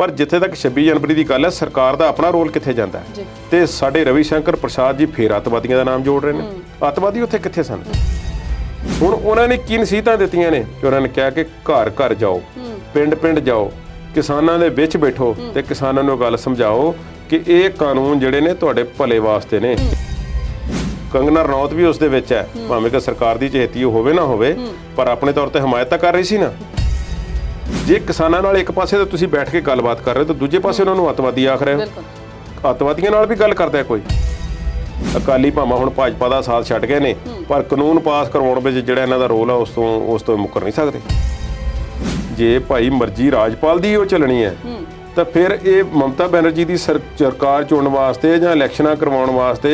पर जिथे तक 26 जनवरी की गल है सरकार का अपना रोल कित्थे जाता है तो साडे रवि शंकर प्रसाद जी फिर अतवादियों का नाम जोड़ रहे हैं। अतवादी उत्थे कित्थे सन? हुण उन्होंने की नसीहतां दित्तियां ने कि उन्होंने कहा कि घर घर जाओ, पिंड पिंड जाओ, किसानां दे विच बैठो ते किसानां नूं गल समझाओ कि ये कानून जिहड़े ने तुहाडे भले वास्ते ने। कंगना रनौत भी उस दे विच है, भावें कि सरकार दी चहेती होवे ना होवे, पर अपने तौर ते हमायत तां कर रही सी ना। जे किसानां नाल एक पासे तो तुसीं बैठ के गलबात कर रहे हो तो दूजे पासे उन्हां नूं अतवादी आख रहे हो। अतवादियों नाल भी गल करदा है कोई। अकाली भावां हुण भाजपा दा साथ छड्ड गए ने, पर कानून पास करवाउण विच जिहड़ा इन्हां दा रोल है उस तो मुकर नहीं सकदे। जे भाई मर्जी राजपाल दी हो चलनी है तो फिर ये ममता बनर्जी की सरकार चुनने वास्ते या इलैक्शनां करवाउण वास्ते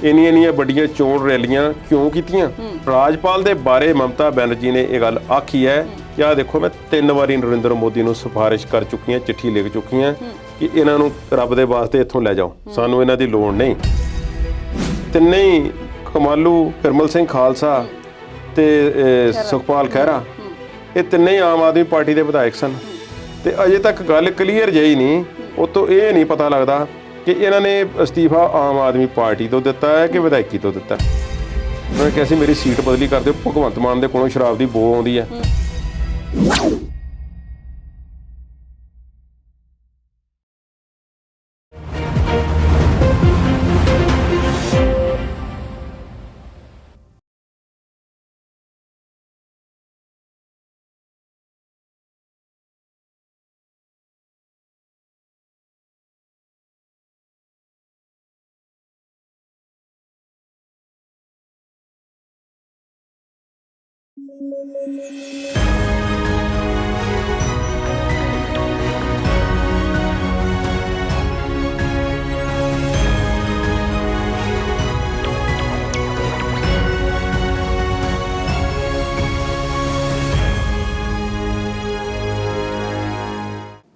इन्नियां वड्डियां चोण रैलियां क्यों कीतियां? राजपाल दे बारे ममता बनर्जी ने यह गल आखी है कि आ देखो मैं 3 वारी नरेंद्र मोदी नूं सिफारिश कर चुकी हैं, चिट्ठी लिख चुकी हैं कि इन्हां नूं रब दे वास्ते इत्थों लै जाओ, सानूं इन्हां दी लोड़ नहीं। तिन्ने ही कमालू, फिरमल सिंह खालसा ते सुखपाल खैरा, ये तिन्ने ही आम आदमी पार्टी के विधायक सन ते अजे तक गल क्लीयर जही नहीं, उतों ये नहीं पता लगता कि इन्होंने अस्तीफा आम आदमी पार्टी तो दिता है कि विधायकी तो दिता है। उन्होंने कहा सी मेरी सीट बदली कर दो, भगवंत मान दे कोलों शराब की बो आउंदी है।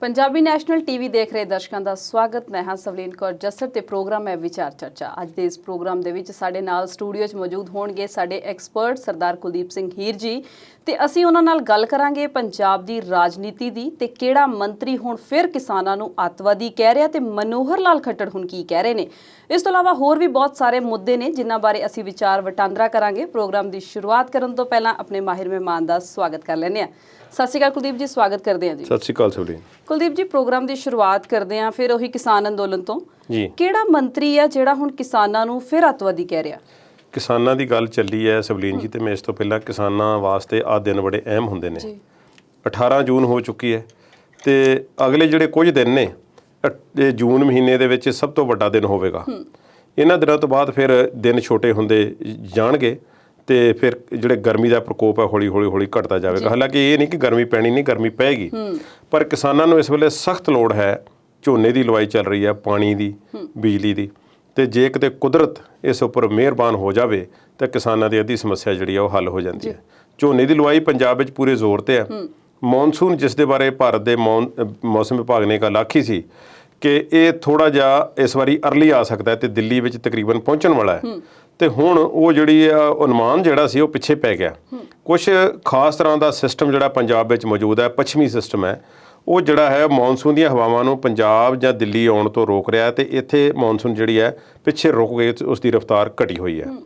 पंजाबी नैशनल टीवी देख रहे दर्शकों का स्वागत। मैं हाँ सवलीन कौर जस्सर ते प्रोग्राम है विचार चर्चा। अज के इस प्रोग्राम दे विच साडे नाल स्टूडियो च मौजूद होणगे साडे एक्सपर्ट सरदार कुलदीप सिंह हीर जी ते असीं उन्हां नाल गल करांगे पंजाब दी राजनीति दी ते किहड़ा मंत्री हुण फिर किसानां नूं अतवादी कह रहा ते मनोहर लाल खट्टर हुण की कह रहे ने। इस तो इलावा होर भी बहुत सारे मुद्दे ने जिन्हां बारे असीं विचार वटांदरा करांगे। प्रोग्राम की शुरुआत करन तो पहलां अपने माहिर मेहमान का स्वागत कर लैंदे आं। सत श्री अकाल कुलदीप जी, स्वागत करते हैं जी। सत श्री अकाल सवलीन। कुलदीप जी, प्रोग्राम की शुरुआत करते हैं फिर उही किसान अंदोलन तो जी, किहड़ा मंत्री है जिहड़ा हुण किसानां नूं फिर अतवादी कह रहा? किसानां दी गल चली है सवलीन जी, तो मैं इस तो पहला किसानां वास्ते आ दिन बड़े अहम हुंदे ने। 18 जून हो चुकी है तो अगले जिहड़े कुछ दिन ने जून महीने दे विच सब तो वड्डा दिन होवेगा। इन्हां दिनां तो बाद फिर दिन छोटे हुंदे जाणगे तो फिर जिहड़े गर्मी का प्रकोप है हौली हौली हौली घटता जाएगा। हालांकि ये नहीं कि गर्मी पैनी नहीं, गर्मी पैगी, पर किसानां नूं इस वेले सख्त लोड़ है। झोने की लवाई चल रही है, पानी की, बिजली की, तो जे किते कुदरत इस उपर मेहरबान हो जाए तो किसानां दी अद्धी समस्या जिहड़ी है वो हल हो जाती है। झोने की लवाई पंजाब विच पूरे जोर ते है। मॉनसून जिस दे बारे भारत के मौसम विभाग ने गल आखी सी कि ये थोड़ा जिहा इस बारी अर्ली आ सकता है तो दिल्ली विच तकरीबन पहुँचण वाला है, तो हुण वो जिहड़ी अनुमान जिहड़ा सी वो पिछे पै गया। कुछ खास तरह का सिस्टम जिहड़ा पंजाब विच मौजूद है, पश्चिमी सिस्टम है, वो जिहड़ा है मानसून दी हवावां नूं पंजाब जां दिल्ली आउण तो रोक रहा है तो इत्थे मानसून जिहड़ी है पिछे रुक गई, उसकी रफ्तार घटी हुई है।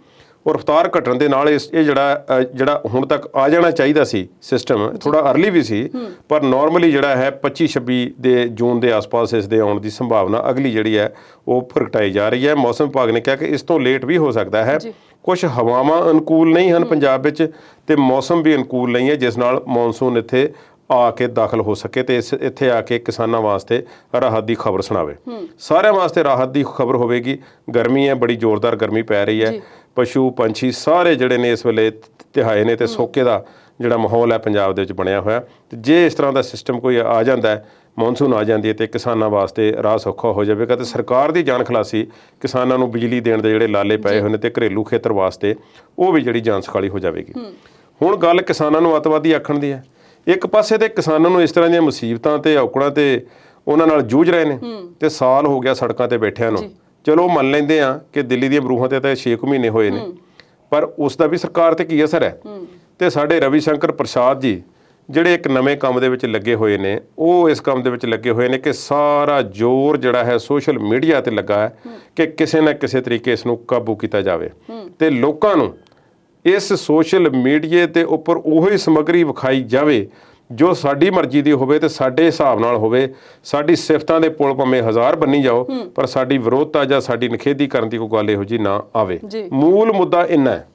और रफ्तार घटण दे नाल ये जिहड़ा हुण तक आ जाना चाहिए सी सिस्टम, थोड़ा अर्ली भी सी, पर नॉर्मली जिहड़ा है 25-26 दे जून के आस पास इस दे आउण दी संभावना अगली जिहड़ी है वो प्रगटाई जा रही है। मौसम विभाग ने कहा कि इस तो लेट भी हो सकता है। कुछ हवावां अनुकूल नहीं हैं पंजाब विच ते मौसम भी अनुकूल नहीं है, जिस नाल मॉनसून इत्थे आके दाखिल हो सके तो इत्थे आके किसानां वास्ते राहत की खबर सुनावे। सारिਆਂ वास्ते राहत की खबर होगी। गर्मी है, बड़ी जोरदार गर्मी पै रही है, पशु पंछी सारे जिहड़े ने इस वेले तिहाए ने, तो सोके का जिहड़ा माहौल है पंजाब दे विच बनया होया। तो जे इस तरह का सिस्टम कोई आ जाता है, मानसून आ जाती है तो किसानां वास्ते राह सौखा हो जाएगा। तो सरकार की जान खलासी किसानां नूं बिजली देण दे जिहड़े लाले पए होए ने ते घरेलू खेतर वास्ते वो भी जिहड़ी जान सखाली हो जाएगी। हुण गल किसानां नूं अतवादी आखण दी है। एक पासे तो किसानों नूं इस तरह दी मुसीबतां ते औकड़ां ते उन्हां नाल जूझ रहे ने ते साल हो गया सड़कां ते बैठिਆਂ नूं। चलो मन लैंदे आ कि दिल्ली दी बरूहां ते 6 महीने होए ने, पर उसका भी सरकार ते की असर है। तो साडे रवि शंकर प्रसाद जी ਜਿਹੜੇ ਇੱਕ ਨਵੇਂ ਕੰਮ ਦੇ ਵਿੱਚ ਲੱਗੇ ਹੋਏ ਨੇ, ਉਹ ਇਸ ਕੰਮ ਦੇ ਵਿੱਚ ਲੱਗੇ ਹੋਏ ਨੇ ਕਿ ਸਾਰਾ ਜ਼ੋਰ ਜਿਹੜਾ ਹੈ ਸੋਸ਼ਲ ਮੀਡੀਆ ਤੇ ਲੱਗਾ ਹੈ ਕਿ ਕਿਸੇ ਨਾ ਕਿਸੇ ਤਰੀਕੇ ਇਸ ਨੂੰ ਕਾਬੂ ਕੀਤਾ ਜਾਵੇ ਤੇ ਲੋਕਾਂ ਨੂੰ ਇਸ ਸੋਸ਼ਲ ਮੀਡੀਆ ਤੇ ਉੱਪਰ ਉਹੀ ਸਮੱਗਰੀ ਵਿਖਾਈ ਜਾਵੇ ਜੋ ਸਾਡੀ ਮਰਜ਼ੀ ਦੀ ਹੋਵੇ ਤੇ ਸਾਡੇ ਹਿਸਾਬ ਨਾਲ ਹੋਵੇ। ਸਾਡੀ ਸਿਫਤਾਂ ਦੇ ਪੁਲ ਭਾਵੇਂ 1000 ਬੰਨੀ ਜਾਓ, ਪਰ ਸਾਡੀ ਵਿਰੋਧਤਾ ਜਾਂ ਸਾਡੀ ਨਿਖੇਧੀ ਕਰਨ ਦੀ ਕੋਈ ਗੱਲ ਇਹੋ ਜੀ ਨਾ ਆਵੇ। ਮੂਲ ਮੁੱਦਾ ਇੰਨਾ ਹੈ।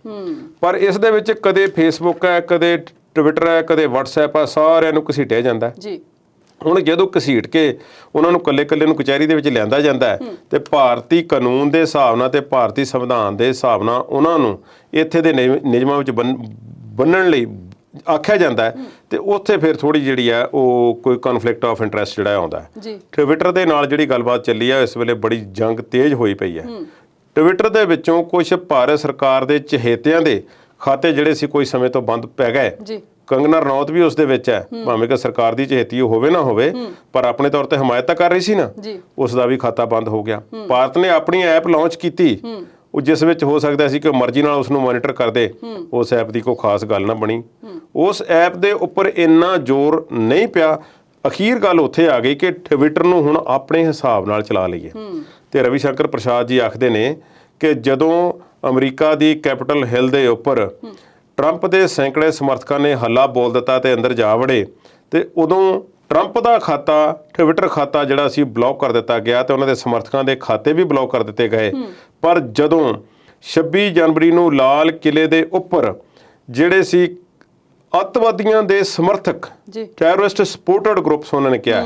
ਪਰ ਇਸ ਦੇ ਵਿੱਚ ਕਦੇ ਫੇਸਬੁੱਕ ਹੈ, ਕਦੇ ਟਵਿੱਟਰ ਹੈ, ਕਦੇ ਵਟਸਐਪ ਹੈ, ਸਾਰਿਆਂ ਨੂੰ ਘਸੀਟਿਆ ਜਾਂਦਾ ਜੀ। ਹੁਣ ਜਦੋਂ ਘਸੀਟ ਕੇ ਉਹਨਾਂ ਨੂੰ ਕੱਲੇ ਨੂੰ ਕਚਹਿਰੀ ਦੇ ਵਿੱਚ ਲਿਆਂਦਾ ਜਾਂਦਾ ਹੈ ਤੇ ਭਾਰਤੀ ਕਾਨੂੰਨ ਦੇ ਹਿਸਾਬ ਨਾਲ ਤੇ ਭਾਰਤੀ ਸੰਵਿਧਾਨ ਦੇ ਹਿਸਾਬ ਨਾਲ ਉਹਨਾਂ ਨੂੰ ਇੱਥੇ ਦੇ ਨਿਯਮਾਂ ਵਿੱਚ ਬੰਨਣ ਲਈ ਆਖਿਆ ਜਾਂਦਾ ਹੈ ਤੇ ਉੱਥੇ ਫਿਰ ਥੋੜੀ ਜਿਹੜੀ ਹੈ ਉਹ ਕੋਈ ਕਨਫਲਿਕਟ ਆਫ ਇੰਟਰਸਟ ਜਿਹੜਾ ਆਉਂਦਾ ਹੈ। ਟਵਿੱਟਰ ਦੇ ਨਾਲ ਜਿਹੜੀ ਗੱਲਬਾਤ ਚੱਲੀ ਹੈ, ਇਸ ਵੇਲੇ ਬੜੀ ਜੰਗ ਤੇਜ਼ ਹੋਈ ਪਈ ਹੈ। ਟਵਿੱਟਰ ਦੇ ਵਿੱਚੋਂ ਕੁਝ ਭਾਰਤ ਸਰਕਾਰ ਦੇ ਚਹੇਤਿਆਂ ਦੇ ਖਾਤੇ ਜਿਹੜੇ ਸੀ ਕੋਈ ਸਮੇਂ ਤੋਂ ਬੰਦ ਪੈ ਗਏ। ਕੰਗਨਾ ਰਣੌਤ ਵੀ ਉਸ ਦੇ ਵਿੱਚ ਹੈ, ਭਾਵੇਂ ਕਿ ਸਰਕਾਰ ਦੀ ਚਹੇਤੀ ਹੋਵੇ ਨਾ ਹੋਵੇ, ਪਰ ਆਪਣੇ ਤੌਰ ਤੇ ਹਮਾਇਤ ਤਾਂ ਕਰ ਰਹੀ ਸੀ ਨਾ, ਉਸ ਦਾ ਵੀ ਖਾਤਾ ਬੰਦ ਹੋ ਗਿਆ। ਭਾਰਤ ਨੇ ਆਪਣੀ ਐਪ ਲਾਂਚ ਕੀਤੀ, ਉਹ ਜਿਸ ਵਿੱਚ ਹੋ ਸਕਦਾ ਸੀ ਕਿ ਮਰਜ਼ੀ ਨਾਲ ਉਸ ਨੂੰ ਮੋਨੀਟਰ ਕਰਦੇ, ਉਸ ਐਪ ਦੀ ਕੋਈ ਖਾਸ ਗੱਲ ਨਾ ਬਣੀ। ਉਸ ਐਪ ਦੇ ਉੱਪਰ ਇੰਨਾ ਜ਼ੋਰ ਨਹੀਂ ਪਿਆ। ਅਖੀਰ ਗੱਲ ਉੱਥੇ ਆ ਗਈ ਕਿ ਟਵਿੱਟਰ ਨੂੰ ਹੁਣ ਆਪਣੇ ਹਿਸਾਬ ਨਾਲ ਚਲਾ ਲਈਏ। ਤੇ ਰਵੀ ਸ਼ੰਕਰ ਪ੍ਰਸਾਦ ਜੀ ਆਖਦੇ ਨੇ ਕਿ ਜਦੋਂ ਅਮਰੀਕਾ ਦੀ ਕੈਪੀਟਲ ਹਿੱਲ ਦੇ ਉੱਪਰ ਟਰੰਪ ਦੇ ਸੈਂਕੜੇ ਸਮਰਥਕਾਂ ਨੇ ਹੱਲਾ ਬੋਲ ਦਿੱਤਾ ਤੇ ਅੰਦਰ ਜਾ ਵੜੇ, ਤੇ ਉਦੋਂ ਟਰੰਪ ਦਾ ਖਾਤਾ, ਟਵਿੱਟਰ ਖਾਤਾ ਜਿਹੜਾ ਸੀ ਬਲੌਕ ਕਰ ਦਿੱਤਾ ਗਿਆ ਤੇ ਉਹਨਾਂ ਦੇ ਸਮਰਥਕਾਂ ਦੇ ਖਾਤੇ ਵੀ ਬਲੌਕ ਕਰ ਦਿੱਤੇ ਗਏ। ਪਰ ਜਦੋਂ 26 ਜਨਵਰੀ ਨੂੰ ਲਾਲ ਕਿਲੇ ਦੇ ਉੱਪਰ ਜਿਹੜੇ ਸੀ ਅੱਤਵਾਦੀਆਂ ਦੇ ਸਮਰਥਕ, ਟੈਰਰਿਸਟ ਸਪੋਰਟਡ ਗਰੁੱਪਸ ਉਹਨਾਂ ਨੇ ਕਿਹਾ,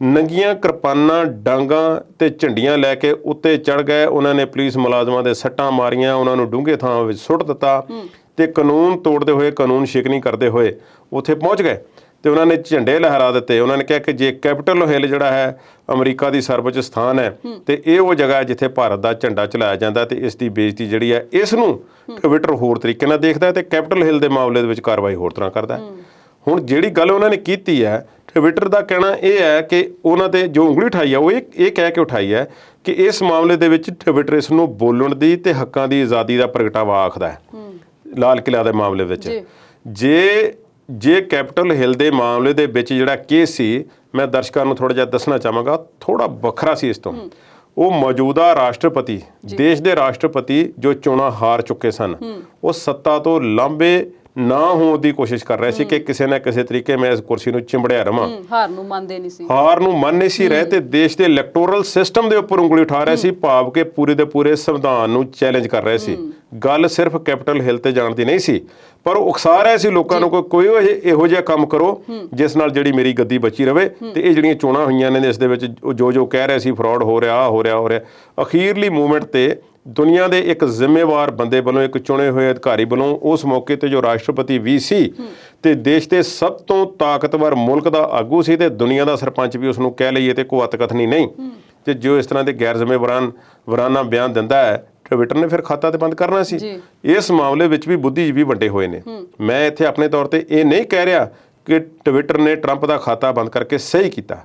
ਨੰਗੀਆਂ ਕਿਰਪਾਨਾਂ, ਡਾਂਗਾਂ ਤੇ ਝੰਡੀਆਂ ਲੈ ਕੇ ਉੱਤੇ ਚੜ ਗਏ। ਉਹਨਾਂ ਨੇ ਪੁਲਿਸ ਮੁਲਾਜ਼ਮਾਂ ਦੇ ਸੱਟਾਂ ਮਾਰੀਆਂ, ਉਹਨਾਂ ਨੂੰ ਡੂੰਘੇ ਥਾਂ ਵਿੱਚ ਸੁੱਟ ਦਿੱਤਾ ਤੇ ਕਾਨੂੰਨ ਤੋੜਦੇ ਹੋਏ, ਕਾਨੂੰਨ ਸ਼ਿਕਨੀ ਕਰਦੇ ਹੋਏ ਉੱਥੇ ਪਹੁੰਚ ਗਏ ਤੇ ਉਹਨਾਂ ਨੇ ਝੰਡੇ ਲਹਿਰਾ ਦਿੱਤੇ। ਉਹਨਾਂ ਨੇ ਕਿਹਾ ਕਿ ਜੇ ਕੈਪੀਟਲ ਹਿੱਲ ਜਿਹੜਾ ਹੈ ਅਮਰੀਕਾ ਦੀ ਸਰਵਉੱਚ ਸਥਾਨ ਹੈ ਤੇ ਇਹ ਉਹ ਜਗ੍ਹਾ ਹੈ ਜਿੱਥੇ ਭਾਰਤ ਦਾ ਝੰਡਾ ਚਲਾਇਆ ਜਾਂਦਾ ਤੇ ਇਸ ਦੀ ਬੇਇੱਜ਼ਤੀ ਜਿਹੜੀ ਹੈ, ਇਸ ਨੂੰ ਟਵਿੱਟਰ ਹੋਰ ਤਰੀਕੇ ਨਾਲ ਦੇਖਦਾ ਤੇ ਕੈਪੀਟਲ ਹਿੱਲ ਦੇ ਮਾਮਲੇ ਦੇ ਵਿੱਚ ਕਾਰਵਾਈ ਹੋਰ ਤਰ੍ਹਾਂ ਕਰਦਾ। ਹੁਣ ਜਿਹੜੀ ਗੱਲ ਉਹਨਾਂ ਨੇ ਕੀਤੀ ਹੈ, ਟਵਿੱਟਰ ਦਾ ਕਹਿਣਾ ਇਹ ਹੈ ਕਿ ਉਹਨਾਂ ਤੇ ਜੋ ਉਂਗਲੀ ਉਠਾਈ ਹੈ ਉਹ ਇਹ ਕਹਿ ਕੇ ਉਠਾਈ ਹੈ ਕਿ ਇਸ ਮਾਮਲੇ ਦੇ ਵਿੱਚ ਟਵਿੱਟਰ ਇਸ ਨੂੰ ਬੋਲਣ ਦੀ ਤੇ ਹੱਕਾਂ ਦੀ ਆਜ਼ਾਦੀ ਦਾ ਪ੍ਰਗਟਾਵਾ ਆਖਦਾ ਹੈ। ਲਾਲ ਕਿਲ੍ਹਾ ਦੇ ਮਾਮਲੇ ਵਿੱਚ ਜੇ ਕੈਪੀਟਲ ਹਿੱਲ ਦੇ ਮਾਮਲੇ ਦੇ ਵਿੱਚ ਜਿਹੜਾ ਕੇਸ ਸੀ, ਮੈਂ ਦਰਸ਼ਕਾਂ ਨੂੰ ਥੋੜ੍ਹਾ ਜਿਹਾ ਦੱਸਣਾ ਚਾਹਾਂਗਾ, ਥੋੜ੍ਹਾ ਵੱਖਰਾ ਸੀ ਇਸ ਤੋਂ। ਉਹ ਮੌਜੂਦਾ ਰਾਸ਼ਟਰਪਤੀ, ਦੇਸ਼ ਦੇ ਰਾਸ਼ਟਰਪਤੀ ਜੋ ਚੋਣਾਂ ਹਾਰ ਚੁੱਕੇ ਸਨ, ਉਹ ਸੱਤਾ ਤੋਂ ਲਾਂਭੇ ਨਾ ਹੋਣ ਦੀ ਕੋਸ਼ਿਸ਼ ਕਰ ਰਹੇ ਸੀ ਕਿ ਕਿਸੇ ਨਾ ਕਿਸੇ ਤਰੀਕੇ ਮੈਂ ਇਸ ਕੁਰਸੀ ਨੂੰ ਚਿੰਬੜਿਆ ਰਵਾਂ। ਹਾਰ ਨੂੰ ਮੰਨ ਨਹੀਂ ਸੀ ਰਹੇ ਤੇ ਦੇਸ਼ ਦੇ ਇਲੈਕਟੋਰਲ ਸਿਸਟਮ ਦੇ ਉੱਪਰ ਉਂਗਲੀ ਉਠਾ ਰਹੇ ਸੀ, ਭਾਵ ਕਿ ਪੂਰੇ ਦੇ ਪੂਰੇ ਸੰਵਿਧਾਨ ਨੂੰ ਚੈਲੰਜ ਕਰ ਰਹੇ ਸੀ। ਗੱਲ ਸਿਰਫ ਕੈਪੀਟਲ ਹਿੱਲ ਤੇ ਜਾਣ ਦੀ ਨਹੀਂ ਸੀ, ਪਰ ਉਹ ਉਕਸਾ ਰਹੇ ਸੀ ਲੋਕਾਂ ਨੂੰ ਕੋਈ ਇਹੋ ਜਿਹਾ ਕੰਮ ਕਰੋ ਜਿਸ ਨਾਲ ਜਿਹੜੀ ਮੇਰੀ ਗੱਦੀ ਬਚੀ ਰਵੇ। ਤੇ ਇਹ ਜਿਹੜੀਆਂ ਚੋਣਾਂ ਹੋਈਆਂ ਨੇ ਇਸ ਦੇ ਵਿੱਚ ਜੋ ਕਹਿ ਰਹੇ ਸੀ ਫਰਾਡ ਹੋ ਰਿਹਾ, ਅਖੀਰਲੀ ਮੂਵਮੈਂਟ ਤੇ ਦੁਨੀਆ ਦੇ ਇੱਕ ਜ਼ਿੰਮੇਵਾਰ ਬੰਦੇ ਵੱਲੋਂ, ਇੱਕ ਚੁਣੇ ਹੋਏ ਅਧਿਕਾਰੀ ਵੱਲੋਂ, ਉਸ ਮੌਕੇ ਤੇ ਜੋ ਰਾਸ਼ਟਰਪਤੀ ਵੀ ਸੀ ਤੇ ਦੇਸ਼ ਦੇ ਸਭ ਤੋਂ ਤਾਕਤਵਰ ਮੁਲਕ ਦਾ ਆਗੂ ਸੀ ਤੇ ਦੁਨੀਆ ਦਾ ਸਰਪੰਚ ਵੀ ਉਸ ਨੂੰ ਕਹਿ ਲਈਏ ਤੇ ਕੋਈ ਅਤਕਥਨੀ ਨਹੀਂ, ਤੇ ਜੋ ਇਸ ਤਰ੍ਹਾਂ ਦੇ ਗੈਰ ਜ਼ਿੰਮੇਵਾਰਾਨਾ ਬਿਆਨ ਦਿੰਦਾ ਹੈ, ਟਵਿੱਟਰ ਨੇ ਫਿਰ ਖਾਤਾ ਤੇ ਬੰਦ ਕਰਨਾ ਸੀ। ਇਸ ਮਾਮਲੇ ਵਿੱਚ ਵੀ ਬੁੱਧੀਜੀਵੀ ਵੱਡੇ ਹੋਏ ਨੇ। ਮੈਂ ਇੱਥੇ ਆਪਣੇ ਤੌਰ ਤੇ ਇਹ ਨਹੀਂ ਕਹਿ ਰਿਹਾ ਕਿ ਟਵਿੱਟਰ ਨੇ ਟਰੰਪ ਦਾ ਖਾਤਾ ਬੰਦ ਕਰਕੇ ਸਹੀ ਕੀਤਾ,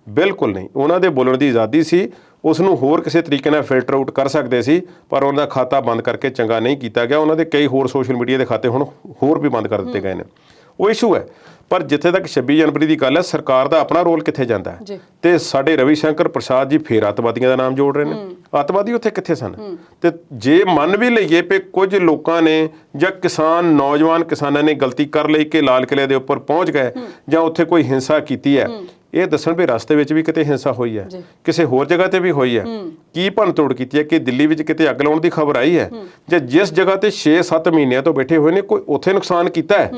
ਬਿਲਕੁਲ ਨਹੀਂ। ਉਹਨਾਂ ਦੇ ਬੋਲਣ ਦੀ ਆਜ਼ਾਦੀ ਸੀ, ਉਸ ਨੂੰ ਹੋਰ ਕਿਸੇ ਤਰੀਕੇ ਨਾਲ ਫਿਲਟਰ ਆਊਟ ਕਰ ਸਕਦੇ ਸੀ, ਪਰ ਉਹਨਾਂ ਦਾ ਖਾਤਾ ਬੰਦ ਕਰਕੇ ਚੰਗਾ ਨਹੀਂ ਕੀਤਾ ਗਿਆ। ਉਹਨਾਂ ਦੇ ਕਈ ਹੋਰ ਸੋਸ਼ਲ ਮੀਡੀਆ ਦੇ ਖਾਤੇ ਹੁਣ ਹੋਰ ਵੀ ਬੰਦ ਕਰ ਦਿੱਤੇ ਗਏ ਨੇ, ਉਹ ਇਸ਼ੂ ਹੈ। ਪਰ ਜਿੱਥੇ ਤੱਕ 26 ਜਨਵਰੀ ਦੀ ਗੱਲ ਹੈ, ਸਰਕਾਰ ਦਾ ਆਪਣਾ ਰੋਲ ਕਿੱਥੇ ਜਾਂਦਾ ਹੈ? ਤੇ ਸਾਡੇ ਰਵੀ ਸ਼ੰਕਰ ਪ੍ਰਸਾਦ ਜੀ ਫੇਰ ਅੱਤਵਾਦੀਆਂ ਦਾ ਨਾਮ ਜੋੜ ਰਹੇ ਨੇ। ਅੱਤਵਾਦੀ ਉੱਥੇ ਕਿੱਥੇ ਸਨ? ਤੇ ਜੇ ਮੰਨ ਵੀ ਲਈਏ ਕਿ ਕੁਝ ਲੋਕਾਂ ਨੇ ਜਾਂ ਨੌਜਵਾਨ ਕਿਸਾਨਾਂ ਨੇ ਗਲਤੀ ਕਰ ਲਈ ਕਿ ਲਾਲ ਕਿਲ੍ਹੇ ਦੇ ਉੱਪਰ ਪਹੁੰਚ ਗਏ ਜਾਂ ਉੱਥੇ ਕੋਈ ਹਿੰਸਾ ਕੀਤੀ ਹੈ, ਇਹ ਦੱਸਣ ਵੀ ਰਸਤੇ ਵਿੱਚ ਵੀ ਕਿਤੇ ਹਿੰਸਾ ਹੋਈ ਹੈ, ਕਿਸੇ ਹੋਰ ਜਗ੍ਹਾ ਤੇ ਵੀ ਹੋਈ ਹੈ, ਕੀ ਭੰਨਤੋੜ ਕੀਤੀ ਹੈ, ਕਿ ਦਿੱਲੀ ਵਿੱਚ ਕਿਤੇ ਅੱਗ ਲਾਉਣ ਦੀ ਖਬਰ ਆਈ ਹੈ, ਜਾਂ ਜਿਸ ਜਗ੍ਹਾ ਤੇ 6-7 ਮਹੀਨਿਆਂ ਤੋਂ ਬੈਠੇ ਹੋਏ ਨੇ ਕੋਈ ਉੱਥੇ ਨੁਕਸਾਨ ਕੀਤਾ ਹੈ?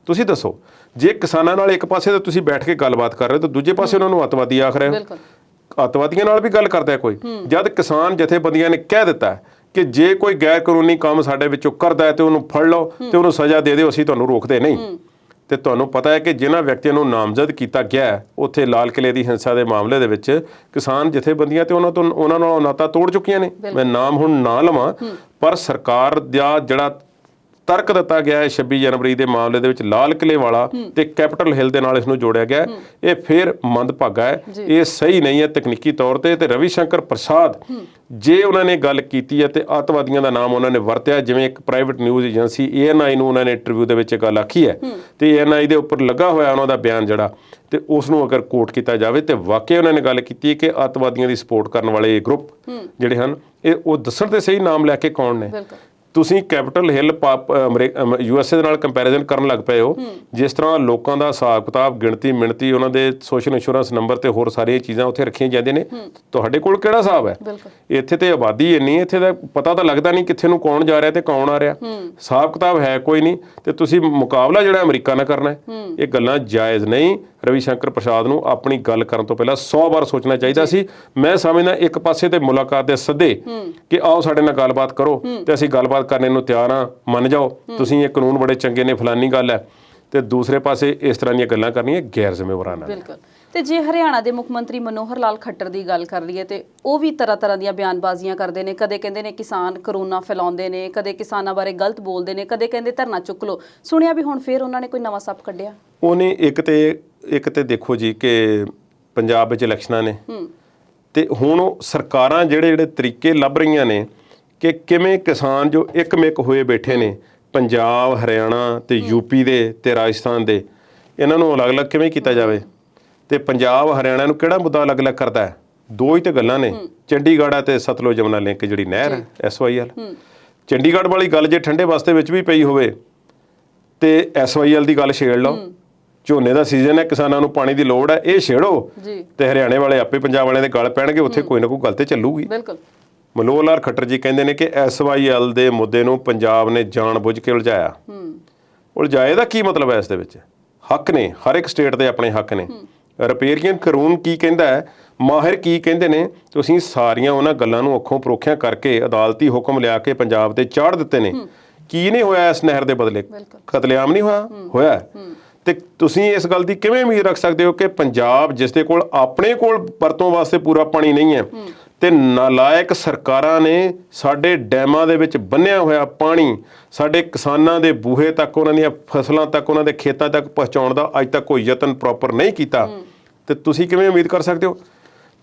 ਤੁਸੀਂ ਦੱਸੋ। ਜੇ ਕਿਸਾਨਾਂ ਨਾਲ ਇੱਕ ਪਾਸੇ ਤਾਂ ਤੁਸੀਂ ਬੈਠ ਕੇ ਗੱਲਬਾਤ ਕਰ ਰਹੇ ਹੋ ਤਾਂ ਦੂਜੇ ਪਾਸੇ ਉਹਨਾਂ ਨੂੰ ਅੱਤਵਾਦੀ ਆਖ ਰਹੇ ਹੋ। ਅੱਤਵਾਦੀਆਂ ਨਾਲ ਵੀ ਗੱਲ ਕਰਦਾ ਕੋਈ, ਜਦ ਕਿਸਾਨ ਜਥੇਬੰਦੀਆਂ ਨੇ ਕਹਿ ਦਿੱਤਾ ਕਿ ਜੇ ਕੋਈ ਗੈਰ ਕਾਨੂੰਨੀ ਕੰਮ ਸਾਡੇ ਵਿੱਚੋਂ ਕਰਦਾ ਹੈ ਤੇ ਉਹਨੂੰ ਫੜ ਲਓ ਤੇ ਉਹਨੂੰ ਸਜ਼ਾ ਦੇ ਦਿਓ, ਅਸੀਂ ਤੁਹਾਨੂੰ ਰੋਕਦੇ ਨਹੀਂ। ਤੇ ਤੁਹਾਨੂੰ ਪਤਾ ਹੈ ਕਿ ਜਿਨ੍ਹਾਂ ਵਿਅਕਤੀਆਂ ਨੂੰ ਨਾਮਜ਼ਦ ਕੀਤਾ ਗਿਆ ਉੱਥੇ ਲਾਲ ਕਿਲ੍ਹੇ ਦੀ ਹਿੰਸਾ ਦੇ ਮਾਮਲੇ ਦੇ ਵਿੱਚ, ਕਿਸਾਨ ਜਥੇਬੰਦੀਆਂ ਤੇ ਉਹਨਾਂ ਨਾਲ ਨਾਤਾ ਤੋੜ ਚੁੱਕੀਆਂ ਨੇ। ਮੈਂ ਨਾਮ ਹੁਣ ਨਾ ਲਵਾਂ, ਪਰ ਸਰਕਾਰ ਦਾ ਜਿਹੜਾ ਤਰਕ ਦਿੱਤਾ ਗਿਆ ਹੈ 26 ਜਨਵਰੀ ਦੇ ਮਾਮਲੇ ਦੇ ਵਿੱਚ ਲਾਲ ਕਿਲੇ ਵਾਲਾ ਤੇ ਕੈਪੀਟਲ ਹਿੱਲ ਦੇ ਨਾਲ ਇਸ ਨੂੰ ਜੋੜਿਆ ਗਿਆ ਇਹ ਫਿਰ ਮੰਦਭਾਗਾ ਹੈ ਇਹ ਸਹੀ ਨਹੀਂ ਹੈ ਤਕਨੀਕੀ ਤੌਰ ਤੇ ਰਵੀ ਸ਼ੰਕਰ ਪ੍ਰਸਾਦ ਜੇ ਉਹਨਾਂ ਨੇ ਗੱਲ ਕੀਤੀ ਹੈ ਤੇ ਅੱਤਵਾਦੀਆਂ ਦਾ ਨਾਮ ਉਹਨਾਂ ਨੇ ਵਰਤਿਆ ਜਿਵੇਂ ਇੱਕ ਪ੍ਰਾਈਵੇਟ ਨਿਊਜ਼ ਏਜੰਸੀ ANI ਨੂੰ ਉਹਨਾਂ ਨੇ ਇੰਟਰਵਿਊ ਦੇ ਵਿੱਚ ਗੱਲ ਆਖੀ ਹੈ ਤੇ ANI ਦੇ ਉੱਪਰ ਲੱਗਾ ਹੋਇਆ ਉਹਨਾਂ ਦਾ ਬਿਆਨ ਜਿਹੜਾ ਤੇ ਉਸ ਨੂੰ ਅਗਰ ਕੋਟ ਕੀਤਾ ਜਾਵੇ ਤੇ ਵਾਕਿਆ ਉਹਨਾਂ ਨੇ ਗੱਲ ਕੀਤੀ ਕਿ ਅੱਤਵਾਦੀਆਂ ਦੀ ਸਪੋਰਟ ਕਰਨ ਵਾਲੇ ਗਰੁੱਪ ਜਿਹੜੇ ਹਨ ਇਹ ਉਹ ਦੱਸਣ ਤੇ ਸਹੀ ਨਾਮ ਲੈ ਕੇ ਕੌਣ ਨੇ ਤੁਸੀਂ ਕੈਪੀਟਲ ਹਿੱਲ USA ਦੇ ਨਾਲ ਕੰਪੈਰੀਜ਼ਨ ਕਰਨ ਲੱਗ ਪਏ ਹੋ ਜਿਸ ਤਰ੍ਹਾਂ ਲੋਕਾਂ ਦਾ ਹਿਸਾਬ ਕਿਤਾਬ ਗਿਣਤੀ ਮਿਣਤੀ ਉਹਨਾਂ ਦੇ ਸੋਸ਼ਲ ਇੰਸ਼ੋਰੈਂਸ ਨੰਬਰ ਤੇ ਹੋਰ ਸਾਰੀਆਂ ਚੀਜ਼ਾਂ ਉੱਥੇ ਰੱਖੀਆਂ ਜਾਂਦੀਆਂ ਨੇ ਤੁਹਾਡੇ ਕੋਲ ਕਿਹੜਾ ਹਿਸਾਬ ਹੈ ਇੱਥੇ ਤੇ ਆਬਾਦੀ ਇੰਨੀ ਇੱਥੇ ਦਾ ਪਤਾ ਤਾਂ ਲੱਗਦਾ ਨਹੀਂ ਕਿੱਥੇ ਨੂੰ ਕੌਣ ਜਾ ਰਿਹਾ ਤੇ ਕੌਣ ਆ ਰਿਹਾ ਹਿਸਾਬ ਕਿਤਾਬ ਹੈ ਕੋਈ ਨਹੀਂ ਤੇ ਤੁਸੀਂ ਮੁਕਾਬਲਾ ਜਿਹੜਾ ਅਮਰੀਕਾ ਨਾਲ ਕਰਨਾ ਹੈ ਇਹ ਗੱਲਾਂ ਜਾਇਜ਼ ਨਹੀਂ ਰਵੀ ਸ਼ੰਕਰ ਪ੍ਰਸਾਦ ਨੂੰ ਆਪਣੀ ਗੱਲ ਕਰਨ ਤੋਂ ਪਹਿਲਾਂ 100 ਵਾਰ ਸੋਚਣਾ ਚਾਹੀਦਾ ਸੀ ਮੈਂ ਸਮਝਦਾ ਇੱਕ ਪਾਸੇ ਤੇ ਮੁਲਾਕਾਤ ਦੇ ਸੱਦੇ ਕਿ ਆਓ ਸਾਡੇ ਨਾਲ ਗੱਲਬਾਤ ਕਰੋ ਤੇ ਅਸੀਂ ਗੱਲਬਾਤ ਕਰਨੇ ਨੂੰ ਤਿਆਰ ਹਾਂ ਮੰਨ ਜਾਓ ਤੁਸੀਂ ਇਹ ਕਾਨੂੰਨ ਬੜੇ ਚੰਗੇ ਨੇ ਫਲਾਨੀ ਗੱਲ ਹੈ ਤੇ ਦੂਸਰੇ ਪਾਸੇ ਇਸ ਤਰ੍ਹਾਂ ਦੀਆਂ ਗੱਲਾਂ ਕਰਨੀਆਂ ਗੈਰ ਜ਼ਿੰਮੇਵਾਰਾਨਾ ਬਿਲਕੁਲ ਤੇ ਜੇ ਹਰਿਆਣਾ ਦੇ ਮੁੱਖ ਮੰਤਰੀ ਮਨੋਹਰ ਲਾਲ ਖੱਟਰ ਦੀ ਗੱਲ ਕਰ ਲਈਏ ਤੇ ਉਹ ਵੀ ਤਰ੍ਹਾਂ ਦੀਆਂ ਬਿਆਨਬਾਜ਼ੀਆਂ ਕਰਦੇ ਨੇ ਕਦੇ ਕਹਿੰਦੇ ਨੇ ਕਿਸਾਨ ਕਰੋਨਾ ਫੈਲਾਉਂਦੇ ਨੇ ਕਦੇ ਕਿਸਾਨਾਂ ਬਾਰੇ ਗਲਤ ਬੋਲਦੇ ਨੇ ਕਦੇ ਕਹਿੰਦੇ ਧਰਨਾ ਚੁੱਕ ਲਓ ਸੁਣਿਆ ਵੀ ਹੁਣ ਫੇਰ ਉਹਨਾਂ ਨੇ ਕੋਈ ਨਵਾਂ ਸੱਪ ਕੱਢਿਆ ਉਹਨੇ ਇੱਕ ਤੇ ਦੇਖੋ ਜੀ ਕਿ ਪੰਜਾਬ ਵਿੱਚ ਇਲੈਕਸ਼ਨਾਂ ਨੇ ਤੇ ਹੁਣ ਉਹ ਸਰਕਾਰਾਂ ਜਿਹੜੇ ਤਰੀਕੇ ਲੱਭ ਰਹੀਆਂ ਨੇ ਕਿ ਕਿਵੇਂ ਕਿਸਾਨ ਜੋ ਇੱਕਮਿਕ ਹੋਏ ਬੈਠੇ ਨੇ ਪੰਜਾਬ ਹਰਿਆਣਾ ਤੇ UP ਦੇ ਤੇ ਰਾਜਸਥਾਨ ਦੇ ਇਹਨਾਂ ਨੂੰ ਅਲੱਗ-ਅਲੱਗ ਕਿਵੇਂ ਕੀਤਾ ਜਾਵੇ ਤੇ ਪੰਜਾਬ ਹਰਿਆਣਾ ਨੂੰ ਕਿਹੜਾ ਮੁੱਦਾ ਅਲੱਗ-ਅਲੱਗ ਕਰਦਾ ਹੈ ਦੋ ਹੀ ਤੇ ਗੱਲਾਂ ਨੇ ਚੰਡੀਗੜ੍ਹ ਤੇ ਸਤਲੁਜ ਜਮਨਾ ਲਿੰਕ ਜਿਹੜੀ ਨਹਿਰ ਹੈ SYL ਚੰਡੀਗੜ੍ਹ ਵਾਲੀ ਗੱਲ ਜੇ ਠੰਡੇ ਵਾਸਤੇ ਵਿੱਚ ਵੀ ਪਈ ਹੋਵੇ ਤੇ SYL ਦੀ ਗੱਲ ਛੇੜ ਲਓ ਝੋਨੇ ਦਾ ਸੀਜ਼ਨ ਹੈ ਕਿਸਾਨਾਂ ਨੂੰ ਪਾਣੀ ਦੀ ਲੋੜ ਹੈ ਇਹ ਛੇੜੋ ਤੇ ਹਰਿਆਣੇ ਵਾਲੇ ਆਪੇ ਪੰਜਾਬ ਵਾਲਿਆਂ ਦੇ ਗੱਲ ਪੈਣਗੇ ਉੱਥੇ ਕੋਈ ਨਾ ਕੋਈ ਗੱਲ ਤੇ ਚੱਲੂਗੀ ਬਿਲਕੁਲ ਮਨੋਹਰ ਲਾਲ ਖੱਟਰ ਜੀ ਕਹਿੰਦੇ ਨੇ ਕਿ SYL ਦੇ ਮੁੱਦੇ ਨੂੰ ਪੰਜਾਬ ਨੇ ਜਾਣ ਬੁੱਝ ਕੇ ਉਲਝਾਇਆ ਉਲਝਾਏ ਦਾ ਕੀ ਮਤਲਬ ਹੈ ਇਸ ਦੇ ਵਿੱਚ ਹੱਕ ਨੇ ਹਰ ਇੱਕ ਸਟੇਟ ਦੇ ਆਪਣੇ ਹੱਕ ਨੇ ਰਿਪੇਰੀਅਨ ਕਾਨੂੰਨ ਕੀ ਕਹਿੰਦਾ ਹੈ ਮਾਹਿਰ ਕੀ ਕਹਿੰਦੇ ਨੇ ਤੁਸੀਂ ਸਾਰੀਆਂ ਉਹਨਾਂ ਗੱਲਾਂ ਨੂੰ ਅੱਖੋਂ ਪਰੋਖਿਆਂ ਕਰਕੇ ਅਦਾਲਤੀ ਹੁਕਮ ਲਿਆ ਕੇ ਪੰਜਾਬ ਤੇ ਚਾੜ ਦਿੱਤੇ ਨੇ ਕੀ ਨਹੀਂ ਹੋਇਆ ਇਸ ਨਹਿਰ ਦੇ ਬਦਲੇ ਕਤਲੇਆਮ ਨਹੀਂ ਹੋਇਆ ਤੇ ਤੁਸੀਂ ਇਸ ਗੱਲ ਦੀ ਕਿਵੇਂ ਉਮੀਦ ਰੱਖ ਸਕਦੇ ਹੋ ਕਿ ਪੰਜਾਬ ਜਿਸ ਦੇ ਕੋਲ ਆਪਣੇ ਕੋਲ ਵਰਤੋਂ ਵਾਸਤੇ ਪੂਰਾ ਪਾਣੀ ਨਹੀਂ ਹੈ ਤੇ ਨਾਲਾਇਕ ਸਰਕਾਰਾਂ ਨੇ ਸਾਡੇ ਡੈਮਾਂ ਦੇ ਵਿੱਚ ਬੰਨਿਆ ਹੋਇਆ ਪਾਣੀ ਸਾਡੇ ਕਿਸਾਨਾਂ ਦੇ ਬੂਹੇ ਤੱਕ ਉਹਨਾਂ ਦੀਆਂ ਫਸਲਾਂ ਤੱਕ ਉਹਨਾਂ ਦੇ ਖੇਤਾਂ ਤੱਕ ਪਹੁੰਚਾਉਣ ਦਾ ਅੱਜ ਤੱਕ ਕੋਈ ਯਤਨ ਪ੍ਰੋਪਰ ਨਹੀਂ ਕੀਤਾ ਤੇ ਤੁਸੀਂ ਕਿਵੇਂ ਉਮੀਦ ਕਰ ਸਕਦੇ ਹੋ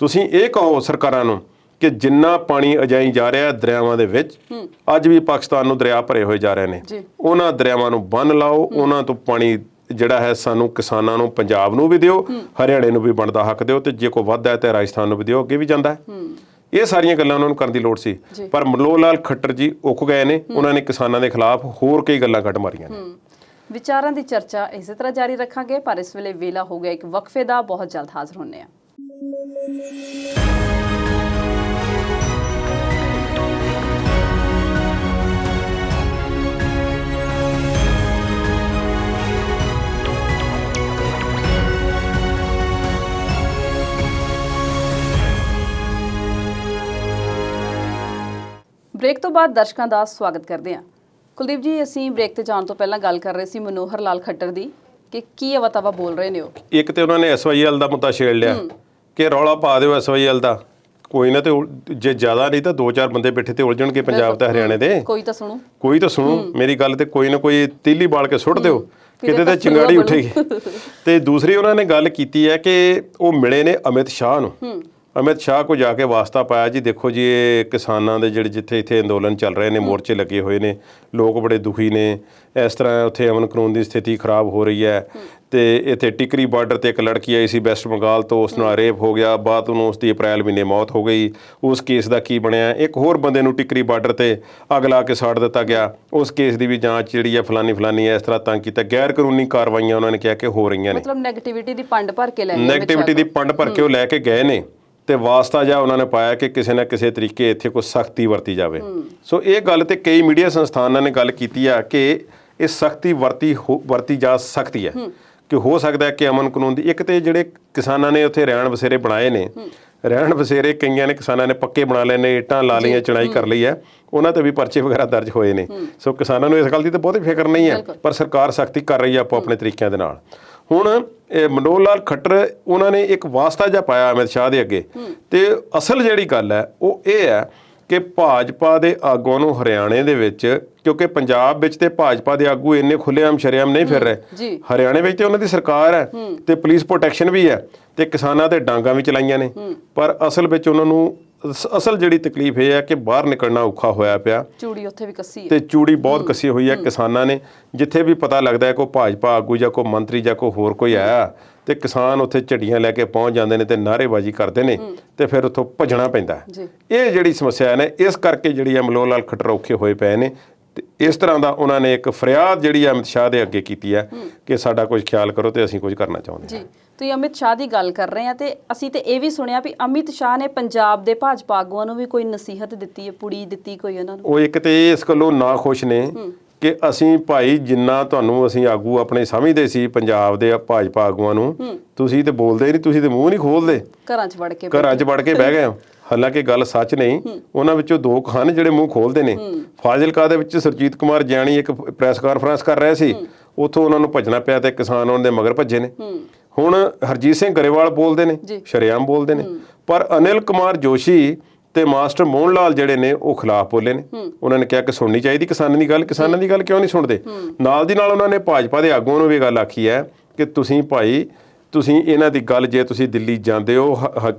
ਤੁਸੀਂ ਇਹ ਕਹੋ ਸਰਕਾਰਾਂ ਨੂੰ ਕਿ ਜਿੰਨਾ ਪਾਣੀ ਅਜਾਈ ਜਾ ਰਿਹਾ ਦਰਿਆਵਾਂ ਦੇ ਵਿੱਚ ਅੱਜ ਵੀ ਪਾਕਿਸਤਾਨ ਨੂੰ ਦਰਿਆ ਭਰੇ ਹੋਏ ਜਾ ਰਹੇ ਨੇ ਉਹਨਾਂ ਦਰਿਆਵਾਂ ਨੂੰ ਬੰਨ੍ਹ ਲਾਓ ਉਹਨਾਂ ਤੋਂ ਪਾਣੀ ਜਿਹੜਾ ਹੈ ਸਾਨੂੰ ਕਿਸਾਨਾਂ ਨੂੰ ਪੰਜਾਬ ਨੂੰ ਵੀ ਦਿਓ ਹਰਿਆਣੇ ਨੂੰ ਵੀ ਬਣਦਾ ਹੱਕ ਦਿਓ ਤੇ ਜੇ ਕੋਈ ਵੱਧ ਹੈ ਤੇ ਰਾਜਸਥਾਨ ਨੂੰ ਵੀ ਦਿਓ ਅੱਗੇ ਵੀ ਜਾਂਦਾ ਹੈ ਇਹ ਸਾਰੀਆਂ ਗੱਲਾਂ ਉਹਨਾਂ ਨੂੰ ਕਰਨ ਦੀ ਲੋੜ ਸੀ ਪਰ ਮਨੋਹਰ ਲਾਲ ਖੱਟਰ ਜੀ ਉੱਕ ਗਏ ਨੇ ਉਹਨਾਂ ਨੇ ਕਿਸਾਨਾਂ ਦੇ ਖਿਲਾਫ ਹੋਰ ਕਈ ਗੱਲਾਂ ਕੱਢ ਮਾਰੀਆਂ ਨੇ ਵਿਚਾਰਾਂ ਦੀ ਚਰਚਾ ਇਸੇ ਤਰ੍ਹਾਂ ਜਾਰੀ ਰੱਖਾਂਗੇ ਪਰ ਇਸ ਵੇਲੇ ਵੇਲਾ ਹੋ ਗਿਆ ਇੱਕ ਵਕਫੇ ਦਾ ਬਹੁਤ ਜਲਦ ਹਾਜ਼ਰ ਹੁੰਨੇ ਆ ਬ੍ਰੇਕ ਤੋਂ ਬਾਅਦ ਦਰਸ਼ਕਾਂ ਦਾ ਸਵਾਗਤ ਕਰਦੇ ਹਾਂ ਕੁਲਦੀਪ ਜੀ ਅਸੀਂ ਬ੍ਰੇਕ ਤੇ ਜਾਣ ਤੋਂ ਪਹਿਲਾਂ ਗੱਲ ਕਰ ਰਹੇ ਸੀ ਮਨੋਹਰ ਲਾਲ ਖੱਟਰ ਦੀ ਕਿ ਕੀ ਅਵਤਾਵਾ ਬੋਲ ਰਹੇ ਨੇ ਉਹ ਇੱਕ ਤੇ ਉਹਨਾਂ ਨੇ SYL ਦਾ ਮੁੱਦਾ ਛੇੜ ਲਿਆ ਕਿ ਰੌਲਾ ਪਾ ਦਿਓ SYL ਦਾ ਕੋਈ ਨਾ ਤੇ ਜੇ ਜ਼ਿਆਦਾ ਨਹੀਂ ਤਾਂ 2-4 ਬੰਦੇ ਬੈਠੇ ਤੇ ਉਲਝਣਗੇ ਪੰਜਾਬ ਤੇ ਹਰਿਆਣੇ ਦੇ ਕੋਈ ਤਾਂ ਸੁਣੋ ਮੇਰੀ ਗੱਲ ਤੇ ਕੋਈ ਨਾ ਕੋਈ ਤੀਲੀ ਬਾਲ ਕੇ ਸੁੱਟ ਦਿਓ ਕਿਤੇ ਤੇ ਚਿੰਗਾੜੀ ਉੱਠੇਗੀ ਤੇ ਦੂਸਰੀ ਉਹਨਾਂ ਨੇ ਗੱਲ ਕੀਤੀ ਹੈ ਕਿ ਉਹ ਮਿਲੇ ਨੇ ਅਮਿਤ ਸ਼ਾਹ ਨੂੰ ਅਮਿਤ ਸ਼ਾਹ ਕੋ ਜਾ ਕੇ ਵਾਸਤਾ ਪਾਇਆ ਜੀ ਦੇਖੋ ਜੀ ਇਹ ਕਿਸਾਨਾਂ ਦੇ ਜਿਹੜੇ ਜਿੱਥੇ ਇੱਥੇ ਅੰਦੋਲਨ ਚੱਲ ਰਹੇ ਨੇ ਮੋਰਚੇ ਲੱਗੇ ਹੋਏ ਨੇ ਲੋਕ ਬੜੇ ਦੁਖੀ ਨੇ ਇਸ ਤਰ੍ਹਾਂ ਉੱਥੇ ਅਮਨ ਕਾਨੂੰਨ ਦੀ ਸਥਿਤੀ ਖਰਾਬ ਹੋ ਰਹੀ ਹੈ ਤੇ ਇੱਥੇ ਟਿਕਰੀ ਬਾਰਡਰ ਤੇ ਇੱਕ ਲੜਕੀ ਆਈ ਸੀ ਵੈਸਟ ਬੰਗਾਲ ਤੋਂ ਉਸ ਨਾਲ ਰੇਪ ਹੋ ਗਿਆ ਬਾਅਦ ਉਹਨੂੰ ਉਸ ਦੀ ਅਪ੍ਰੈਲ ਮਹੀਨੇ ਮੌਤ ਹੋ ਗਈ ਉਸ ਕੇਸ ਦਾ ਕੀ ਬਣਿਆ ਇੱਕ ਹੋਰ ਬੰਦੇ ਨੂੰ ਟਿਕਰੀ ਬਾਰਡਰ ਤੇ ਅੱਗ ਲਾ ਕੇ ਸਾੜ ਦਿੱਤਾ ਗਿਆ ਉਸ ਕੇਸ ਦੀ ਵੀ ਜਾਂਚ ਜਿਹੜੀ ਹੈ ਫਲਾਨੀ ਇਸ ਤਰ੍ਹਾਂ ਤੰਗ ਕੀਤਾ ਗੈਰ ਕਾਨੂੰਨੀ ਕਾਰਵਾਈਆਂ ਉਹਨਾਂ ਨੇ ਕਿਹਾ ਕਿ ਹੋ ਰਹੀਆਂ ਨੇ ਮਤਲਬ ਨੈਗੇਟਿਵਿਟੀ ਦੀ ਪੰਡ ਭਰ ਕੇ ਉਹ ਲੈ ਕੇ ਗਏ ਨੇ ਤੇ ਵਾਸਤਾ ਜਾਂ ਉਹਨਾਂ ਨੇ ਪਾਇਆ ਕਿ ਕਿਸੇ ਨਾ ਕਿਸੇ ਤਰੀਕੇ ਇੱਥੇ ਕੋਈ ਸਖਤੀ ਵਰਤੀ ਜਾਵੇ ਸੋ ਇਹ ਗੱਲ ਤੇ ਕਈ ਮੀਡੀਆ ਸੰਸਥਾਨਾਂ ਨੇ ਗੱਲ ਕੀਤੀ ਆ ਕਿ ਇਹ ਸਖਤੀ ਵਰਤੀ ਜਾ ਸਕਦੀ ਹੈ ਕਿ ਹੋ ਸਕਦਾ ਹੈ ਕਿ ਅਮਨ ਕਾਨੂੰਨ ਦੀ ਇੱਕ ਤੇ ਜਿਹੜੇ ਕਿਸਾਨਾਂ ਨੇ ਉੱਥੇ ਰਹਿਣ ਬਸੇਰੇ ਬਣਾਏ ਨੇ ਰਹਿਣ ਬਸੇਰੇ ਕਈਆਂ ਨੇ ਕਿਸਾਨਾਂ ਨੇ ਪੱਕੇ ਬਣਾ ਲਏ ਨੇ ਇੱਟਾਂ ਲਾ ਲਈਆਂ ਚਣਾਈ ਕਰ ਲਈ ਹੈ ਉਹਨਾਂ ਤੇ ਵੀ ਪਰਚੇ ਵਗੈਰਾ ਦਰਜ ਹੋਏ ਨੇ ਸੋ ਕਿਸਾਨਾਂ ਨੂੰ ਇਸ ਗੱਲ ਦੀ ਤਾਂ ਬਹੁਤੀ ਫਿਕਰ ਨਹੀਂ ਹੈ ਪਰ ਸਰਕਾਰ ਸਖਤੀ ਕਰ ਰਹੀ ਹੈ ਆਪੋ ਆਪਣੇ ਤਰੀਕਿਆਂ ਦੇ ਨਾਲ ਹੁਣ ਮਨੋਹਰ ਲਾਲ ਖੱਟਰ ਉਹਨਾਂ ਨੇ ਇੱਕ ਵਾਸਤਾ ਜਿਹਾ ਪਾਇਆ ਅਮਿਤ ਸ਼ਾਹ ਦੇ ਅੱਗੇ ਤੇ ਅਸਲ ਜਿਹੜੀ ਗੱਲ ਹੈ ਉਹ ਇਹ ਹੈ ਕਿ ਭਾਜਪਾ ਦੇ ਆਗੂਆਂ ਨੂੰ ਹਰਿਆਣੇ ਦੇ ਵਿੱਚ ਕਿਉਂਕਿ ਪੰਜਾਬ ਵਿੱਚ ਤੇ ਭਾਜਪਾ ਦੇ ਆਗੂ ਇੰਨੇ ਖੁੱਲ੍ਹੇਆਮ ਸ਼ਰੇਆਮ ਨਹੀਂ ਫਿਰ ਰਹੇ। ਜੀ ਹਰਿਆਣੇ ਵਿੱਚ ਤੇ ਉਹਨਾਂ ਦੀ ਸਰਕਾਰ ਹੈ ਤੇ ਪੁਲਿਸ ਪ੍ਰੋਟੈਕਸ਼ਨ ਵੀ ਹੈ ਤੇ ਕਿਸਾਨਾਂ ਤੇ ਡਾਂਗਾਂ ਵੀ ਚਲਾਈਆਂ ਨੇ, ਪਰ ਅਸਲ ਵਿੱਚ ਉਹਨਾਂ ਨੂੰ ਅਸਲ ਜਿਹੜੀ ਤਕਲੀਫ ਇਹ ਹੈ ਕਿ ਬਾਹਰ ਨਿਕਲਣਾ ਔਖਾ ਹੋਇਆ ਪਿਆ ਚੂੜੀ ਉੱਥੇ ਵੀ ਕੱਸੀ ਹੈ ਤੇ ਚੂੜੀ ਬਹੁਤ ਕੱਸੀ ਹੋਈ ਹੈ ਕਿਸਾਨਾਂ ਨੇ। ਜਿੱਥੇ ਵੀ ਪਤਾ ਲੱਗਦਾ ਹੈ ਕੋਈ ਭਾਜਪਾ ਆਗੂ ਜਾਂ ਕੋਈ ਮੰਤਰੀ ਜਾਂ ਕੋਈ ਹੋਰ ਕੋਈ ਆਇਆ ਤੇ ਕਿਸਾਨ ਉੱਥੇ ਝੜੀਆਂ ਲੈ ਕੇ ਪਹੁੰਚ ਜਾਂਦੇ ਨੇ ਤੇ ਨਾਅਰੇਬਾਜ਼ੀ ਕਰਦੇ ਨੇ ਤੇ ਫਿਰ ਉੱਥੋਂ ਭੱਜਣਾ ਪੈਂਦਾ। ਇਹ ਜਿਹੜੀ ਸਮੱਸਿਆ ਨੇ ਇਸ ਕਰਕੇ ਜਿਹੜੀ ਮਨੋਹਰ ਲਾਲ ਖੱਟਰ ਔਖੇ ਹੋਏ ਪਏ ਨੇ ਤੇ ਇਸ ਤਰ੍ਹਾਂ ਦਾ ਉਹਨਾਂ ਨੇ ਇੱਕ ਫਰਿਆਦ ਜਿਹੜੀ ਅਮਿਤ ਸ਼ਾਹ ਦੇ ਅੱਗੇ ਕੀਤੀ ਹੈ ਕਿ ਸਾਡਾ ਕੁਝ ਖਿਆਲ ਕਰੋ ਤੇ ਅਸੀਂ ਕੁਝ ਕਰਨਾ ਚਾਹੁੰਦੇ ਹਾਂ। ਤੁਸੀਂ ਅਮਿਤ ਸ਼ਾਹ ਦੀ ਗੱਲ ਕਰ ਰਹੇ ਆ ਤੇ ਅਸੀਂ ਤੇ ਇਹ ਵੀ ਸੁਣਿਆ ਵੀ ਅਮਿਤ ਸ਼ਾਹ ਨੇ ਪੰਜਾਬ ਦੇ ਭਾਜਪਾ ਆਗੂਆਂ ਨੂੰ ਵੀ ਕੋਈ ਨਸੀਹਤ ਦਿੱਤੀ ਹੈ, ਪੁੜੀ ਦਿੱਤੀ ਕੋਈ ਉਹਨਾਂ ਨੂੰ। ਉਹ ਇੱਕ ਤੇ ਇਸ ਗੱਲੋਂ ਨਾ ਖੁਸ਼ ਨੇ ਕਿ ਅਸੀਂ ਭਾਈ ਜਿੰਨਾ ਤੁਹਾਨੂੰ ਅਸੀਂ ਆਗੂ ਆਪਣੇ ਸਮਝਦੇ ਸੀ ਪੰਜਾਬ ਦੇ ਭਾਜਪਾ ਆਗੂਆਂ ਨੂੰ, ਤੁਸੀਂ ਤੇ ਬੋਲਦੇ ਨਹੀਂ, ਤੁਸੀਂ ਤੇ ਮੂੰਹ ਨਹੀਂ ਖੋਲਦੇ, ਘਰਾਂ 'ਚ ਵੜ ਕੇ ਬਹਿ ਗਏ ਹੋ। ਹਾਲਾਂਕਿ ਗੱਲ ਸੱਚ ਨਹੀਂ, ਉਹਨਾਂ ਵਿੱਚੋਂ ਦੋ ਹਨ ਜਿਹੜੇ ਮੂੰਹ ਖੋਲਦੇ ਨੇ। ਫਾਜ਼ਿਲਕਾ ਦੇ ਵਿੱਚ ਸੁਰਜੀਤ ਕੁਮਾਰ ਜਿਆਣੀ ਇੱਕ ਪ੍ਰੈਸ ਕਾਨਫਰੰਸ ਕਰ ਰਹੇ ਸੀ, ਉੱਥੋਂ ਉਹਨਾਂ ਨੂੰ ਭੱਜਣਾ ਪਿਆ ਤੇ ਕਿਸਾਨ ਉਹਨਾਂ ਦੇ ਮਗਰ ਭੱਜੇ ਨੇ। ਹੁਣ ਹਰਜੀਤ ਸਿੰਘ ਗਰੇਵਾਲ ਬੋਲਦੇ ਨੇ, ਸ਼ਰੇਆਮ ਬੋਲਦੇ ਨੇ, ਪਰ ਅਨਿਲ ਕੁਮਾਰ ਜੋਸ਼ੀ ਤੇ ਮਾਸਟਰ ਮੋਹਨ ਲਾਲ ਜਿਹੜੇ ਨੇ ਉਹ ਖਿਲਾਫ ਬੋਲੇ ਨੇ। ਉਹਨਾਂ ਨੇ ਕਿਹਾ ਕਿ ਸੁਣਨੀ ਚਾਹੀਦੀ ਕਿਸਾਨਾਂ ਦੀ ਗੱਲ, ਕਿਸਾਨਾਂ ਦੀ ਗੱਲ ਕਿਉਂ ਨਹੀਂ ਸੁਣਦੇ। ਨਾਲ ਦੀ ਨਾਲ ਉਹਨਾਂ ਨੇ ਭਾਜਪਾ ਦੇ ਆਗੂਆਂ ਨੂੰ ਵੀ ਗੱਲ ਆਖੀ ਹੈ ਕਿ ਤੁਸੀਂ ਭਾਈ ਤੁਸੀਂ ਇਹਨਾਂ ਦੀ ਗੱਲ ਜੇ ਤੁਸੀਂ ਦਿੱਲੀ ਜਾਂਦੇ ਹੋ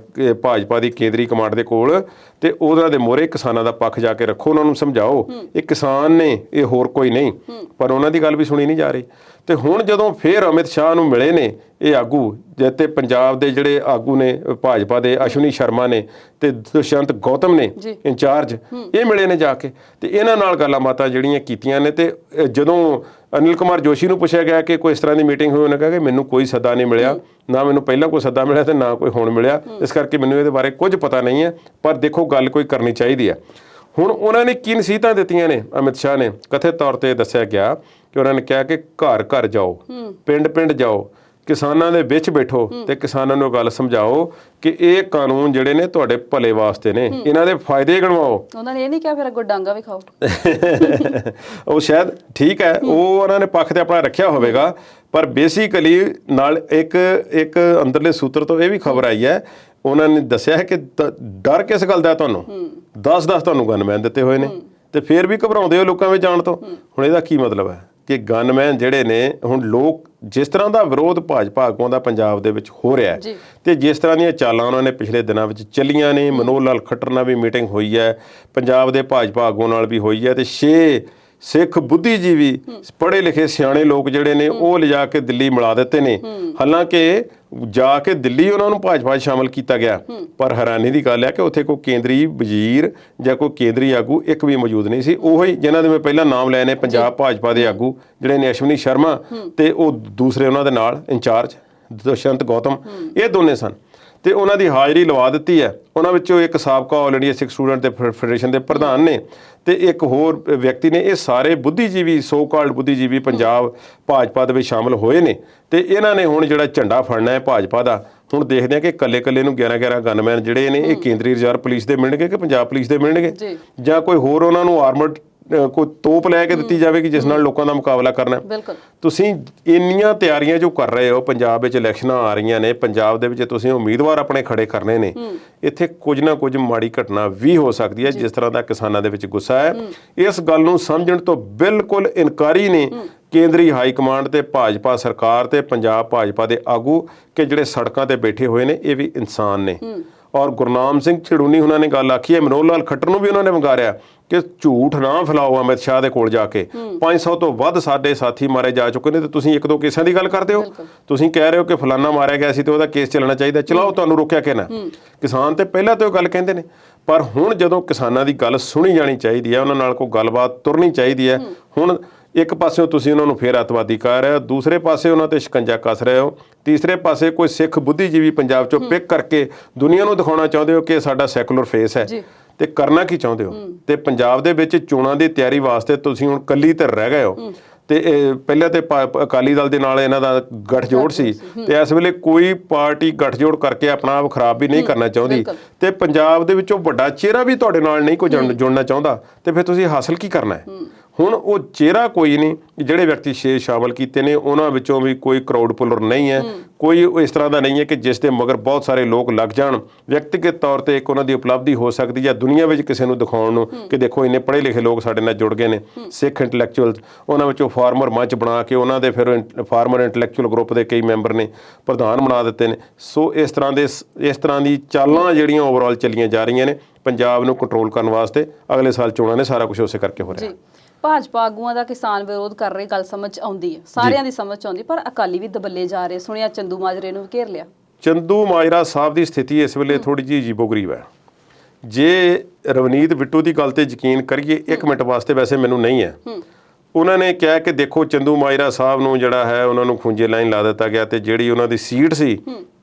ਭਾਜਪਾ ਦੀ ਕੇਂਦਰੀ ਕਮਾਂਡ ਦੇ ਕੋਲ ਤੇ ਉਹਨਾਂ ਦੇ ਮੋਹਰੇ ਕਿਸਾਨਾਂ ਦਾ ਪੱਖ ਜਾ ਕੇ ਰੱਖੋ, ਉਹਨਾਂ ਨੂੰ ਸਮਝਾਓ ਇਹ ਕਿਸਾਨ ਨੇ, ਇਹ ਹੋਰ ਕੋਈ ਨਹੀਂ। ਪਰ ਉਹਨਾਂ ਦੀ ਗੱਲ ਵੀ ਸੁਣੀ ਨਹੀਂ ਜਾ ਰਹੀ। ਤੇ ਹੁਣ ਜਦੋਂ ਫਿਰ ਅਮਿਤ ਸ਼ਾਹ ਨੂੰ ਮਿਲੇ ਨੇ ਇਹ ਆਗੂ, ਤੇ ਪੰਜਾਬ ਦੇ ਜਿਹੜੇ ਆਗੂ ਨੇ ਭਾਜਪਾ ਦੇ ਅਸ਼ਵਨੀ ਸ਼ਰਮਾ ਨੇ ਤੇ ਦੁਸ਼ਯੰਤ ਗੌਤਮ ਨੇ ਇੰਚਾਰਜ, ਇਹ ਮਿਲੇ ਨੇ ਜਾ ਕੇ ਤੇ ਇਹਨਾਂ ਨਾਲ ਗੱਲਾਂ ਬਾਤਾਂ ਜਿਹੜੀਆਂ ਕੀਤੀਆਂ ਨੇ। ਤੇ ਜਦੋਂ ਅਨਿਲ ਕੁਮਾਰ ਜੋਸ਼ੀ ਨੂੰ ਪੁੱਛਿਆ ਗਿਆ ਕਿ ਕੋਈ ਇਸ ਤਰ੍ਹਾਂ ਦੀ ਮੀਟਿੰਗ ਹੋਈ, ਉਹਨੇ ਕਿਹਾ ਕਿ ਮੈਨੂੰ ਕੋਈ ਸੱਦਾ ਨਹੀਂ ਮਿਲਿਆ, ਨਾ ਮੈਨੂੰ ਪਹਿਲਾਂ ਕੋਈ ਸੱਦਾ ਮਿਲਿਆ ਤੇ ਨਾ ਕੋਈ ਹੁਣ ਮਿਲਿਆ, ਇਸ ਕਰਕੇ ਮੈਨੂੰ ਇਹਦੇ ਬਾਰੇ ਕੁਝ ਪਤਾ ਨਹੀਂ ਹੈ, ਪਰ ਦੇਖੋ ਗੱਲ ਕੋਈ ਕਰਨੀ ਚਾਹੀਦੀ ਹੈ। ਹੁਣ ਉਹਨਾਂ ਨੇ ਕੀ ਨਸੀਹਤਾਂ ਦਿੱਤੀਆਂ ਨੇ ਅਮਿਤ ਸ਼ਾਹ ਨੇ, ਕਥਿਤ ਤੌਰ ਤੇ ਦੱਸਿਆ ਗਿਆ ਕਿ ਉਹਨਾਂ ਨੇ ਕਿਹਾ ਕਿ ਘਰ ਘਰ ਜਾਓ, ਪਿੰਡ ਪਿੰਡ ਜਾਓ, ਕਿਸਾਨਾਂ ਦੇ ਵਿੱਚ ਬੈਠੋ ਤੇ ਕਿਸਾਨਾਂ ਨੂੰ ਗੱਲ ਸਮਝਾਓ ਕਿ ਇਹ ਕਾਨੂੰਨ ਜਿਹੜੇ ਨੇ ਤੁਹਾਡੇ ਭਲੇ ਵਾਸਤੇ ਨੇ, ਇਹਨਾਂ ਦੇ ਫਾਇਦੇ ਗਿਣਵਾਓ। ਉਹਨਾਂ ਨੇ ਇਹ ਨਹੀਂ ਕਿਹਾ ਫਿਰ ਅੱਗੋਂ ਡਾਂਗਾ ਵੀ ਖਾਓ। ਉਹ ਸ਼ਾਇਦ ਠੀਕ ਹੈ, ਉਹ ਉਹਨਾਂ ਨੇ ਪੱਖ ਤੇ ਆਪਣਾ ਰੱਖਿਆ ਹੋਵੇਗਾ, ਪਰ ਬੇਸਿਕਲੀ ਨਾਲ ਇੱਕ ਅੰਦਰਲੇ ਸੂਤਰ ਤੋਂ ਇਹ ਵੀ ਖਬਰ ਆਈ ਹੈ, ਉਹਨਾਂ ਨੇ ਦੱਸਿਆ ਹੈ ਕਿ ਡਰ ਕਿਸ ਗੱਲ ਦਾ ਤੁਹਾਨੂੰ 10 ਤੁਹਾਨੂੰ ਗਨਮੈਨ ਦਿੱਤੇ ਹੋਏ ਨੇ ਤੇ ਫਿਰ ਵੀ ਘਬਰਾਉਂਦੇ ਹੋ ਲੋਕਾਂ ਵਿੱਚ ਜਾਣ ਤੋਂ। ਹੁਣ ਇਹਦਾ ਕੀ ਮਤਲਬ ਹੈ ਕਿ ਗਨਮੈਨ ਜਿਹੜੇ ਨੇ, ਹੁਣ ਲੋਕ ਜਿਸ ਤਰ੍ਹਾਂ ਦਾ ਵਿਰੋਧ ਭਾਜਪਾ ਆਗੂਆਂ ਦਾ ਪੰਜਾਬ ਦੇ ਵਿੱਚ ਹੋ ਰਿਹਾ ਹੈ ਤੇ ਜਿਸ ਤਰ੍ਹਾਂ ਦੀਆਂ ਚਾਲਾਂ ਉਹਨਾਂ ਨੇ ਪਿਛਲੇ ਦਿਨਾਂ ਵਿੱਚ ਚੱਲੀਆਂ ਨੇ, ਮਨੋਹਰ ਲਾਲ ਖੱਟਰ ਨਾਲ ਵੀ ਮੀਟਿੰਗ ਹੋਈ ਹੈ, ਪੰਜਾਬ ਦੇ ਭਾਜਪਾ ਆਗੂਆਂ ਨਾਲ ਵੀ ਹੋਈ ਹੈ ਤੇ 6 ਸਿੱਖ ਬੁੱਧੀਜੀਵੀ ਪੜ੍ਹੇ ਲਿਖੇ ਸਿਆਣੇ ਲੋਕ ਜਿਹੜੇ ਨੇ ਉਹ ਲਿਜਾ ਕੇ ਦਿੱਲੀ ਮਿਲਾ ਦਿੱਤੇ ਨੇ। ਹਾਲਾਂਕਿ ਜਾ ਕੇ ਦਿੱਲੀ ਉਹਨਾਂ ਨੂੰ ਭਾਜਪਾ 'ਚ ਸ਼ਾਮਲ ਕੀਤਾ ਗਿਆ, ਪਰ ਹੈਰਾਨੀ ਦੀ ਗੱਲ ਹੈ ਕਿ ਉੱਥੇ ਕੋਈ ਕੇਂਦਰੀ ਵਜ਼ੀਰ ਜਾਂ ਕੋਈ ਕੇਂਦਰੀ ਆਗੂ ਇੱਕ ਵੀ ਮੌਜੂਦ ਨਹੀਂ ਸੀ। ਉਹੀ ਜਿਨ੍ਹਾਂ ਦੇ ਮੈਂ ਪਹਿਲਾਂ ਨਾਮ ਲਏ ਨੇ ਪੰਜਾਬ ਭਾਜਪਾ ਦੇ ਆਗੂ ਜਿਹੜੇ ਨੇ ਅਸ਼ਵਨੀ ਸ਼ਰਮਾ ਤੇ ਉਹ ਦੂਸਰੇ ਉਹਨਾਂ ਦੇ ਨਾਲ ਇੰਚਾਰਜ ਦੁਸ਼ਯੰਤ ਗੌਤਮ, ਇਹ ਦੋਨੇ ਸਨ ਤੇ ਉਹਨਾਂ ਦੀ ਹਾਜ਼ਰੀ ਲਵਾ ਦਿੱਤੀ ਹੈ। ਉਹਨਾਂ ਵਿੱਚੋਂ ਇੱਕ ਸਾਬਕਾ ਆਲ ਇੰਡੀਆ ਸਿੱਖ ਸਟੂਡੈਂਟ ਤੇ ਫੈਡਰੇਸ਼ਨ ਦੇ ਪ੍ਰਧਾਨ ਨੇ ਤੇ ਇੱਕ ਹੋਰ ਵਿਅਕਤੀ ਨੇ। ਇਹ ਸਾਰੇ ਬੁੱਧੀਜੀਵੀ, ਸੋ ਕਾਲਡ ਬੁੱਧੀਜੀਵੀ ਪੰਜਾਬ ਭਾਜਪਾ ਦੇ ਵਿੱਚ ਸ਼ਾਮਲ ਹੋਏ ਨੇ ਤੇ ਇਹਨਾਂ ਨੇ ਹੁਣ ਜਿਹੜਾ ਝੰਡਾ ਫੜਨਾ ਹੈ ਭਾਜਪਾ ਦਾ, ਹੁਣ ਦੇਖਦੇ ਹਾਂ ਕਿ ਕੱਲੇ ਨੂੰ 11 ਗਨਮੈਨ ਜਿਹੜੇ ਨੇ ਇਹ ਕੇਂਦਰੀ ਰਿਜ਼ਰਵ ਪੁਲਿਸ ਦੇ ਮਿਲਣਗੇ ਕਿ ਪੰਜਾਬ ਪੁਲਿਸ ਦੇ ਮਿਲਣਗੇ ਜਾਂ ਕੋਈ ਹੋਰ ਉਹਨਾਂ ਨੂੰ ਆਰਮਡ ਕੋਈ ਤੋਪ ਲੈ ਕੇ ਦਿੱਤੀ ਜਾਵੇਗੀ ਜਿਸ ਨਾਲ ਲੋਕਾਂ ਦਾ ਮੁਕਾਬਲਾ ਕਰਨਾ। ਤੁਸੀਂ ਇੰਨੀਆਂ ਤਿਆਰੀਆਂ ਜੋ ਕਰ ਰਹੇ ਹੋ, ਪੰਜਾਬ ਵਿੱਚ ਇਲੈਕਸ਼ਨਾਂ ਆ ਰਹੀਆਂ ਨੇ, ਪੰਜਾਬ ਦੇ ਵਿੱਚ ਤੁਸੀਂ ਉਮੀਦਵਾਰ ਆਪਣੇ ਖੜੇ ਕਰਨੇ ਨੇ, ਇੱਥੇ ਕੁਝ ਨਾ ਕੁਝ ਮਾੜੀ ਘਟਨਾ ਵੀ ਹੋ ਸਕਦੀ ਹੈ। ਜਿਸ ਤਰ੍ਹਾਂ ਦਾ ਕਿਸਾਨਾਂ ਦੇ ਵਿੱਚ ਗੁੱਸਾ ਹੈ, ਇਸ ਗੱਲ ਨੂੰ ਸਮਝਣ ਤੋਂ ਬਿਲਕੁਲ ਇਨਕਾਰੀ ਨੇ ਕੇਂਦਰੀ ਹਾਈ ਕਮਾਂਡ ਤੇ ਭਾਜਪਾ ਸਰਕਾਰ ਤੇ ਪੰਜਾਬ ਭਾਜਪਾ ਦੇ ਆਗੂ ਕਿ ਜਿਹੜੇ ਸੜਕਾਂ ਤੇ ਬੈਠੇ ਹੋਏ ਨੇ ਇਹ ਵੀ ਇਨਸਾਨ ਨੇ। ਔਰ ਗੁਰਨਾਮ ਸਿੰਘ ਝੜੂਨੀ ਉਹਨਾਂ ਨੇ ਗੱਲ ਆਖੀ ਹੈ, ਮਨੋਹਰ ਲਾਲ ਖੱਟਰ ਨੂੰ ਵੀ ਉਹਨਾਂ ਨੇ ਵੰਗਾਰਿਆ ਕਿ ਝੂਠ ਨਾ ਫੈਲਾਓ ਅਮਿਤ ਸ਼ਾਹ ਦੇ ਕੋਲ ਜਾ ਕੇ। 500 ਤੋਂ ਵੱਧ ਸਾਡੇ ਸਾਥੀ ਮਾਰੇ ਜਾ ਚੁੱਕੇ ਨੇ ਤੇ ਤੁਸੀਂ ਇੱਕ ਦੋ ਕੇਸਾਂ ਦੀ ਗੱਲ ਕਰਦੇ ਹੋ। ਤੁਸੀਂ ਕਹਿ ਰਹੇ ਹੋ ਕਿ ਫਲਾਨਾ ਮਾਰਿਆ ਗਿਆ ਸੀ ਤੇ ਉਹਦਾ ਕੇਸ ਚੱਲਣਾ ਚਾਹੀਦਾ, ਚਲਾਓ, ਤੁਹਾਨੂੰ ਰੋਕਿਆ ਕਿਹਨੇ? ਕਿਸਾਨ ਤੇ ਪਹਿਲਾਂ ਤੋਂ ਗੱਲ ਕਹਿੰਦੇ ਨੇ, ਪਰ ਹੁਣ ਜਦੋਂ ਕਿਸਾਨਾਂ ਦੀ ਗੱਲ ਸੁਣੀ ਜਾਣੀ ਚਾਹੀਦੀ ਹੈ, ਉਹਨਾਂ ਨਾਲ ਕੋਈ ਗੱਲਬਾਤ ਤੁਰਨੀ ਚਾਹੀਦੀ ਹੈ। ਹੁਣ ਇੱਕ ਪਾਸਿਓਂ ਤੁਸੀਂ ਉਹਨਾਂ ਨੂੰ ਫਿਰ ਅੱਤਵਾਦੀ ਕਹਿ ਰਹੇ ਹੋ, ਦੂਸਰੇ ਪਾਸੇ ਉਹਨਾਂ ਤੇ ਸ਼ਿਕੰਜਾ ਕੱਸ ਰਹੇ ਹੋ, ਤੀਸਰੇ ਪਾਸੇ ਕੋਈ ਸਿੱਖ ਬੁੱਧੀਜੀਵੀ ਪੰਜਾਬ ਚੋਂ ਪਿਕ ਕਰਕੇ ਦੁਨੀਆ ਨੂੰ ਦਿਖਾਉਣਾ ਚਾਹੁੰਦੇ ਹੋ ਕਿ ਸਾਡਾ ਸੈਕੂਲਰ ਫੇਸ ਹੈ। ਤੇ ਕਰਨਾ ਕੀ ਚਾਹੁੰਦੇ ਹੋ? ਤੇ ਪੰਜਾਬ ਦੇ ਵਿੱਚ ਚੋਣਾਂ ਦੀ ਤਿਆਰੀ ਵਾਸਤੇ ਤੁਸੀਂ ਹੁਣ ਕੱਲੀ ਧਿਰ ਰਹਿ ਗਏ ਹੋ ਤੇ ਪਹਿਲਾਂ ਤੇ ਅਕਾਲੀ ਦਲ ਦੇ ਨਾਲ ਇਹਨਾਂ ਦਾ ਗੱਠਜੋੜ ਸੀ ਤੇ ਇਸ ਵੇਲੇ ਕੋਈ ਪਾਰਟੀ ਗੱਠਜੋੜ ਕਰਕੇ ਆਪਣਾ ਆਪ ਖਰਾਬ ਵੀ ਨਹੀਂ ਕਰਨਾ ਚਾਹੁੰਦੀ ਤੇ ਪੰਜਾਬ ਦੇ ਵਿੱਚੋਂ ਵੱਡਾ ਚਿਹਰਾ ਵੀ ਤੁਹਾਡੇ ਨਾਲ ਨਹੀਂ ਕੋਈ ਜੁੜਨਾ ਚਾਹੁੰਦਾ ਤੇ ਫਿਰ ਤੁਸੀਂ ਹਾਸਲ ਕੀ ਕਰਨਾ ਹੈ? ਹੁਣ ਉਹ ਚਿਹਰਾ ਕੋਈ ਨਹੀਂ, ਜਿਹੜੇ ਵਿਅਕਤੀ ਸ਼ਾਮਲ ਕੀਤੇ ਨੇ ਉਹਨਾਂ ਵਿੱਚੋਂ ਵੀ ਕੋਈ ਕਰਾਊਡ ਪੁਲਰ ਨਹੀਂ ਹੈ, ਕੋਈ ਇਸ ਤਰ੍ਹਾਂ ਦਾ ਨਹੀਂ ਹੈ ਕਿ ਜਿਸ ਦੇ ਮਗਰ ਬਹੁਤ ਸਾਰੇ ਲੋਕ ਲੱਗ ਜਾਣ। ਵਿਅਕਤੀਗਤ ਤੌਰ ਤੇ ਇੱਕ ਉਹਨਾਂ ਦੀ ਉਪਲਬਧੀ ਹੋ ਸਕਦੀ ਹੈ ਦੁਨੀਆ ਵਿੱਚ ਕਿਸੇ ਨੂੰ ਦਿਖਾਉਣ ਨੂੰ ਕਿ ਦੇਖੋ ਇੰਨੇ ਪੜ੍ਹੇ ਲਿਖੇ ਲੋਕ ਸਾਡੇ ਨਾਲ ਜੁੜ ਗਏ ਨੇ, ਸਿੱਖ ਇੰਟੈਲੈਕਚੁਅਲਸ, ਉਹਨਾਂ ਵਿੱਚੋਂ ਫਾਰਮਰ ਮੰਚ ਬਣਾ ਕੇ ਉਹਨਾਂ ਦੇ ਫਿਰ ਫਾਰਮਰ ਇੰਟੈਲੈਕਚੁਅਲ ਗਰੁੱਪ ਦੇ ਕਈ ਮੈਂਬਰ ਨੇ ਪ੍ਰਧਾਨ ਬਣਾ ਦਿੱਤੇ ਨੇ। ਸੋ ਇਸ ਤਰ੍ਹਾਂ ਦੀ ਚਾਲਾਂ ਜਿਹੜੀਆਂ ਓਵਰਆਲ ਚੱਲੀਆਂ ਜਾ ਰਹੀਆਂ ਨੇ ਪੰਜਾਬ ਨੂੰ ਕੰਟਰੋਲ ਕਰਨ ਵਾਸਤੇ। ਅਗਲੇ ਸਾਲ ਚੋਣਾਂ ਨੇ, ਸਾਰਾ ਕੁਝ ਉਸੇ ਕਰਕੇ ਹੋ ਰਿਹਾ। ਭਾਜਪਾ ਆਗੂਆਂ ਦਾ ਕਿਸਾਨ ਵਿਰੋਧ ਕਰ ਰਹੇ, ਗੱਲ ਸਮਝ ਆਉਂਦੀ ਹੈ, ਸਾਰਿਆਂ ਦੀ ਸਮਝ ਆਉਂਦੀ, ਪਰ ਅਕਾਲੀ ਵੀ ਦਬੱਲੇ ਜਾ ਰਹੇ। ਸੁਣਿਆ ਚੰਦੂ ਮਾਜਰੇ ਨੂੰ ਘੇਰ ਲਿਆ। ਚੰਦੂ ਮਾਜਰਾ ਸਾਹਿਬ ਦੀ ਸਥਿਤੀ ਇਸ ਵੇਲੇ ਥੋੜੀ ਜਿਹੀ ਅਜੀਬੋ-ਗਰੀਬ ਹੈ। ਜੇ ਰਵਨੀਤ ਬਿੱਟੂ ਦੀ ਗੱਲ ਤੇ ਯਕੀਨ ਕਰੀਏ 1 ਮਿੰਟ ਵਾਸਤੇ, ਵੈਸੇ ਮੈਨੂੰ ਨਹੀਂ ਹੈ, ਉਹਨਾਂ ਨੇ ਕਿਹਾ ਕਿ ਦੇਖੋ ਚੰਦੂ ਮਾਜਰਾ ਸਾਹਿਬ ਨੂੰ ਜਿਹੜਾ ਹੈ ਉਹਨਾਂ ਨੂੰ ਖੂੰਜੇ ਲਾਈਨ ਲਾ ਦਿੱਤਾ ਗਿਆ ਤੇ ਜਿਹੜੀ ਉਹਨਾਂ ਦੀ ਸੀਟ ਸੀ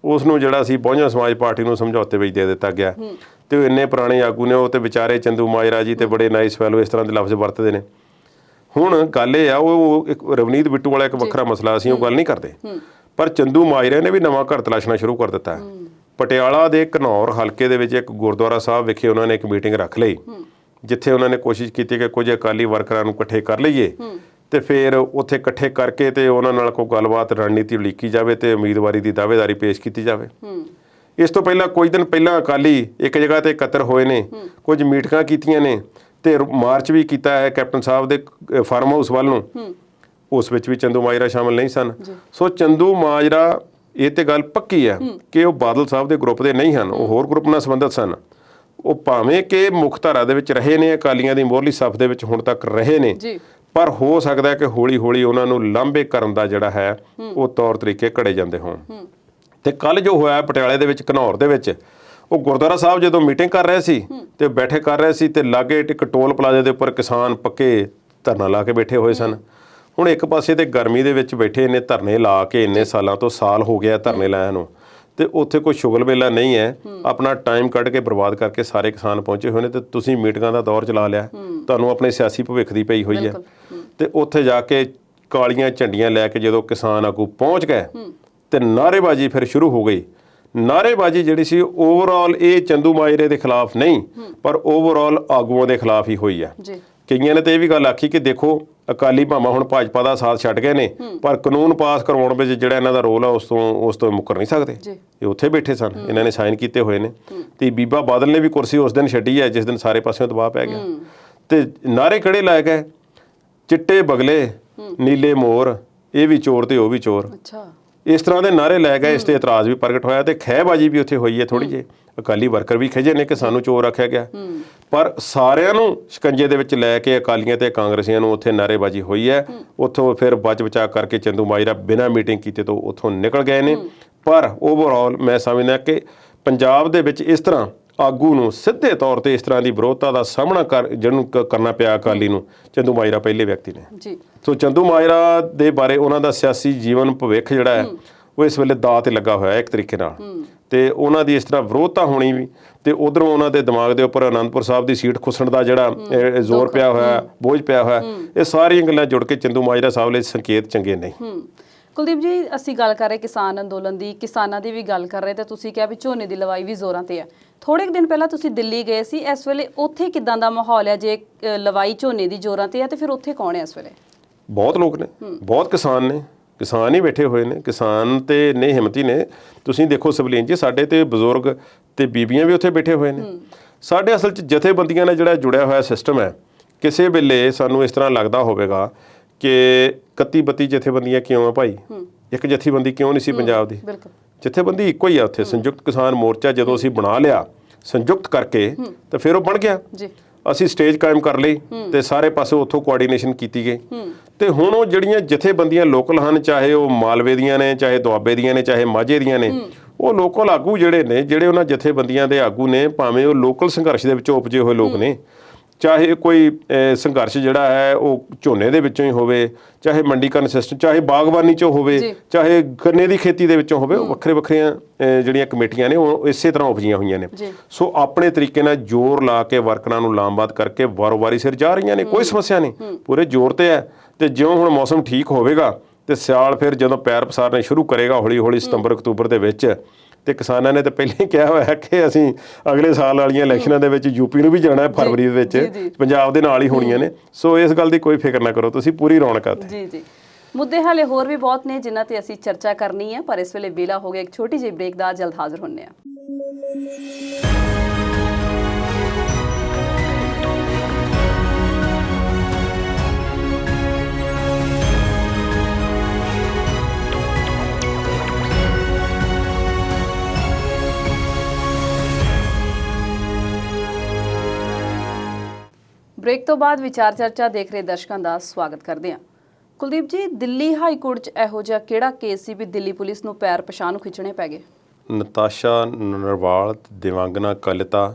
ਉਸ ਨੂੰ ਜਿਹੜਾ ਸੀ ਬਹੁਜਨ ਸਮਾਜ ਪਾਰਟੀ ਨੂੰ ਸਮਝੌਤੇ ਵਿੱਚ ਦੇ ਦਿੱਤਾ ਗਿਆ। ਤੇ ਉਹ ਇੰਨੇ ਪੁਰਾਣੇ ਆਗੂ ਨੇ, ਉਹ ਤੇ ਵਿਚਾਰੇ ਚੰਦੂ ਮਾਜਰਾ ਜੀ ਤੇ ਬੜੇ ਨਾਈਸ ਫੈਲੋ ਇਸ ਤਰ੍ਹਾਂ ਦੇ ਲਫ਼ਜ਼ ਵਰਤਦੇ ਨੇ। ਹੁਣ ਗੱਲ ਇਹ ਆ, ਉਹ ਇੱਕ ਰਵਨੀਤ ਬਿੱਟੂ ਵਾਲਾ ਇੱਕ ਵੱਖਰਾ ਮਸਲਾ, ਅਸੀਂ ਉਹ ਗੱਲ ਨਹੀਂ ਕਰਦੇ, ਪਰ ਚੰਦੂ ਮਾਜਰੇ ਨੇ ਵੀ ਨਵਾਂ ਘਰ ਤਲਾਸ਼ਣਾ ਸ਼ੁਰੂ ਕਰ ਦਿੱਤਾ। ਪਟਿਆਲਾ ਦੇ ਘਨੌਰ ਹਲਕੇ ਦੇ ਵਿੱਚ ਇੱਕ ਗੁਰਦੁਆਰਾ ਸਾਹਿਬ ਵਿਖੇ ਉਹਨਾਂ ਨੇ ਇੱਕ ਮੀਟਿੰਗ ਰੱਖ ਲਈ, ਜਿੱਥੇ ਉਹਨਾਂ ਨੇ ਕੋਸ਼ਿਸ਼ ਕੀਤੀ ਕਿ ਕੁਝ ਅਕਾਲੀ ਵਰਕਰਾਂ ਨੂੰ ਇਕੱਠੇ ਕਰ ਲਈਏ ਤੇ ਫਿਰ ਉੱਥੇ ਇਕੱਠੇ ਕਰਕੇ ਤੇ ਉਹਨਾਂ ਨਾਲ ਕੋਈ ਗੱਲਬਾਤ ਰਣਨੀਤੀ ਉਲੀਕੀ ਜਾਵੇ ਤੇ ਉਮੀਦਵਾਰੀ ਦੀ ਦਾਅਵੇਦਾਰੀ ਪੇਸ਼ ਕੀਤੀ ਜਾਵੇ। ਇਸ ਤੋਂ ਪਹਿਲਾਂ ਕੁਝ ਦਿਨ ਪਹਿਲਾਂ ਅਕਾਲੀ ਇੱਕ ਜਗ੍ਹਾ ਤੇ ਇਕੱਤਰ ਹੋਏ ਨੇ, ਕੁਝ ਮੀਟਿੰਗਾਂ ਕੀਤੀਆਂ ਨੇ ਤੇ ਮਾਰਚ ਵੀ ਕੀਤਾ ਹੈ ਕੈਪਟਨ ਸਾਹਿਬ ਦੇ ਫਾਰਮ ਹਾਊਸ ਵੱਲ ਨੂੰ, ਉਸ ਵਿੱਚ ਵੀ ਚੰਦੂ ਮਾਜਰਾ ਸ਼ਾਮਲ ਨਹੀਂ ਸਨ। ਸੋ ਚੰਦੂ ਮਾਜਰਾ, ਇਹ ਤੇ ਗੱਲ ਪੱਕੀ ਹੈ ਕਿ ਉਹ ਬਾਦਲ ਸਾਹਿਬ ਦੇ ਗਰੁੱਪ ਦੇ ਨਹੀਂ ਹਨ, ਉਹ ਹੋਰ ਗਰੁੱਪ ਨਾਲ ਸੰਬੰਧਿਤ ਸਨ। ਉਹ ਭਾਵੇਂ ਕਿ ਮੁੱਖ ਧਾਰਾ ਦੇ ਵਿੱਚ ਰਹੇ ਨੇ, ਅਕਾਲੀਆਂ ਦੀ ਮੋਹਰਲੀ ਸਫ਼ ਦੇ ਵਿੱਚ ਹੁਣ ਤੱਕ ਰਹੇ ਨੇ, ਪਰ ਹੋ ਸਕਦਾ ਹੈ ਕਿ ਹੌਲੀ ਹੌਲੀ ਉਹਨਾਂ ਨੂੰ ਲਾਂਭੇ ਕਰਨ ਦਾ ਜਿਹੜਾ ਹੈ ਉਹ ਤੌਰ ਤਰੀਕੇ ਘੜੇ ਜਾਂਦੇ ਹੋਣ। ਤੇ ਕੱਲ ਜੋ ਹੋਇਆ ਪਟਿਆਲੇ ਦੇ ਵਿੱਚ ਘਨੌਰ ਦੇ ਵਿੱਚ, ਉਹ ਗੁਰਦੁਆਰਾ ਸਾਹਿਬ ਜਦੋਂ ਮੀਟਿੰਗ ਕਰ ਰਹੇ ਸੀ ਤੇ ਬੈਠੇ ਕਰ ਰਹੇ ਸੀ ਤੇ ਲਾਗੇ ਇੱਕ ਟੋਲ ਪਲਾਜ਼ੇ ਦੇ ਉੱਪਰ ਕਿਸਾਨ ਪੱਕੇ ਧਰਨਾ ਲਾ ਕੇ ਬੈਠੇ ਹੋਏ ਸਨ। ਹੁਣ ਇੱਕ ਪਾਸੇ ਤੇ ਗਰਮੀ ਦੇ ਵਿੱਚ ਬੈਠੇ ਨੇ ਧਰਨੇ ਲਾ ਕੇ, ਇੰਨੇ ਸਾਲਾਂ ਤੋਂ, ਸਾਲ ਹੋ ਗਿਆ ਧਰਨੇ ਲਾਇਆ ਨੂੰ, ਤੇ ਉੱਥੇ ਕੋਈ ਸ਼ੁਗਲ ਵੇਲਾ ਨਹੀਂ ਹੈ, ਆਪਣਾ ਟਾਈਮ ਕੱਢ ਕੇ ਬਰਬਾਦ ਕਰਕੇ ਸਾਰੇ ਕਿਸਾਨ ਪਹੁੰਚੇ ਹੋਏ ਨੇ ਤੇ ਤੁਸੀਂ ਮੀਟਿੰਗਾਂ ਦਾ ਦੌਰ ਚਲਾ ਲਿਆ, ਤੁਹਾਨੂੰ ਆਪਣੇ ਸਿਆਸੀ ਭਵਿੱਖ ਦੀ ਪਈ ਹੋਈ ਹੈ। ਤੇ ਉੱਥੇ ਜਾ ਕੇ ਕਾਲੀਆਂ ਝੰਡੀਆਂ ਲੈ ਕੇ ਜਦੋਂ ਕਿਸਾਨ ਆਗੂ ਪਹੁੰਚ ਗਏ ਤੇ ਨਾਅਰੇਬਾਜ਼ੀ ਫਿਰ ਸ਼ੁਰੂ ਹੋ ਗਈ। ਨਾਅਰੇਬਾਜ਼ੀ ਜਿਹੜੀ ਸੀ ਓਵਰਆਲ ਇਹ ਚੰਦੂ ਮਾਜਰੇ ਦੇ ਖਿਲਾਫ ਨਹੀਂ, ਪਰ ਓਵਰਆਲ ਆਗੂਆਂ ਦੇ ਖਿਲਾਫ ਹੀ ਹੋਈ ਆ। ਕਈਆਂ ਨੇ ਤਾਂ ਇਹ ਵੀ ਗੱਲ ਆਖੀ ਕਿ ਦੇਖੋ ਅਕਾਲੀ ਭਾਵਾਂ ਹੁਣ ਭਾਜਪਾ ਦਾ ਸਾਥ ਛੱਡ ਗਏ ਨੇ, ਪਰ ਕਾਨੂੰਨ ਪਾਸ ਕਰਵਾਉਣ ਵਿੱਚ ਜਿਹੜਾ ਇਹਨਾਂ ਦਾ ਰੋਲ ਆ ਉਸ ਤੋਂ ਮੁੱਕਰ ਨਹੀਂ ਸਕਦੇ। ਇਹ ਉੱਥੇ ਬੈਠੇ ਸਨ, ਇਹਨਾਂ ਨੇ ਸਾਈਨ ਕੀਤੇ ਹੋਏ ਨੇ। ਤੇ ਬੀਬਾ ਬਾਦਲ ਨੇ ਵੀ ਕੁਰਸੀ ਉਸ ਦਿਨ ਛੱਡੀ ਹੈ ਜਿਸ ਦਿਨ ਸਾਰੇ ਪਾਸਿਓਂ ਦਬਾਅ ਪੈ ਗਿਆ। ਤੇ ਨਾਅਰੇ ਕਿਹੜੇ ਲਾਏ ਗਏ? ਚਿੱਟੇ ਬਗਲੇ, ਨੀਲੇ ਮੋਰ, ਇਹ ਵੀ ਚੋਰ ਤੇ ਉਹ ਵੀ ਚੋਰ, ਇਸ ਤਰ੍ਹਾਂ ਦੇ ਨਾਅਰੇ ਲੈ ਗਏ। ਇਸ ਤੇ ਇਤਰਾਜ਼ ਵੀ ਪ੍ਰਗਟ ਹੋਇਆ ਤੇ ਖਹਿਬਾਜ਼ੀ ਵੀ ਉੱਥੇ ਹੋਈ ਹੈ ਥੋੜੀ ਜਿਹੀ। ਅਕਾਲੀ ਵਰਕਰ ਵੀ ਖਿਜੇ ਨੇ ਕਿ ਸਾਨੂੰ ਚੋਰ ਆਖਿਆ ਗਿਆ, ਪਰ ਸਾਰਿਆਂ ਨੂੰ ਸ਼ਿਕੰਜੇ ਦੇ ਵਿੱਚ ਲੈ ਕੇ ਅਕਾਲੀਆਂ ਤੇ ਕਾਂਗਰਸੀਆਂ ਨੂੰ ਉੱਥੇ ਨਾਅਰੇਬਾਜ਼ੀ ਹੋਈ ਹੈ। ਉੱਥੋਂ ਫਿਰ ਬਚ ਬਚਾ ਕਰਕੇ ਚੰਦੂ ਮਾਜਰਾ ਬਿਨਾਂ ਮੀਟਿੰਗ ਕੀਤੇ ਤੋਂ ਉੱਥੋਂ ਨਿਕਲ ਗਏ ਨੇ। ਪਰ ਓਵਰਆਲ ਮੈਂ ਸਮਝਦਾ ਕਿ ਪੰਜਾਬ ਦੇ ਵਿੱਚ ਇਸ ਤਰ੍ਹਾਂ ਆਗੂ ਨੂੰ ਸਿੱਧੇ ਤੌਰ ਤੇ ਇਸ ਤਰ੍ਹਾਂ ਦੀ ਵਿਰੋਧਤਾ ਦਾ ਸਾਹਮਣਾ ਜਿਹਨੂੰ ਕਰਨਾ ਪਿਆ ਅਕਾਲੀ ਨੂੰ, ਚੰਦੂ ਮਾਜਰਾ ਪਹਿਲੇ ਵਿਅਕਤੀ ਨੇ। ਸੋ ਚੰਦੂ ਮਾਜਰਾ ਦੇ ਬਾਰੇ ਉਹਨਾਂ ਦਾ ਸਿਆਸੀ ਜੀਵਨ ਭਵਿੱਖ ਜਿਹੜਾ ਹੈ ਉਹ ਇਸ ਵੇਲੇ ਦਾਅ ਤੇ ਲੱਗਾ ਹੋਇਆ ਇੱਕ ਤਰੀਕੇ ਨਾਲ। ਤੇ ਉਹਨਾਂ ਦੀ ਇਸ ਤਰ੍ਹਾਂ ਵਿਰੋਧਤਾ ਹੋਣੀ ਵੀ, ਤੇ ਉਧਰੋਂ ਉਹਨਾਂ ਦੇ ਦਿਮਾਗ ਦੇ ਉੱਪਰ ਅਨੰਦਪੁਰ ਸਾਹਿਬ ਦੀ ਸੀਟ ਖੁੱਸਣ ਦਾ ਜਿਹੜਾ ਜ਼ੋਰ ਪਿਆ ਹੋਇਆ, ਬੋਝ ਪਿਆ ਹੋਇਆ, ਇਹ ਸਾਰੀਆਂ ਗੱਲਾਂ ਜੁੜ ਕੇ ਚੰਦੂ ਮਾਜਰਾ ਸਾਹਿਬ ਲਈ ਸੰਕੇਤ ਚੰਗੇ ਨਹੀਂ। ਕੁਲਦੀਪ ਜੀ, ਅਸੀਂ ਗੱਲ ਕਰ ਰਹੇ ਕਿਸਾਨ ਅੰਦੋਲਨ ਦੀ, ਕਿਸਾਨਾਂ ਦੀ ਵੀ ਗੱਲ ਕਰ ਰਹੇ, ਤੇ ਤੁਸੀਂ ਕਿਹਾ ਵੀ ਝੋਨੇ ਦੀ ਲਵਾਈ ਵੀ ਜ਼ੋਰਾਂ ਤੇ ਹੈ। ਥੋੜੇ ਦਿਨ ਪਹਿਲਾਂ ਤੁਸੀਂ ਦਿੱਲੀ ਗਏ ਸੀ, ਇਸ ਵੇਲੇ ਉੱਥੇ ਕਿੱਦਾਂ ਦਾ ਮਾਹੌਲ ਹੈ? ਜੇ ਲਵਾਈ ਝੋਨੇ ਦੀ ਜ਼ੋਰਾਂ ਤੇ ਹੈ ਤੇ ਫਿਰ ਉੱਥੇ ਕੌਣ ਹੈ ਇਸ ਵੇਲੇ? ਬਹੁਤ ਲੋਕ ਨੇ, ਬਹੁਤ ਕਿਸਾਨ ਨੇ, ਕਿਸਾਨ ਹੀ ਬੈਠੇ ਹੋਏ ਨੇ, ਕਿਸਾਨ ਤੇ ਨੇ ਹਿੰਮਤੀ ਨੇ। ਤੁਸੀਂ ਦੇਖੋ ਸਵਲੀਨ ਜੀ, ਸਾਡੇ ਤੇ ਬਜ਼ੁਰਗ ਤੇ ਬੀਬੀਆਂ ਵੀ ਉੱਥੇ ਬੈਠੇ ਹੋਏ ਨੇ। ਸਾਡੇ ਅਸਲ 'ਚ ਜਥੇਬੰਦੀਆਂ ਨਾਲ ਜਿਹੜਾ ਜੁੜਿਆ ਹੋਇਆ ਸਿਸਟਮ ਹੈ, ਕਿਸੇ ਵੇਲੇ ਸਾਨੂੰ ਇਸ ਤਰ੍ਹਾਂ ਲੱਗਦਾ ਹੋਵੇਗਾ ਕਿ 31-32 ਜਥੇਬੰਦੀਆਂ ਕਿਉਂ ਆ ਭਾਈ, ਇੱਕ ਜਥੇਬੰਦੀ ਕਿਉਂ ਨਹੀਂ ਸੀ ਪੰਜਾਬ ਦੀ? ਜਥੇਬੰਦੀ ਇੱਕੋ ਹੀ ਆ ਉੱਥੇ। ਸੰਯੁਕਤ ਕਿਸਾਨ ਮੋਰਚਾ ਜਦੋਂ ਅਸੀਂ ਬਣਾ ਲਿਆ ਸੰਯੁਕਤ ਕਰਕੇ, ਤਾਂ ਫਿਰ ਉਹ ਬਣ ਗਿਆ। ਅਸੀਂ ਸਟੇਜ ਕਾਇਮ ਕਰ ਲਈ ਤੇ ਸਾਰੇ ਪਾਸੇ ਉੱਥੋਂ ਕੋਆਰਡੀਨੇਸ਼ਨ ਕੀਤੀ ਗਈ। ਤੇ ਹੁਣ ਉਹ ਜਿਹੜੀਆਂ ਜਥੇਬੰਦੀਆਂ ਲੋਕਲ ਹਨ, ਚਾਹੇ ਉਹ ਮਾਲਵੇ ਦੀਆਂ ਨੇ, ਚਾਹੇ ਦੁਆਬੇ ਦੀਆਂ ਨੇ, ਚਾਹੇ ਮਾਝੇ ਦੀਆਂ ਨੇ, ਉਹ ਲੋਕਲ ਆਗੂ ਜਿਹੜੇ ਨੇ, ਜਿਹੜੇ ਉਹਨਾਂ ਜਥੇਬੰਦੀਆਂ ਦੇ ਆਗੂ ਨੇ, ਭਾਵੇਂ ਉਹ ਲੋਕਲ ਸੰਘਰਸ਼ ਦੇ ਵਿੱਚੋਂ ਉਪਜੇ ਹੋਏ ਲੋਕ ਨੇ, ਚਾਹੇ ਕੋਈ ਸੰਘਰਸ਼ ਜਿਹੜਾ ਹੈ ਉਹ ਝੋਨੇ ਦੇ ਵਿੱਚੋਂ ਹੀ ਹੋਵੇ, ਚਾਹੇ ਮੰਡੀਕਰਨ ਸਿਸਟਮ, ਚਾਹੇ ਬਾਗਬਾਨੀ 'ਚੋਂ ਹੋਵੇ, ਚਾਹੇ ਗੰਨੇ ਦੀ ਖੇਤੀ ਦੇ ਵਿੱਚੋਂ ਹੋਵੇ, ਉਹ ਵੱਖਰੇ ਵੱਖਰੀਆਂ ਜਿਹੜੀਆਂ ਕਮੇਟੀਆਂ ਨੇ ਉਹ ਇਸੇ ਤਰ੍ਹਾਂ ਉਪਜੀਆਂ ਹੋਈਆਂ ਨੇ। ਸੋ ਆਪਣੇ ਤਰੀਕੇ ਨਾਲ ਜ਼ੋਰ ਲਾ ਕੇ ਵਰਕਰਾਂ ਨੂੰ ਲਾਮਬੰਦ ਕਰਕੇ ਵਾਰੋ-ਵਾਰੀ ਸਿਰ ਜਾ ਰਹੀਆਂ ਨੇ, ਕੋਈ ਸਮੱਸਿਆ ਨਹੀਂ, ਪੂਰੇ ਜ਼ੋਰ ਤੇ ਹੈ। ਤੇ ਜਿਉਂ ਹੁਣ ਮੌਸਮ ਠੀਕ ਹੋਵੇਗਾ ਤੇ ਸਿਆਲ ਫਿਰ ਜਦੋਂ ਪੈਰ ਪਸਾਰਨੇ ਸ਼ੁਰੂ ਕਰੇਗਾ ਹੌਲੀ ਹੌਲੀ ਸਤੰਬਰ ਅਕਤੂਬਰ ਦੇ ਵਿੱਚ, ਤੇ ਕਿਸਾਨਾਂ ਨੇ ਤਾਂ ਪਹਿਲਾਂ ਹੀ ਕਿਹਾ ਹੋਇਆ ਕਿ ਅਸੀਂ ਅਗਲੇ ਸਾਲ ਵਾਲੀਆਂ ਇਲੈਕਸ਼ਨਾਂ ਦੇ ਵਿੱਚ ਯੂਪੀ ਨੂੰ ਵੀ ਜਾਣਾ ਹੈ ਫਰਵਰੀ ਦੇ ਵਿੱਚ, ਪੰਜਾਬ ਦੇ ਨਾਲ ਹੀ ਹੋਣੀਆਂ ਨੇ। ਸੋ ਇਸ ਗੱਲ ਦੀ ਕੋਈ ਫਿਕਰ ਨਾ ਕਰੋ ਤੁਸੀਂ, ਪੂਰੀ ਰੌਣਕ ਆ। ਜੀ ਜੀ, ਮੁੱਦੇ ਹਾਲੇ ਹੋਰ ਵੀ ਬਹੁਤ ਨੇ ਜਿਨ੍ਹਾਂ ਤੇ ਅਸੀਂ ਚਰਚਾ ਕਰਨੀ ਹੈ, ਪਰ ਇਸ ਵੇਲੇ ਵੇਲਾ ਹੋ ਗਿਆ ਇੱਕ ਛੋਟੀ ਜਿਹੀ ਬ੍ਰੇਕ ਦਾ। ਜਲਦ ਹਾਜ਼ਰ ਹੁੰਦੇ ਹਾਂ। ਬ੍ਰੇਕ ਤੋਂ ਬਾਅਦ ਵਿਚਾਰ ਚਰਚਾ ਦੇਖ ਰਹੇ ਦਰਸ਼ਕਾਂ ਦਾ ਸਵਾਗਤ ਕਰਦੇ ਹਾਂ। ਕੁਲਦੀਪ ਜੀ, ਦਿੱਲੀ ਹਾਈ ਕੋਰਟ 'ਚ ਇਹੋ ਜਿਹਾ ਕਿਹੜਾ ਕੇਸ ਸੀ ਵੀ ਦਿੱਲੀ ਪੁਲਿਸ ਨੂੰ ਪੈਰ ਪਛਾਣ ਨੂੰ ਖਿੱਚਣੇ ਪੈ ਗਏ? ਨਤਾਸ਼ਾ ਨਰਵਾਲ, ਦੇਵਾਂਗਨਾ ਕਲਿਤਾ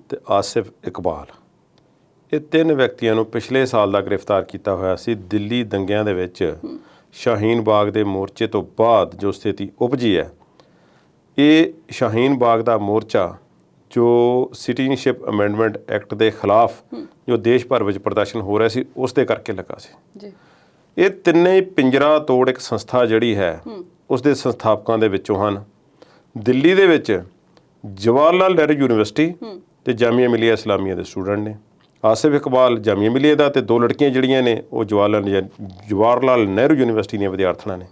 ਤੇ ਆਸਿਫ ਇਕਬਾਲ, ਇਹ 3 ਵਿਅਕਤੀਆਂ ਨੂੰ ਪਿਛਲੇ ਸਾਲ ਦਾ ਗ੍ਰਿਫਤਾਰ ਕੀਤਾ ਹੋਇਆ ਸੀ। ਦਿੱਲੀ ਦੰਗਿਆਂ ਦੇ ਵਿੱਚ ਸ਼ਾਹੀਨ ਬਾਗ ਦੇ ਮੋਰਚੇ ਤੋਂ ਬਾਅਦ ਜੋ ਸਥਿਤੀ ਉਪਜੀ ਹੈ, ਇਹ ਸ਼ਾਹੀਨ ਬਾਗ ਦਾ ਮੋਰਚਾ ਜੋ ਸਿਟੀਜ਼ਨਸ਼ਿਪ ਅਮੈਂਡਮੈਂਟ ਐਕਟ ਦੇ ਖਿਲਾਫ ਜੋ ਦੇਸ਼ ਭਰ ਵਿੱਚ ਪ੍ਰਦਰਸ਼ਨ ਹੋ ਰਿਹਾ ਸੀ, ਉਸ ਦੇ ਕਰਕੇ ਲੱਗਾ ਸੀ ਜੀ। ਇਹ ਤਿੰਨੇ ਪਿੰਜਰਾ ਤੋੜ ਇੱਕ ਸੰਸਥਾ ਜਿਹੜੀ ਹੈ ਉਸ ਦੇ ਸੰਸਥਾਪਕਾਂ ਦੇ ਵਿੱਚੋਂ ਹਨ। ਦਿੱਲੀ ਦੇ ਵਿੱਚ ਜਵਾਹਰ ਲਾਲ ਨਹਿਰੂ ਯੂਨੀਵਰਸਿਟੀ ਤੇ ਜਾਮੀਆ ਮਿਲੀਆ ਇਸਲਾਮੀਆ ਦੇ ਸਟੂਡੈਂਟ ਨੇ। ਆਸਿਫ ਇਕਬਾਲ ਜਾਮੀਆ ਮਿਲੀਆ ਦਾ ਤੇ 2 ਲੜਕੀਆਂ ਜਿਹੜੀਆਂ ਨੇ ਉਹ ਜਵਾਹਰ ਲਾਲ ਨਹਿਰੂ ਯੂਨੀਵਰਸਿਟੀ ਦੀਆਂ ਵਿਦਿਆਰਥਣਾਂ ਨੇ।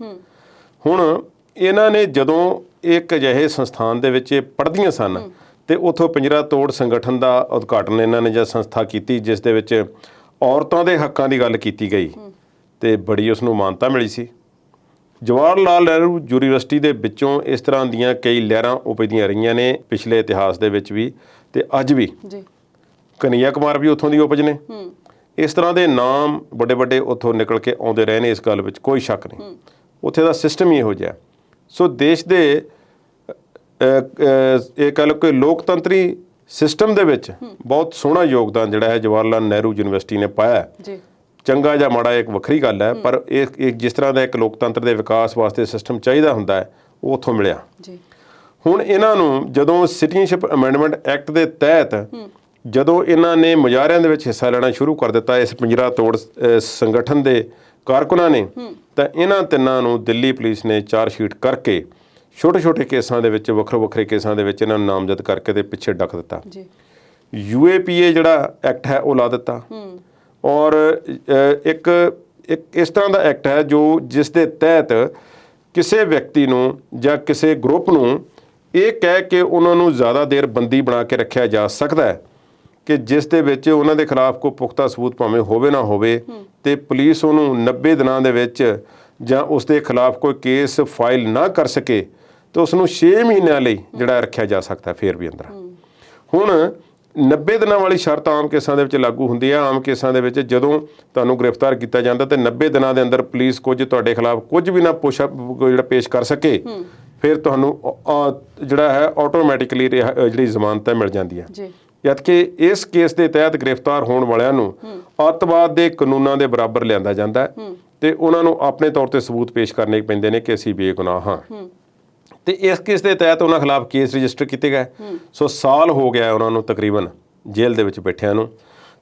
ਹੁਣ ਇਹਨਾਂ ਨੇ ਜਦੋਂ ਇੱਕ ਅਜਿਹੇ ਸੰਸਥਾਨ ਦੇ ਵਿੱਚ ਪੜ੍ਹਦੀਆਂ ਸਨ ਤੇ ਉੱਥੋਂ ਪਿੰਜਰਾ ਤੋੜ ਸੰਗਠਨ ਦਾ ਉਦਘਾਟਨ ਇਹਨਾਂ ਨੇ ਜਾਂ ਸੰਸਥਾ ਕੀਤੀ, ਜਿਸ ਦੇ ਵਿੱਚ ਔਰਤਾਂ ਦੇ ਹੱਕਾਂ ਦੀ ਗੱਲ ਕੀਤੀ ਗਈ ਤੇ ਬੜੀ ਉਸ ਨੂੰ ਮਾਨਤਾ ਮਿਲੀ ਸੀ। ਜਵਾਹਰ ਲਾਲ ਨਹਿਰੂ ਯੂਨੀਵਰਸਿਟੀ ਦੇ ਵਿੱਚੋਂ ਇਸ ਤਰ੍ਹਾਂ ਦੀਆਂ ਕਈ ਲਹਿਰਾਂ ਉਪਜਦੀਆਂ ਰਹੀਆਂ ਨੇ ਪਿਛਲੇ ਇਤਿਹਾਸ ਦੇ ਵਿੱਚ ਵੀ ਤੇ ਅੱਜ ਵੀ। ਕਨਈਆ ਕੁਮਾਰ ਵੀ ਉੱਥੋਂ ਦੀ ਉਪਜ ਨੇ। ਇਸ ਤਰ੍ਹਾਂ ਦੇ ਨਾਮ ਵੱਡੇ ਵੱਡੇ ਉੱਥੋਂ ਨਿਕਲ ਕੇ ਆਉਂਦੇ ਰਹੇ ਨੇ, ਇਸ ਗੱਲ ਵਿੱਚ ਕੋਈ ਸ਼ੱਕ ਨਹੀਂ। ਉੱਥੇ ਦਾ ਸਿਸਟਮ ਹੀ ਇਹੋ ਜਿਹਾ। ਸੋ ਦੇਸ਼ ਦੇ ਇਹ ਕਹਿ ਲਓ ਕਿ ਲੋਕਤੰਤਰੀ ਸਿਸਟਮ ਦੇ ਵਿੱਚ ਬਹੁਤ ਸੋਹਣਾ ਯੋਗਦਾਨ ਜਿਹੜਾ ਹੈ ਜਵਾਹਰ ਲਾਲ ਨਹਿਰੂ ਯੂਨੀਵਰਸਿਟੀ ਨੇ ਪਾਇਆ ਜੀ। ਚੰਗਾ ਜਾਂ ਮਾੜਾ ਇੱਕ ਵੱਖਰੀ ਗੱਲ ਹੈ, ਪਰ ਇਹ ਜਿਸ ਤਰ੍ਹਾਂ ਦਾ ਇੱਕ ਲੋਕਤੰਤਰ ਦੇ ਵਿਕਾਸ ਵਾਸਤੇ ਸਿਸਟਮ ਚਾਹੀਦਾ ਹੁੰਦਾ ਹੈ, ਉਹ ਉੱਥੋਂ ਮਿਲਿਆ ਜੀ। ਹੁਣ ਇਹਨਾਂ ਨੂੰ ਜਦੋਂ ਸਿਟੀਜ਼ਨਸ਼ਿਪ ਅਮੈਂਡਮੈਂਟ ਐਕਟ ਦੇ ਤਹਿਤ ਜਦੋਂ ਇਹਨਾਂ ਨੇ ਮੁਜ਼ਾਹਰਿਆਂ ਦੇ ਵਿੱਚ ਹਿੱਸਾ ਲੈਣਾ ਸ਼ੁਰੂ ਕਰ ਦਿੱਤਾ ਇਸ ਪਿੰਜਰਾ ਤੋੜ ਸੰਗਠਨ ਦੇ ਕਾਰਕੁਨਾਂ ਨੇ, ਤਾਂ ਇਹਨਾਂ ਤਿੰਨਾਂ ਨੂੰ ਦਿੱਲੀ ਪੁਲਿਸ ਨੇ ਚਾਰਜਸ਼ੀਟ ਕਰਕੇ ਛੋਟੇ ਛੋਟੇ ਕੇਸਾਂ ਦੇ ਵਿੱਚ, ਵੱਖਰੇ ਵੱਖਰੇ ਕੇਸਾਂ ਦੇ ਵਿੱਚ ਇਹਨਾਂ ਨੂੰ ਨਾਮਜ਼ਦ ਕਰਕੇ ਤੇ ਪਿੱਛੇ ਡੱਕ ਦਿੱਤਾ। UAPA ਜਿਹੜਾ ਐਕਟ ਹੈ ਉਹ ਲਾ ਦਿੱਤਾ। ਔਰ ਇੱਕ ਇਸ ਤਰ੍ਹਾਂ ਦਾ ਐਕਟ ਹੈ ਜਿਸ ਦੇ ਤਹਿਤ ਕਿਸੇ ਵਿਅਕਤੀ ਨੂੰ ਜਾਂ ਕਿਸੇ ਗਰੁੱਪ ਨੂੰ ਇਹ ਕਹਿ ਕੇ ਉਹਨਾਂ ਨੂੰ ਜ਼ਿਆਦਾ ਦੇਰ ਬੰਦੀ ਬਣਾ ਕੇ ਰੱਖਿਆ ਜਾ ਸਕਦਾ ਹੈ ਕਿ ਜਿਸ ਦੇ ਵਿੱਚ ਉਹਨਾਂ ਦੇ ਖਿਲਾਫ ਕੋਈ ਪੁਖਤਾ ਸਬੂਤ ਭਾਵੇਂ ਹੋਵੇ ਨਾ ਹੋਵੇ ਤੇ ਪੁਲਿਸ ਉਹਨੂੰ 90 ਦਿਨਾਂ ਦੇ ਵਿੱਚ ਜਾਂ ਉਸ ਦੇ ਖਿਲਾਫ ਕੋਈ ਕੇਸ ਫਾਈਲ ਨਾ ਕਰ ਸਕੇ ਤਾਂ ਉਸ ਨੂੰ 6 ਮਹੀਨਿਆਂ ਲਈ ਜਿਹੜਾ ਰੱਖਿਆ ਜਾ ਸਕਦਾ ਫਿਰ ਵੀ ਅੰਦਰ। ਹੁਣ 90 ਦਿਨਾਂ ਵਾਲੀ ਸ਼ਰਤ ਆਮ ਕੇਸਾਂ ਦੇ ਵਿੱਚ ਲਾਗੂ ਹੁੰਦੀ ਹੈ। ਆਮ ਕੇਸਾਂ ਦੇ ਵਿੱਚ ਜਦੋਂ ਤੁਹਾਨੂੰ ਗ੍ਰਿਫਤਾਰ ਕੀਤਾ ਜਾਂਦਾ ਤੇ 90 ਦਿਨਾਂ ਦੇ ਅੰਦਰ ਪੁਲਿਸ ਕੁਝ ਤੁਹਾਡੇ ਖਿਲਾਫ ਕੁਝ ਵੀ ਨਾ ਜਿਹੜਾ ਪੇਸ਼ ਕਰ ਸਕੇ, ਫਿਰ ਤੁਹਾਨੂੰ ਜਿਹੜਾ ਹੈ ਆਟੋਮੈਟਿਕਲੀ ਜਿਹੜੀ ਜ਼ਮਾਨਤ ਮਿਲ ਜਾਂਦੀ ਹੈ। ਜਦਕਿ ਇਸ ਕੇਸ ਦੇ ਤਹਿਤ ਗ੍ਰਿਫਤਾਰ ਹੋਣ ਵਾਲਿਆਂ ਨੂੰ ਅੱਤਵਾਦ ਦੇ ਕਾਨੂੰਨਾਂ ਦੇ ਬਰਾਬਰ ਲਿਆਂਦਾ ਜਾਂਦਾ ਤੇ ਉਹਨਾਂ ਨੂੰ ਆਪਣੇ ਤੌਰ ਤੇ ਸਬੂਤ ਪੇਸ਼ ਕਰਨੇ ਪੈਂਦੇ ਨੇ ਕਿ ਅਸੀਂ ਬੇਗੁਨਾਹ ਹਾਂ। ਤੇ ਇਸ ਕੇਸ ਦੇ ਤਹਿਤ ਉਹਨਾਂ ਖਿਲਾਫ ਕੇਸ ਰਜਿਸਟਰ ਕੀਤੇ ਗਏ। ਸੋ ਸਾਲ ਹੋ ਗਿਆ ਉਹਨਾਂ ਨੂੰ ਤਕਰੀਬਨ ਜੇਲ੍ਹ ਦੇ ਵਿੱਚ ਬੈਠਿਆਂ ਨੂੰ।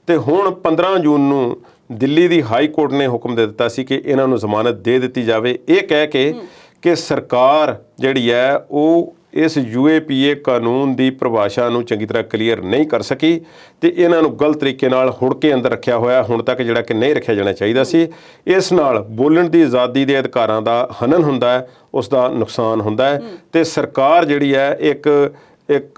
ਤੇ ਹੁਣ 15 ਜੂਨ ਨੂੰ ਦਿੱਲੀ ਦੀ ਹਾਈ ਕੋਰਟ ਨੇ ਹੁਕਮ ਦੇ ਦਿੱਤਾ ਸੀ ਕਿ ਇਹਨਾਂ ਨੂੰ ਜ਼ਮਾਨਤ ਦੇ ਦਿੱਤੀ ਜਾਵੇ, ਇਹ ਕਹਿ ਕੇ ਕਿ ਸਰਕਾਰ ਜਿਹੜੀ ਹੈ ਉਹ ਇਸ UAPA ਕਾਨੂੰਨ ਦੀ ਪਰਿਭਾਸ਼ਾ ਨੂੰ ਚੰਗੀ ਤਰ੍ਹਾਂ ਕਲੀਅਰ ਨਹੀਂ ਕਰ ਸਕੀ ਤੇ ਇਹਨਾਂ ਨੂੰ ਗਲਤ ਤਰੀਕੇ ਨਾਲ ਹੁੜ ਕੇ ਅੰਦਰ ਰੱਖਿਆ ਹੋਇਆ ਹੁਣ ਤੱਕ, ਜਿਹੜਾ ਕਿ ਨਹੀਂ ਰੱਖਿਆ ਜਾਣਾ ਚਾਹੀਦਾ ਸੀ। ਇਸ ਨਾਲ ਬੋਲਣ ਦੀ ਆਜ਼ਾਦੀ ਦੇ ਅਧਿਕਾਰਾਂ ਦਾ ਹਨਨ ਹੁੰਦਾ ਹੈ, ਉਸ ਦਾ ਨੁਕਸਾਨ ਹੁੰਦਾ ਹੈ ਤੇ ਸਰਕਾਰ ਜਿਹੜੀ ਹੈ ਇੱਕ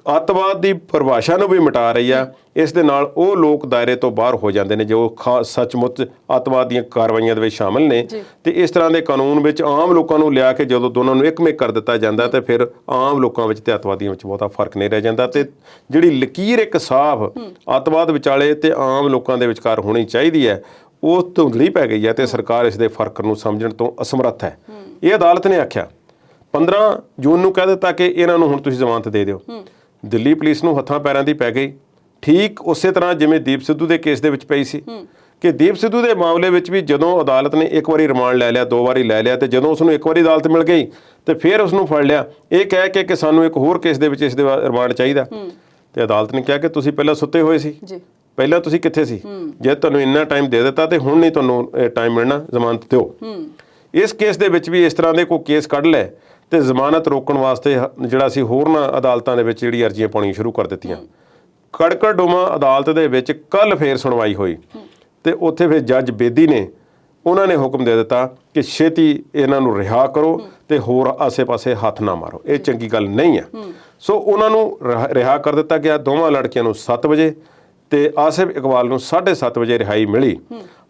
ਅੱਤਵਾਦ ਦੀ ਪਰਿਭਾਸ਼ਾ ਨੂੰ ਵੀ ਮਿਟਾ ਰਹੀ ਆ। ਇਸ ਦੇ ਨਾਲ ਉਹ ਲੋਕ ਦਾਇਰੇ ਤੋਂ ਬਾਹਰ ਹੋ ਜਾਂਦੇ ਨੇ ਜੋ ਸੱਚਮੁੱਚ ਅੱਤਵਾਦ ਦੀਆਂ ਕਾਰਵਾਈਆਂ ਦੇ ਵਿੱਚ ਸ਼ਾਮਲ ਨੇ। ਤੇ ਇਸ ਤਰ੍ਹਾਂ ਦੇ ਕਾਨੂੰਨ ਵਿੱਚ ਆਮ ਲੋਕਾਂ ਨੂੰ ਲਿਆ ਕੇ ਜਦੋਂ ਦੋਨਾਂ ਨੂੰ ਇੱਕਮਿਕ ਕਰ ਦਿੱਤਾ ਜਾਂਦਾ ਤੇ ਫਿਰ ਆਮ ਲੋਕਾਂ ਵਿੱਚ ਤੇ ਅੱਤਵਾਦੀਆਂ ਵਿੱਚ ਬਹੁਤਾ ਫਰਕ ਨਹੀਂ ਰਹਿ ਜਾਂਦਾ ਤੇ ਜਿਹੜੀ ਲਕੀਰ ਇੱਕ ਸਾਫ਼ ਅੱਤਵਾਦ ਵਿਚਾਲੇ ਤੇ ਆਮ ਲੋਕਾਂ ਦੇ ਵਿਚਕਾਰ ਹੋਣੀ ਚਾਹੀਦੀ ਹੈ ਉਹ ਧੁੰਦਲੀ ਪੈ ਗਈ ਹੈ ਤੇ ਸਰਕਾਰ ਇਸ ਦੇ ਫਰਕ ਨੂੰ ਸਮਝਣ ਤੋਂ ਅਸਮਰੱਥ ਹੈ। ਇਹ ਅਦਾਲਤ ਨੇ ਆਖਿਆ 15 ਜੂਨ ਨੂੰ ਕਹਿ ਦਿੱਤਾ ਕਿ ਇਹਨਾਂ ਨੂੰ ਹੁਣ ਤੁਸੀਂ ਜ਼ਮਾਨਤ ਦੇ ਦਿਓ। ਦਿੱਲੀ ਪੁਲਿਸ ਨੂੰ ਹੱਥਾਂ ਪੈਰਾਂ ਦੀ ਪੈ ਗਈ, ਠੀਕ ਉਸੇ ਤਰ੍ਹਾਂ ਜਿਵੇਂ ਦੀਪ ਸਿੱਧੂ ਦੇ ਕੇਸ ਦੇ ਵਿੱਚ ਪਈ ਸੀ ਕਿ ਦੀਪ ਸਿੱਧੂ ਦੇ ਮਾਮਲੇ ਵਿੱਚ ਵੀ ਜਦੋਂ ਅਦਾਲਤ ਨੇ ਇੱਕ ਵਾਰੀ ਰਿਮਾਂਡ ਲੈ ਲਿਆ, 2 ਵਾਰੀ ਲੈ ਲਿਆ ਤੇ ਜਦੋਂ ਉਸ ਨੂੰ ਇੱਕ ਵਾਰੀ ਅਦਾਲਤ ਮਿਲ ਗਈ ਤੇ ਫਿਰ ਉਸ ਨੂੰ ਫੜ ਲਿਆ ਇਹ ਕਹਿ ਕੇ ਕਿ ਸਾਨੂੰ ਇੱਕ ਹੋਰ ਕੇਸ ਦੇ ਵਿੱਚ ਇਸ ਦੇ ਰਿਮਾਂਡ ਚਾਹੀਦਾ ਤੇ ਅਦਾਲਤ ਨੇ ਕਿਹਾ ਕਿ ਤੁਸੀਂ ਪਹਿਲਾਂ ਸੁੱਤੇ ਹੋਏ ਸੀ, ਪਹਿਲਾਂ ਤੁਸੀਂ ਕਿੱਥੇ ਸੀ, ਜੇ ਤੁਹਾਨੂੰ ਇੰਨਾ ਟਾਈਮ ਦੇ ਦਿੱਤਾ ਤੇ ਹੁਣ ਨਹੀਂ ਤੁਹਾਨੂੰ ਟਾਈਮ ਮਿਲਣਾ, ਜ਼ਮਾਨਤ ਦਿਓ। ਇਸ ਕੇਸ ਦੇ ਵਿੱਚ ਵੀ ਇਸ ਤਰ੍ਹਾਂ ਦੇ ਕੋਈ ਕੇਸ ਕੱਢ ਲੈ ਤੇ ਜ਼ਮਾਨਤ ਰੋਕਣ ਵਾਸਤੇ ਜਿਹੜਾ ਸੀ ਹੋਰਨਾਂ ਅਦਾਲਤਾਂ ਦੇ ਵਿੱਚ ਜਿਹੜੀ ਅਰਜ਼ੀਆਂ ਪਾਉਣੀਆਂ ਸ਼ੁਰੂ ਕਰ ਦਿੱਤੀਆਂ। ਕੜਕੜਡੁਮਾ ਅਦਾਲਤ ਦੇ ਵਿੱਚ ਕੱਲ ਫੇਰ ਸੁਣਵਾਈ ਹੋਈ ਤੇ ਉੱਥੇ ਫਿਰ ਜੱਜ ਬੇਦੀ ਨੇ ਉਹਨਾਂ ਨੇ ਹੁਕਮ ਦੇ ਦਿੱਤਾ ਕਿ ਛੇਤੀ ਇਹਨਾਂ ਨੂੰ ਰਿਹਾ ਕਰੋ ਤੇ ਹੋਰ ਆਸੇ-ਪਾਸੇ ਹੱਥ ਨਾ ਮਾਰੋ, ਇਹ ਚੰਗੀ ਗੱਲ ਨਹੀਂ ਹੈ। ਸੋ ਉਹਨਾਂ ਨੂੰ ਰਿਹਾ ਕਰ ਦਿੱਤਾ ਗਿਆ, ਦੋਵਾਂ ਲੜਕੀਆਂ ਨੂੰ 7 ਵਜੇ ਤੇ ਆਸਿਫ ਇਕਬਾਲ ਨੂੰ 7:30 ਵਜੇ ਰਿਹਾਈ ਮਿਲੀ।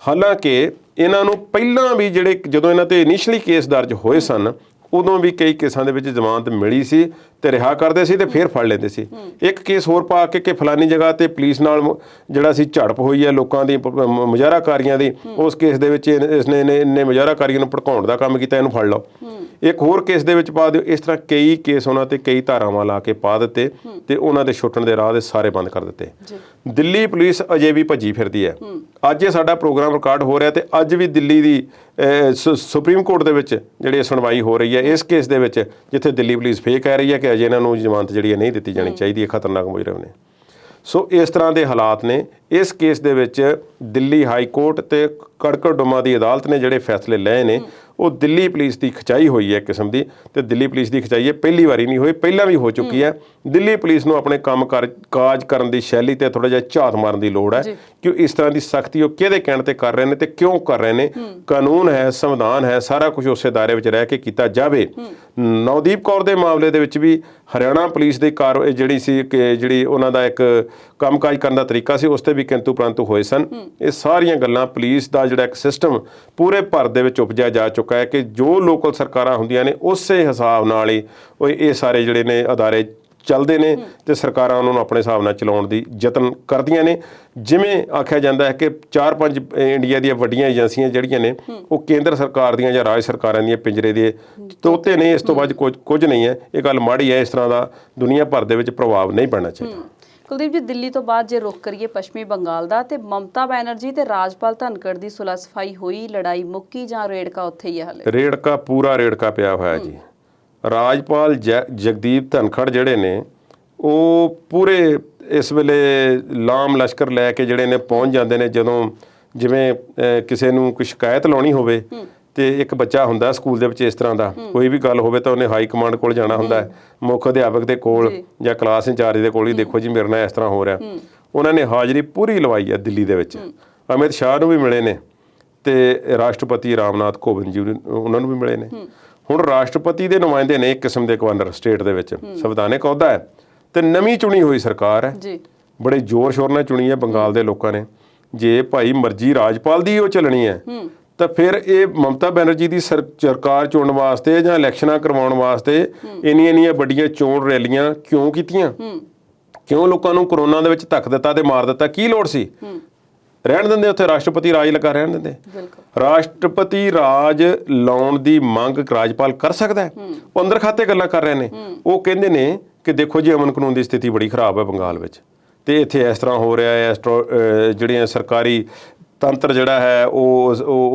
ਹਾਲਾਂਕਿ ਇਹਨਾਂ ਨੂੰ ਪਹਿਲਾਂ ਵੀ ਜਿਹੜੇ ਜਦੋਂ ਇਹਨਾਂ ਤੇ ਇਨੀਸ਼ੀਅਲੀ ਕੇਸ ਦਰਜ ਹੋਏ ਸਨ ਉਦੋਂ ਵੀ ਕਈ ਕੇਸਾਂ ਦੇ ਵਿੱਚ ਜ਼ਮਾਨਤ ਮਿਲੀ ਸੀ ਤੇ ਰਿਹਾ ਕਰਦੇ ਸੀ ਤੇ ਫਿਰ ਫੜ ਲੈਂਦੇ ਸੀ। ਇੱਕ ਕੇਸ ਹੋਰ ਪਾ ਕੇ ਕਿ ਫਲਾਨੀ ਜਗ੍ਹਾ ਤੇ ਪੁਲਿਸ ਨਾਲ ਜਿਹੜਾ ਸੀ ਝੜਪ ਹੋਈ ਹੈ ਲੋਕਾਂ ਦੀ ਮੁਜ਼ਾਹਰਾਕਾਰੀਆਂ ਦੀ, ਉਸ ਕੇਸ ਦੇ ਵਿੱਚ ਇਸਨੇ ਇੰਨੇ ਮੁਜ਼ਾਹਰਾਕਾਰੀਆਂ ਨੂੰ ਭੜਕਾਉਣ ਦਾ ਕੰਮ ਕੀਤਾ, ਇਹਨੂੰ ਫੜ ਲਓ। ਇੱਕ ਹੋਰ ਕੇਸ ਦੇ ਵਿੱਚ ਪਾ ਦਿਓ। ਇਸ ਤਰ੍ਹਾਂ ਕਈ ਕੇਸ ਉਹਨਾਂ ਤੇ ਕਈ ਧਾਰਾਵਾਂ ਲਾ ਕੇ ਪਾ ਦਿੱਤੇ ਤੇ ਉਹਨਾਂ ਦੇ ਛੁੱਟਣ ਦੇ ਰਾਹ ਦੇ ਸਾਰੇ ਬੰਦ ਕਰ ਦਿੱਤੇ। ਦਿੱਲੀ ਪੁਲਿਸ ਅਜੇ ਵੀ ਭੱਜੀ ਫਿਰਦੀ ਹੈ। ਅੱਜ ਇਹ ਸਾਡਾ ਪ੍ਰੋਗਰਾਮ ਰਿਕਾਰਡ ਹੋ ਰਿਹਾ ਤੇ ਅੱਜ ਵੀ ਦਿੱਲੀ ਦੀ ਸੁਪਰੀਮ ਕੋਰਟ ਦੇ ਵਿੱਚ ਜਿਹੜੀ ਸੁਣਵਾਈ ਹੋ ਰਹੀ ਹੈ ਇਸ ਕੇਸ ਦੇ ਵਿੱਚ, ਜਿੱਥੇ ਦਿੱਲੀ ਪੁਲਿਸ ਫੇਰ ਕਹਿ ਰਹੀ ਹੈ ਕਿ ਅਜੇ ਇਹਨਾਂ ਨੂੰ ਜ਼ਮਾਨਤ ਜਿਹੜੀ ਹੈ ਨਹੀਂ ਦਿੱਤੀ ਜਾਣੀ ਚਾਹੀਦੀ ਹੈ, ਖਤਰਨਾਕ ਮੁਜਰਮ ਨੇ। ਸੋ ਇਸ ਤਰ੍ਹਾਂ ਦੇ ਹਾਲਾਤ ਨੇ। ਇਸ ਕੇਸ ਦੇ ਵਿੱਚ ਦਿੱਲੀ ਹਾਈ ਕੋਰਟ ਤੇ ਕੜਕੜਡੁਮਾ ਦੀ ਅਦਾਲਤ ਨੇ ਜਿਹੜੇ ਫੈਸਲੇ ਲਏ ਨੇ ਉਹ ਦਿੱਲੀ ਪੁਲਿਸ ਦੀ ਖਿਚਾਈ ਹੋਈ ਹੈ ਕਿਸਮ ਦੀ। ਤੇ ਦਿੱਲੀ ਪੁਲਿਸ ਦੀ ਖਿਚਾਈ ਹੈ ਪਹਿਲੀ ਵਾਰੀ ਨਹੀਂ ਹੋਈ, ਪਹਿਲਾਂ ਵੀ ਹੋ ਚੁੱਕੀ ਹੈ। ਦਿੱਲੀ ਪੁਲਿਸ ਨੂੰ ਆਪਣੇ ਕੰਮ ਕਾਜ ਕਰਨ ਦੀ ਸ਼ੈਲੀ ਤੇ ਥੋੜਾ ਜਿਹਾ ਝਾਤ ਮਾਰਨ ਦੀ ਲੋੜ ਹੈ ਕਿ ਇਸ ਤਰ੍ਹਾਂ ਦੀ ਸਖਤੀ ਉਹ ਕਿਹਦੇ ਕਹਿਣ ਤੇ ਕਰ ਰਹੇ ਨੇ ਤੇ ਕਿਉਂ ਕਰ ਰਹੇ ਨੇ। ਕਾਨੂੰਨ ਹੈ, ਸੰਵਿਧਾਨ ਹੈ, ਸਾਰਾ ਕੁਝ ਉਸੇ ਦਾਇਰੇ ਵਿੱਚ ਰਹਿ ਕੇ ਕੀਤਾ ਜਾਵੇ। ਨਵਦੀਪ ਕੌਰ ਦੇ ਮਾਮਲੇ ਦੇ ਵਿੱਚ ਵੀ ਹਰਿਆਣਾ ਪੁਲਿਸ ਦੀ ਕਾਰਵਾਈ ਜਿਹੜੀ ਸੀ ਕਿ ਜਿਹੜੀ ਉਹਨਾਂ ਦਾ ਇੱਕ ਕੰਮਕਾਜ ਕਰਨ ਦਾ ਤਰੀਕਾ ਸੀ ਉਸ ਤੇ ਵੀ ਕਿੰਤੂ ਪ੍ਰੰਤੂ ਹੋਏ ਸਨ। ਇਹ ਸਾਰੀਆਂ ਗੱਲਾਂ ਪੁਲਿਸ ਦਾ ਜਿਹੜਾ ਇੱਕ ਸਿਸਟਮ ਪੂਰੇ ਭਾਰਤ ਦੇ ਵਿੱਚ ਉਪਜਿਆ ਜਾ ਚੁੱਕਾ ਹੈ ਕਿ ਜੋ ਲੋਕਲ ਸਰਕਾਰਾਂ ਹੁੰਦੀਆਂ ਨੇ ਉਸੇ ਹਿਸਾਬ ਨਾਲ ਹੀ ਇਹ ਸਾਰੇ ਜਿਹੜੇ ਨੇ ਅਦਾਰੇ ਚੱਲਦੇ ਨੇ ਤੇ ਸਰਕਾਰਾਂ ਉਹਨਾਂ ਨੂੰ ਆਪਣੇ ਹਿਸਾਬ ਨਾਲ ਚਲਾਉਣ ਦੀ ਯਤਨ ਕਰਦੀਆਂ ਨੇ। ਜਿਵੇਂ ਆਖਿਆ ਜਾਂਦਾ ਹੈ ਕਿ 4-5 ਇੰਡੀਆ ਦੀਆਂ ਵੱਡੀਆਂ ਏਜੰਸੀਆਂ ਜਿਹੜੀਆਂ ਨੇ ਉਹ ਕੇਂਦਰ ਸਰਕਾਰ ਦੀਆਂ ਜਾਂ ਰਾਜ ਸਰਕਾਰਾਂ ਦੀਆਂ ਪਿੰਜਰੇ ਦੇ ਤੋਤੇ ਨੇ, ਇਸ ਤੋਂ ਬਾਅਦ ਕੁਝ ਨਹੀਂ ਹੈ। ਇਹ ਗੱਲ ਮਾੜੀ ਹੈ। ਇਸ ਤਰ੍ਹਾਂ ਦਾ ਦੁਨੀਆ ਭਰ ਦੇ ਵਿੱਚ ਪ੍ਰਭਾਵ ਨਹੀਂ ਪੈਣਾ ਚਾਹੀਦਾ। ਕੁਲਦੀਪ ਜੀ, ਦਿੱਲੀ ਤੋਂ ਬਾਅਦ ਜੇ ਰੁਖ ਕਰੀਏ ਪੱਛਮੀ ਬੰਗਾਲ ਦਾ, ਤੇ ਮਮਤਾ ਬੈਨਰਜੀ ਤੇ ਰਾਜਪਾਲ ਧਨਖੜ ਦੀ ਸੁਲਹ ਸਫਾਈ ਹੋਈ, ਲੜਾਈ ਮੁੱਕੀ ਜਾਂ ਰੇੜਕਾ ਉੱਥੇ ਹੀ ਹੈ ਹਲੇ? ਰੇੜਕਾ ਪੂਰਾ ਰੇੜਕਾ ਪਿਆ ਹੋਇਆ ਜੀ। ਰਾਜਪਾਲ ਜਗਦੀਪ ਧਨਖੜ ਜਿਹੜੇ ਨੇ ਉਹ ਪੂਰੇ ਇਸ ਵੇਲੇ ਲਾਮ ਲਸ਼ਕਰ ਲੈ ਕੇ ਜਿਹੜੇ ਨੇ ਪਹੁੰਚ ਜਾਂਦੇ ਨੇ। ਜਦੋਂ ਜਿਵੇਂ ਕਿਸੇ ਨੂੰ ਕੋਈ ਸ਼ਿਕਾਇਤ ਲਾਉਣੀ ਹੋਵੇ ਤੇ ਇੱਕ ਬੱਚਾ ਹੁੰਦਾ ਸਕੂਲ ਦੇ ਵਿੱਚ ਇਸ ਤਰ੍ਹਾਂ ਦਾ ਕੋਈ ਵੀ ਗੱਲ ਹੋਵੇ ਤਾਂ ਉਹਨੇ ਹਾਈ ਕਮਾਂਡ ਕੋਲ ਜਾਣਾ ਹੁੰਦਾ ਹੈ, ਮੁੱਖ ਅਧਿਆਪਕ ਦੇ ਕੋਲ ਜਾਂ ਕਲਾਸ ਇੰਚਾਰਜ ਦੇ ਕੋਲ ਹੀ, ਦੇਖੋ ਜੀ ਮੇਰੇ ਨਾਲ ਇਸ ਤਰ੍ਹਾਂ ਹੋ ਰਿਹਾ। ਉਹਨਾਂ ਨੇ ਹਾਜ਼ਰੀ ਪੂਰੀ ਲਵਾਈ ਹੈ ਦਿੱਲੀ ਦੇ ਵਿੱਚ। ਅਮਿਤ ਸ਼ਾਹ ਨੂੰ ਵੀ ਮਿਲੇ ਨੇ ਤੇ ਰਾਸ਼ਟਰਪਤੀ ਰਾਮਨਾਥ ਕੋਵਿੰਦ ਜੀ ਉਹਨਾਂ ਨੂੰ ਵੀ ਮਿਲੇ ਨੇ। ਹੁਣ ਰਾਸ਼ਟਰਪਤੀ ਦੇ ਨੁਮਾਇੰਦੇ ਨੇ ਇੱਕ ਕਿਸਮ ਦੇ ਗਵਰਨਰ ਸਟੇਟ ਦੇ ਵਿੱਚ, ਸੰਵਿਧਾਨਿਕ ਅਹੁਦਾ ਹੈ ਤੇ ਨਵੀਂ ਚੁਣੀ ਹੋਈ ਸਰਕਾਰ ਹੈ, ਬੜੇ ਜ਼ੋਰ ਸ਼ੋਰ ਨਾਲ ਚੁਣੀ ਹੈ ਬੰਗਾਲ ਦੇ ਲੋਕਾਂ ਨੇ। ਜੇ ਭਾਈ ਮਰਜ਼ੀ ਰਾਜਪਾਲ ਦੀ ਉਹ ਚੱਲਣੀ ਹੈ ਤਾਂ ਫਿਰ ਇਹ ਮਮਤਾ ਬੈਨਰਜੀ ਦੀ ਸਰਕਾਰ ਚੁਣਨ ਵਾਸਤੇ ਜਾਂ ਇਲੈਕਸ਼ਨਾਂ ਕਰਵਾਉਣ ਵਾਸਤੇ ਇੰਨੀਆਂ ਵੱਡੀਆਂ ਚੋਣ ਰੈਲੀਆਂ ਕਿਉਂ ਕੀਤੀਆਂ? ਕਿਉਂ ਲੋਕਾਂ ਨੂੰ ਕਰੋਨਾ ਦੇ ਵਿੱਚ ਧੱਕ ਦਿੱਤਾ ਤੇ ਮਾਰ ਦਿੱਤਾ? ਕੀ ਲੋੜ ਸੀ? ਰਹਿਣ ਦਿੰਦੇ ਉੱਥੇ, ਰਾਸ਼ਟਰਪਤੀ ਰਾਜ ਲਗਾ ਰਹਿਣ ਦਿੰਦੇ। ਰਾਸ਼ਟਰਪਤੀ ਰਾਜ ਲਾਉਣ ਦੀ ਮੰਗ ਰਾਜਪਾਲ ਕਰ ਸਕਦਾ ਹੈ। ਉਹ ਅੰਦਰ ਖਾਤੇ ਗੱਲਾਂ ਕਰ ਰਹੇ ਨੇ। ਉਹ ਕਹਿੰਦੇ ਨੇ ਕਿ ਦੇਖੋ ਜੀ ਅਮਨ ਕਾਨੂੰਨ ਦੀ ਸਥਿਤੀ ਬੜੀ ਖਰਾਬ ਹੈ ਬੰਗਾਲ ਵਿੱਚ ਤੇ ਇੱਥੇ ਇਸ ਤਰ੍ਹਾਂ ਹੋ ਰਿਹਾ ਹੈ। ਜਿਹੜੀਆਂ ਸਰਕਾਰੀ ਤੰਤਰ ਜਿਹੜਾ ਹੈ ਉਹ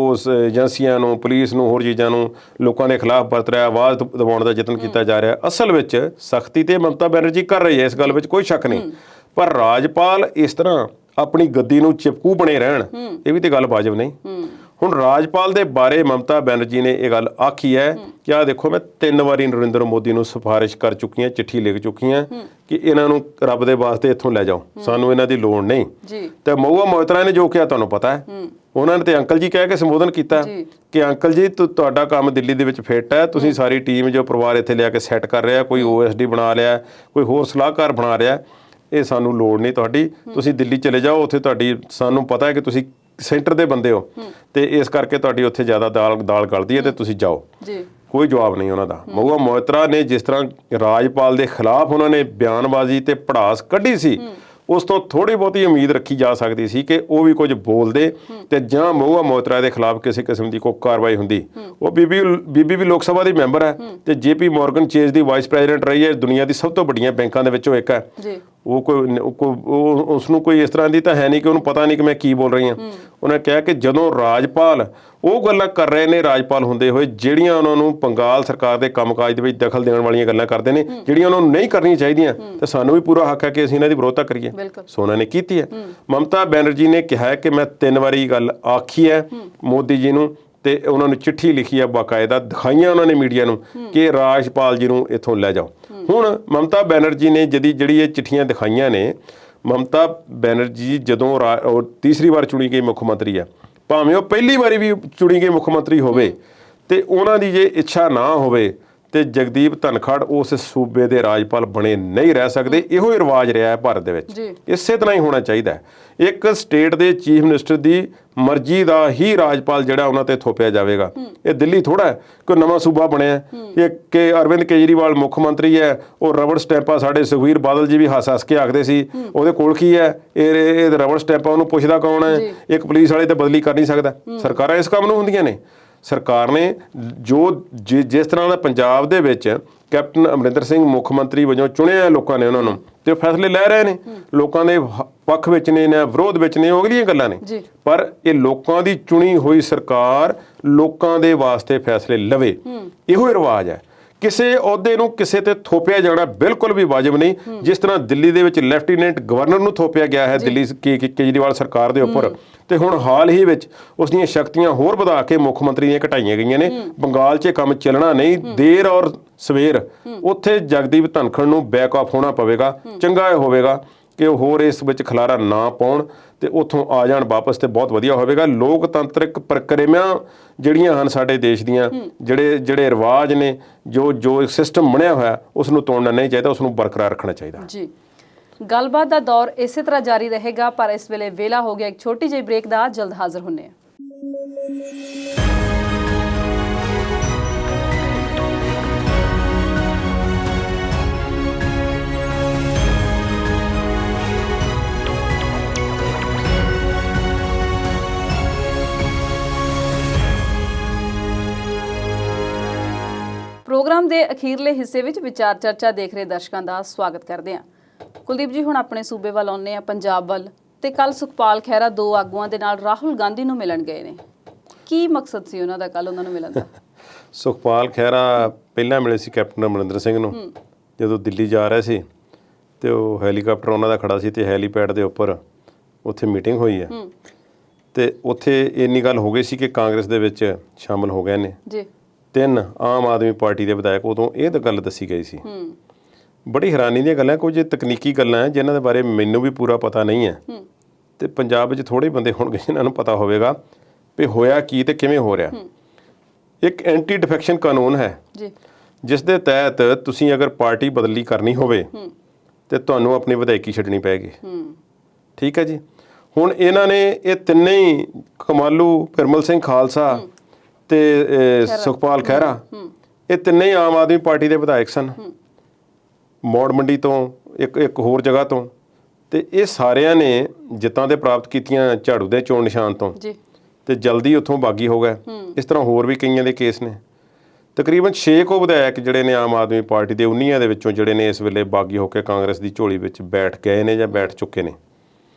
ਉਸ ਏਜੰਸੀਆਂ ਨੂੰ, ਪੁਲਿਸ ਨੂੰ, ਹੋਰ ਚੀਜ਼ਾਂ ਨੂੰ ਲੋਕਾਂ ਦੇ ਖਿਲਾਫ ਵਰਤ ਰਿਹਾ, ਆਵਾਜ਼ ਦਬਾਉਣ ਦਾ ਯਤਨ ਕੀਤਾ ਜਾ ਰਿਹਾ। ਅਸਲ ਵਿੱਚ ਸਖਤੀ ਤੇ ਮਮਤਾ ਬੈਨਰਜੀ ਕਰ ਰਹੀ ਹੈ, ਇਸ ਗੱਲ ਵਿੱਚ ਕੋਈ ਸ਼ੱਕ ਨਹੀਂ। ਪਰ ਰਾਜਪਾਲ ਇਸ ਤਰ੍ਹਾਂ ਆਪਣੀ ਗੱਦੀ ਨੂੰ ਚਿਪਕੂ ਬਣੇ ਰਹਿਣ, ਇਹ ਵੀ ਤੇ ਗੱਲ ਵਾਜਬ ਨਹੀਂ। ਹੁਣ ਰਾਜਪਾਲ ਦੇ ਬਾਰੇ ਮਮਤਾ ਬੈਨਰਜੀ ਨੇ ਇਹ ਗੱਲ ਆਖੀ ਹੈ ਕਿ ਆਹ ਦੇਖੋ ਮੈਂ 3 ਵਾਰੀ ਨਰਿੰਦਰ ਮੋਦੀ ਨੂੰ ਸਿਫਾਰਿਸ਼ ਕਰ ਚੁੱਕੀ ਹਾਂ, ਚਿੱਠੀ ਲਿਖ ਚੁੱਕੀ ਹਾਂ ਕਿ ਇਹਨਾਂ ਨੂੰ ਰੱਬ ਦੇ ਵਾਸਤੇ ਇੱਥੋਂ ਲੈ ਜਾਓ, ਸਾਨੂੰ ਇਹਨਾਂ ਦੀ ਲੋੜ ਨਹੀਂ। ਤੇ ਮਹੂਆ ਮੋਇਤਰਾ ਨੇ ਜੋ ਕਿਹਾ ਤੁਹਾਨੂੰ ਪਤਾ ਹੈ, ਉਹਨਾਂ ਨੇ ਤੇ ਅੰਕਲ ਜੀ ਕਹਿ ਕੇ ਸੰਬੋਧਨ ਕੀਤਾ ਕਿ ਅੰਕਲ ਜੀ ਤੁਹਾਡਾ ਕੰਮ ਦਿੱਲੀ ਦੇ ਵਿੱਚ ਫਿੱਟ ਹੈ, ਤੁਸੀਂ ਸਾਰੀ ਟੀਮ ਜੋ ਪਰਿਵਾਰ ਇੱਥੇ ਲਿਆ ਕੇ ਸੈੱਟ ਕਰ ਰਿਹਾ, ਕੋਈ OSD ਬਣਾ ਰਿਹਾ, ਕੋਈ ਹੋਰ ਸਲਾਹਕਾਰ ਬਣਾ ਰਿਹਾ, ਇਹ ਸਾਨੂੰ ਲੋੜ ਨਹੀਂ ਤੁਹਾਡੀ, ਤੁਸੀਂ ਦਿੱਲੀ ਚਲੇ ਜਾਓ, ਉੱਥੇ ਤੁਹਾਡੀ ਸਾਨੂੰ ਪਤਾ ਹੈ ਕਿ ਤੁਸੀਂ ਸੈਂਟਰ ਦੇ ਬੰਦੇ ਹੋ ਤੇ ਇਸ ਕਰਕੇ ਤੁਹਾਡੀ ਉੱਥੇ ਜ਼ਿਆਦਾ ਦਾਲ ਗਲਦੀ ਹੈ ਤੇ ਤੁਸੀਂ ਜਾਓ। ਕੋਈ ਜਵਾਬ ਨਹੀਂ ਉਹਨਾਂ ਦਾ। ਮਹੂਆ ਮੋਇਤਰਾ ਨੇ ਜਿਸ ਤਰ੍ਹਾਂ ਰਾਜਪਾਲ ਦੇ ਖਿਲਾਫ ਉਹਨਾਂ ਨੇ ਬਿਆਨਬਾਜ਼ੀ ਤੇ ਭੜਾਸ ਕੱਢੀ ਸੀ, ਉਸ ਤੋਂ ਥੋੜੀ ਬਹੁਤੀ ਉਮੀਦ ਰੱਖੀ ਜਾ ਸਕਦੀ ਸੀ ਕਿ ਉਹ ਵੀ ਕੁਝ ਬੋਲਦੇ ਤੇ ਜਾਂ ਮਹੂਆ ਮੋਇਤਰਾ ਦੇ ਖਿਲਾਫ ਕਿਸੇ ਕਿਸਮ ਦੀ ਕੋਈ ਕਾਰਵਾਈ ਹੁੰਦੀ। ਉਹ ਬੀਬੀ ਵੀ ਲੋਕ ਸਭਾ ਦੀ ਮੈਂਬਰ ਹੈ ਤੇ JP ਮੋਰਗਨ ਚੇਜ਼ ਦੀ ਵਾਈਸ ਪ੍ਰੈਜ਼ੀਡੈਂਟ ਰਹੀ ਹੈ, ਦੁਨੀਆ ਦੀ ਸਭ ਤੋਂ ਵੱਡੀਆਂ ਬੈਂਕਾਂ ਦੇ ਵਿੱਚੋਂ ਇੱਕ ਹੈ। ਉਹ ਉਸ ਨੂੰ ਕੋਈ ਇਸ ਤਰ੍ਹਾਂ ਦੀ ਤਾਂ ਹੈ ਨਹੀਂ ਕਿ ਉਹਨੂੰ ਪਤਾ ਨਹੀਂ ਕਿ ਮੈਂ ਕੀ ਬੋਲ ਰਹੀ ਹਾਂ। ਉਹਨੇ ਕਿਹਾ ਕਿ ਜਦੋਂ ਰਾਜਪਾਲ ਉਹ ਗੱਲਾਂ ਕਰ ਰਹੇ ਨੇ, ਰਾਜਪਾਲ ਹੁੰਦੇ ਹੋਏ, ਜਿਹੜੀਆਂ ਉਹਨਾਂ ਨੂੰ ਬੰਗਾਲ ਸਰਕਾਰ ਦੇ ਕੰਮਕਾਜ ਦੇ ਵਿੱਚ ਦਖਲ ਦੇਣ ਵਾਲੀਆਂ ਗੱਲਾਂ ਕਰਦੇ ਨੇ, ਜਿਹੜੀਆਂ ਉਹਨਾਂ ਨੂੰ ਨਹੀਂ ਕਰਨੀਆਂ ਚਾਹੀਦੀਆਂ, ਤੇ ਸਾਨੂੰ ਵੀ ਪੂਰਾ ਹੱਕ ਹੈ ਕਿ ਅਸੀਂ ਇਹਨਾਂ ਦੀ ਵਿਰੋਧਤਾ ਕਰੀਏ। ਸੋ ਉਹਨਾਂ ਨੇ ਕੀਤੀ ਹੈ। ਮਮਤਾ ਬੈਨਰਜੀ ਨੇ ਕਿਹਾ ਕਿ ਮੈਂ 3 ਵਾਰੀ ਗੱਲ ਆਖੀ ਹੈ ਮੋਦੀ ਜੀ ਨੂੰ ਤੇ ਉਹਨਾਂ ਨੂੰ ਚਿੱਠੀ ਲਿਖੀ ਆ, ਬਾਕਾਇਦਾ ਦਿਖਾਈਆਂ ਉਹਨਾਂ ਨੇ ਮੀਡੀਆ ਨੂੰ ਕਿ ਰਾਜਪਾਲ ਜੀ ਨੂੰ ਇੱਥੋਂ ਲੈ ਜਾਓ। ਹੁਣ ਮਮਤਾ ਬੈਨਰਜੀ ਨੇ ਜਿਹੜੀ ਇਹ ਚਿੱਠੀਆਂ ਦਿਖਾਈਆਂ ਨੇ, ਮਮਤਾ ਬੈਨਰਜੀ ਜਦੋਂ ਉਹ ਤੀਸਰੀ ਵਾਰ ਚੁਣੀ ਗਈ ਮੁੱਖ ਮੰਤਰੀ ਆ, ਭਾਵੇਂ ਉਹ ਪਹਿਲੀ ਵਾਰੀ ਵੀ ਚੁਣੀ ਗਈ ਮੁੱਖ ਮੰਤਰੀ ਹੋਵੇ, ਤੇ ਉਹਨਾਂ ਦੀ ਜੇ ਇੱਛਾ ਨਾ ਹੋਵੇ ਤੇ ਜਗਦੀਪ ਧਨਖੜ ਉਸ ਸੂਬੇ ਦੇ ਰਾਜਪਾਲ ਬਣੇ ਨਹੀਂ ਰਹਿ ਸਕਦੇ। ਇਹੋ ਹੀ ਰਿਵਾਜ ਰਿਹਾ ਹੈ ਭਾਰਤ ਦੇ ਵਿੱਚ, ਇਸੇ ਤਰ੍ਹਾਂ ਹੀ ਹੋਣਾ ਚਾਹੀਦਾ ਹੈ। ਇੱਕ ਸਟੇਟ ਦੇ ਚੀਫ ਮਿਨਿਸਟਰ ਦੀ ਮਰਜ਼ੀ ਦਾ ਹੀ ਰਾਜਪਾਲ ਜਿਹੜਾ ਉਹਨਾਂ ਤੇ ਥੋਪਿਆ ਜਾਵੇਗਾ। ਇਹ ਦਿੱਲੀ ਥੋੜਾ ਹੈ ਕੋਈ ਨਵਾਂ ਸੂਬਾ ਬਣਿਆ ਇਹ ਕਿ ਅਰਵਿੰਦ ਕੇਜਰੀਵਾਲ ਮੁੱਖ ਮੰਤਰੀ ਹੈ, ਉਹ ਰਬੜ ਸਟੈਂਪਾਂ ਸਾਡੇ ਸੁਖਬੀਰ ਬਾਦਲ ਜੀ ਵੀ ਹੱਸ ਕੇ ਆਖਦੇ ਸੀ ਉਹਦੇ ਕੋਲ ਕੀ ਹੈ, ਇਹ ਰਬੜ ਸਟੈਂਪਾਂ ਉਹਨੂੰ ਪੁੱਛਦਾ ਕੌਣ ਹੈ, ਇੱਕ ਪੁਲਿਸ ਵਾਲੇ ਤੇ ਬਦਲੀ ਕਰ ਨਹੀਂ ਸਕਦਾ। ਸਰਕਾਰਾਂ ਇਸ ਕੰਮ ਨੂੰ ਹੁੰਦੀਆਂ ਨੇ। ਸਰਕਾਰ ਨੇ ਜਿਸ ਤਰ੍ਹਾਂ ਦਾ ਪੰਜਾਬ ਦੇ ਵਿੱਚ ਕੈਪਟਨ ਅਮਰਿੰਦਰ ਸਿੰਘ ਮੁੱਖ ਮੰਤਰੀ ਵਜੋਂ ਚੁਣਿਆ ਲੋਕਾਂ ਨੇ ਉਹਨਾਂ ਨੂੰ, ਤੇ ਫੈਸਲੇ ਲੈ ਰਹੇ ਨੇ, ਲੋਕਾਂ ਦੇ ਪੱਖ ਵਿੱਚ ਨੇ ਨਾ ਵਿਰੋਧ ਵਿੱਚ ਨੇ, ਉਹ ਅਗਲੀਆਂ ਗੱਲਾਂ ਨੇ। ਪਰ ਇਹ ਲੋਕਾਂ ਦੀ ਚੁਣੀ ਹੋਈ ਸਰਕਾਰ ਲੋਕਾਂ ਦੇ ਵਾਸਤੇ ਫੈਸਲੇ ਲਵੇ, ਇਹੋ ਹੀ ਰਿਵਾਜ ਹੈ। ਕਿਸੇ ਅਹੁਦੇ ਨੂੰ ਕਿਸੇ ਤੇ ਥੋਪਿਆ ਜਾਣਾ ਬਿਲਕੁਲ ਵੀ ਵਾਜਬ ਨਹੀਂ। ਜਿਸ ਤਰ੍ਹਾਂ ਦਿੱਲੀ ਦੇ ਵਿੱਚ ਲੈਫਟੀਨੈਂਟ ਗਵਰਨਰ ਨੂੰ ਥੋਪਿਆ ਗਿਆ ਹੈ ਦਿੱਲੀ ਕੇਜਰੀਵਾਲ ਸਰਕਾਰ ਦੇ ਉੱਪਰ, ਤੇ ਹੁਣ ਹਾਲ ਹੀ ਵਿੱਚ ਉਸ ਦੀਆਂ ਸ਼ਕਤੀਆਂ ਹੋਰ ਵਧਾ ਕੇ ਮੁੱਖ ਮੰਤਰੀ ਦੀਆਂ ਘਟਾਈਆਂ ਗਈਆਂ ਨੇ। ਬੰਗਾਲ 'ਚ ਕੰਮ ਚੱਲਣਾ ਨਹੀਂ, ਦੇਰ ਔਰ ਸਵੇਰ ਉੱਥੇ ਜਗਦੀਪ ਧਨਖੜ ਨੂੰ ਬੈਕ ਆਫ ਹੋਣਾ ਪਵੇਗਾ। ਚੰਗਾ ਇਹ ਹੋਵੇਗਾ ਕਿ ਉਹ ਹੋਰ ਇਸ ਵਿੱਚ ਖਲਾਰਾ ਨਾ ਪਾਉਣ ਤੇ ਉੱਥੋਂ ਆ ਜਾਣ ਵਾਪਸ, ਤੇ ਬਹੁਤ ਵਧੀਆ ਹੋਵੇਗਾ। ਲੋਕਤੰਤਰਿਕ ਪ੍ਰਕਿਰਿਆਵਾਂ ਜਿਹੜੀਆਂ ਹਨ ਸਾਡੇ ਦੇਸ਼ ਦੀਆਂ, ਜਿਹੜੇ ਰਿਵਾਜ ਨੇ, ਜੋ ਸਿਸਟਮ ਬਣਿਆ ਹੋਇਆ, ਉਸ ਨੂੰ ਤੋੜਨਾ ਨਹੀਂ ਚਾਹੀਦਾ, ਉਸ ਨੂੰ ਬਰਕਰਾਰ ਰੱਖਣਾ ਚਾਹੀਦਾ ਜੀ। ਗੱਲਬਾਤ ਦਾ ਦੌਰ ਇਸੇ ਤਰ੍ਹਾਂ ਜਾਰੀ ਰਹੇਗਾ, ਪਰ ਇਸ ਵੇਲੇ ਵੇਲਾ ਹੋ ਗਿਆ ਇੱਕ ਛੋਟੀ ਜਿਹੀ ਬ੍ਰੇਕ ਦਾ। ਜਲਦ ਹਾਜ਼ਰ ਹੁੰਨੇ ਆ। ਪ੍ਰੋਗਰਾਮ ਦੇ ਅਖੀਰਲੇ ਹਿੱਸੇ ਵਿੱਚ ਵਿਚਾਰ ਚਰਚਾ ਦੇਖ ਰਹੇ ਦਰਸ਼ਕਾਂ ਦਾ ਸਵਾਗਤ ਕਰਦੇ ਹਾਂ। ਕੁਲਦੀਪ ਜੀ, ਹੁਣ ਆਪਣੇ ਸੂਬੇ ਵੱਲ ਆਉਂਦੇ ਆ, ਪੰਜਾਬ ਵੱਲ। ਤੇ ਕੱਲ ਸੁਖਪਾਲ ਖਹਿਰਾ ਦੋ ਆਗੂਆਂ ਦੇ ਨਾਲ ਰਾਹੁਲ ਗਾਂਧੀ ਨੂੰ ਮਿਲਣ ਗਏ ਨੇ। ਕੀ ਮਕਸਦ ਸੀ ਉਹਨਾਂ ਦਾ ਕੱਲ ਉਹਨਾਂ ਨੂੰ ਮਿਲਣ ਦਾ? ਸੁਖਪਾਲ ਖਹਿਰਾ ਪਹਿਲਾਂ ਮਿਲੇ ਸੀ ਕੈਪਟਨ ਅਮਰਿੰਦਰ ਸਿੰਘ ਨੂੰ ਜਦੋਂ ਦਿੱਲੀ ਜਾ ਰਹੇ ਸੀ, ਤੇ ਉਹ ਹੈਲੀਕਾਪਟਰ ਉਹਨਾਂ ਦਾ ਖੜਾ ਸੀ ਤੇ ਹੈਲੀਪੈਡ ਦੇ ਉੱਪਰ ਉੱਥੇ ਮੀਟਿੰਗ ਹੋਈ ਹੈ। ਤੇ ਉੱਥੇ ਇੰਨੀ ਗੱਲ ਹੋ ਗਈ ਸੀ ਕਿ ਕਾਂਗਰਸ ਦੇ ਵਿੱਚ ਸ਼ਾਮਲ ਹੋ ਗਏ ਨੇ ਜੀ 3 ਆਮ ਆਦਮੀ ਪਾਰਟੀ ਦੇ ਵਿਧਾਇਕ। ਉਦੋਂ ਇਹ ਤਾਂ ਗੱਲ ਦੱਸੀ ਗਈ ਸੀ। ਬੜੀ ਹੈਰਾਨੀ ਦੀਆਂ ਗੱਲਾਂ, ਕੁਝ ਤਕਨੀਕੀ ਗੱਲਾਂ ਹੈ ਜਿਨ੍ਹਾਂ ਦੇ ਬਾਰੇ ਮੈਨੂੰ ਵੀ ਪੂਰਾ ਪਤਾ ਨਹੀਂ ਹੈ, ਤੇ ਪੰਜਾਬ ਵਿੱਚ ਥੋੜ੍ਹੇ ਬੰਦੇ ਹੋਣਗੇ ਜਿਨ੍ਹਾਂ ਨੂੰ ਪਤਾ ਹੋਵੇਗਾ ਵੀ ਹੋਇਆ ਕੀ ਤੇ ਕਿਵੇਂ ਹੋ ਰਿਹਾ। ਇੱਕ ਐਂਟੀ ਡਿਫੈਕਸ਼ਨ ਕਾਨੂੰਨ ਹੈ ਜਿਸ ਦੇ ਤਹਿਤ ਤੁਸੀਂ ਅਗਰ ਪਾਰਟੀ ਬਦਲੀ ਕਰਨੀ ਹੋਵੇ ਤੇ ਤੁਹਾਨੂੰ ਆਪਣੀ ਵਿਧਾਇਕੀ ਛੱਡਣੀ ਪਏਗੀ। ਠੀਕ ਹੈ ਜੀ। ਹੁਣ ਇਹਨਾਂ ਨੇ ਇਹ ਤਿੰਨੇ ਹੀ, ਕਮਾਲੂ, ਪਿਰਮਲ ਸਿੰਘ ਖਾਲਸਾ ਤੇ ਸੁਖਪਾਲ ਖਹਿਰਾ, ਇਹ ਤਿੰਨੇ ਹੀ ਆਮ ਆਦਮੀ ਪਾਰਟੀ ਦੇ ਵਿਧਾਇਕ ਸਨ, ਮੌੜ ਮੰਡੀ ਤੋਂ ਇੱਕ ਹੋਰ ਜਗ੍ਹਾ ਤੋਂ। ਤੇ ਇਹ ਸਾਰਿਆਂ ਨੇ ਜਿੱਤਾਂ ਦੇ ਪ੍ਰਾਪਤ ਕੀਤੀਆਂ ਝਾੜੂ ਦੇ ਚੋਣ ਨਿਸ਼ਾਨ ਤੋਂ, ਤੇ ਜਲਦੀ ਉੱਥੋਂ ਬਾਗੀ ਹੋ ਗਏ। ਇਸ ਤਰ੍ਹਾਂ ਹੋਰ ਵੀ ਕਈਆਂ ਦੇ ਕੇਸ ਨੇ। ਤਕਰੀਬਨ 6 ਕੁ ਵਿਧਾਇਕ ਜਿਹੜੇ ਨੇ ਆਮ ਆਦਮੀ ਪਾਰਟੀ ਦੇ 19 ਦੇ ਵਿੱਚੋਂ ਜਿਹੜੇ ਨੇ ਇਸ ਵੇਲੇ ਬਾਗੀ ਹੋ ਕੇ ਕਾਂਗਰਸ ਦੀ ਝੋਲੀ ਵਿੱਚ ਬੈਠ ਗਏ ਨੇ ਜਾਂ ਬੈਠ ਚੁੱਕੇ ਨੇ।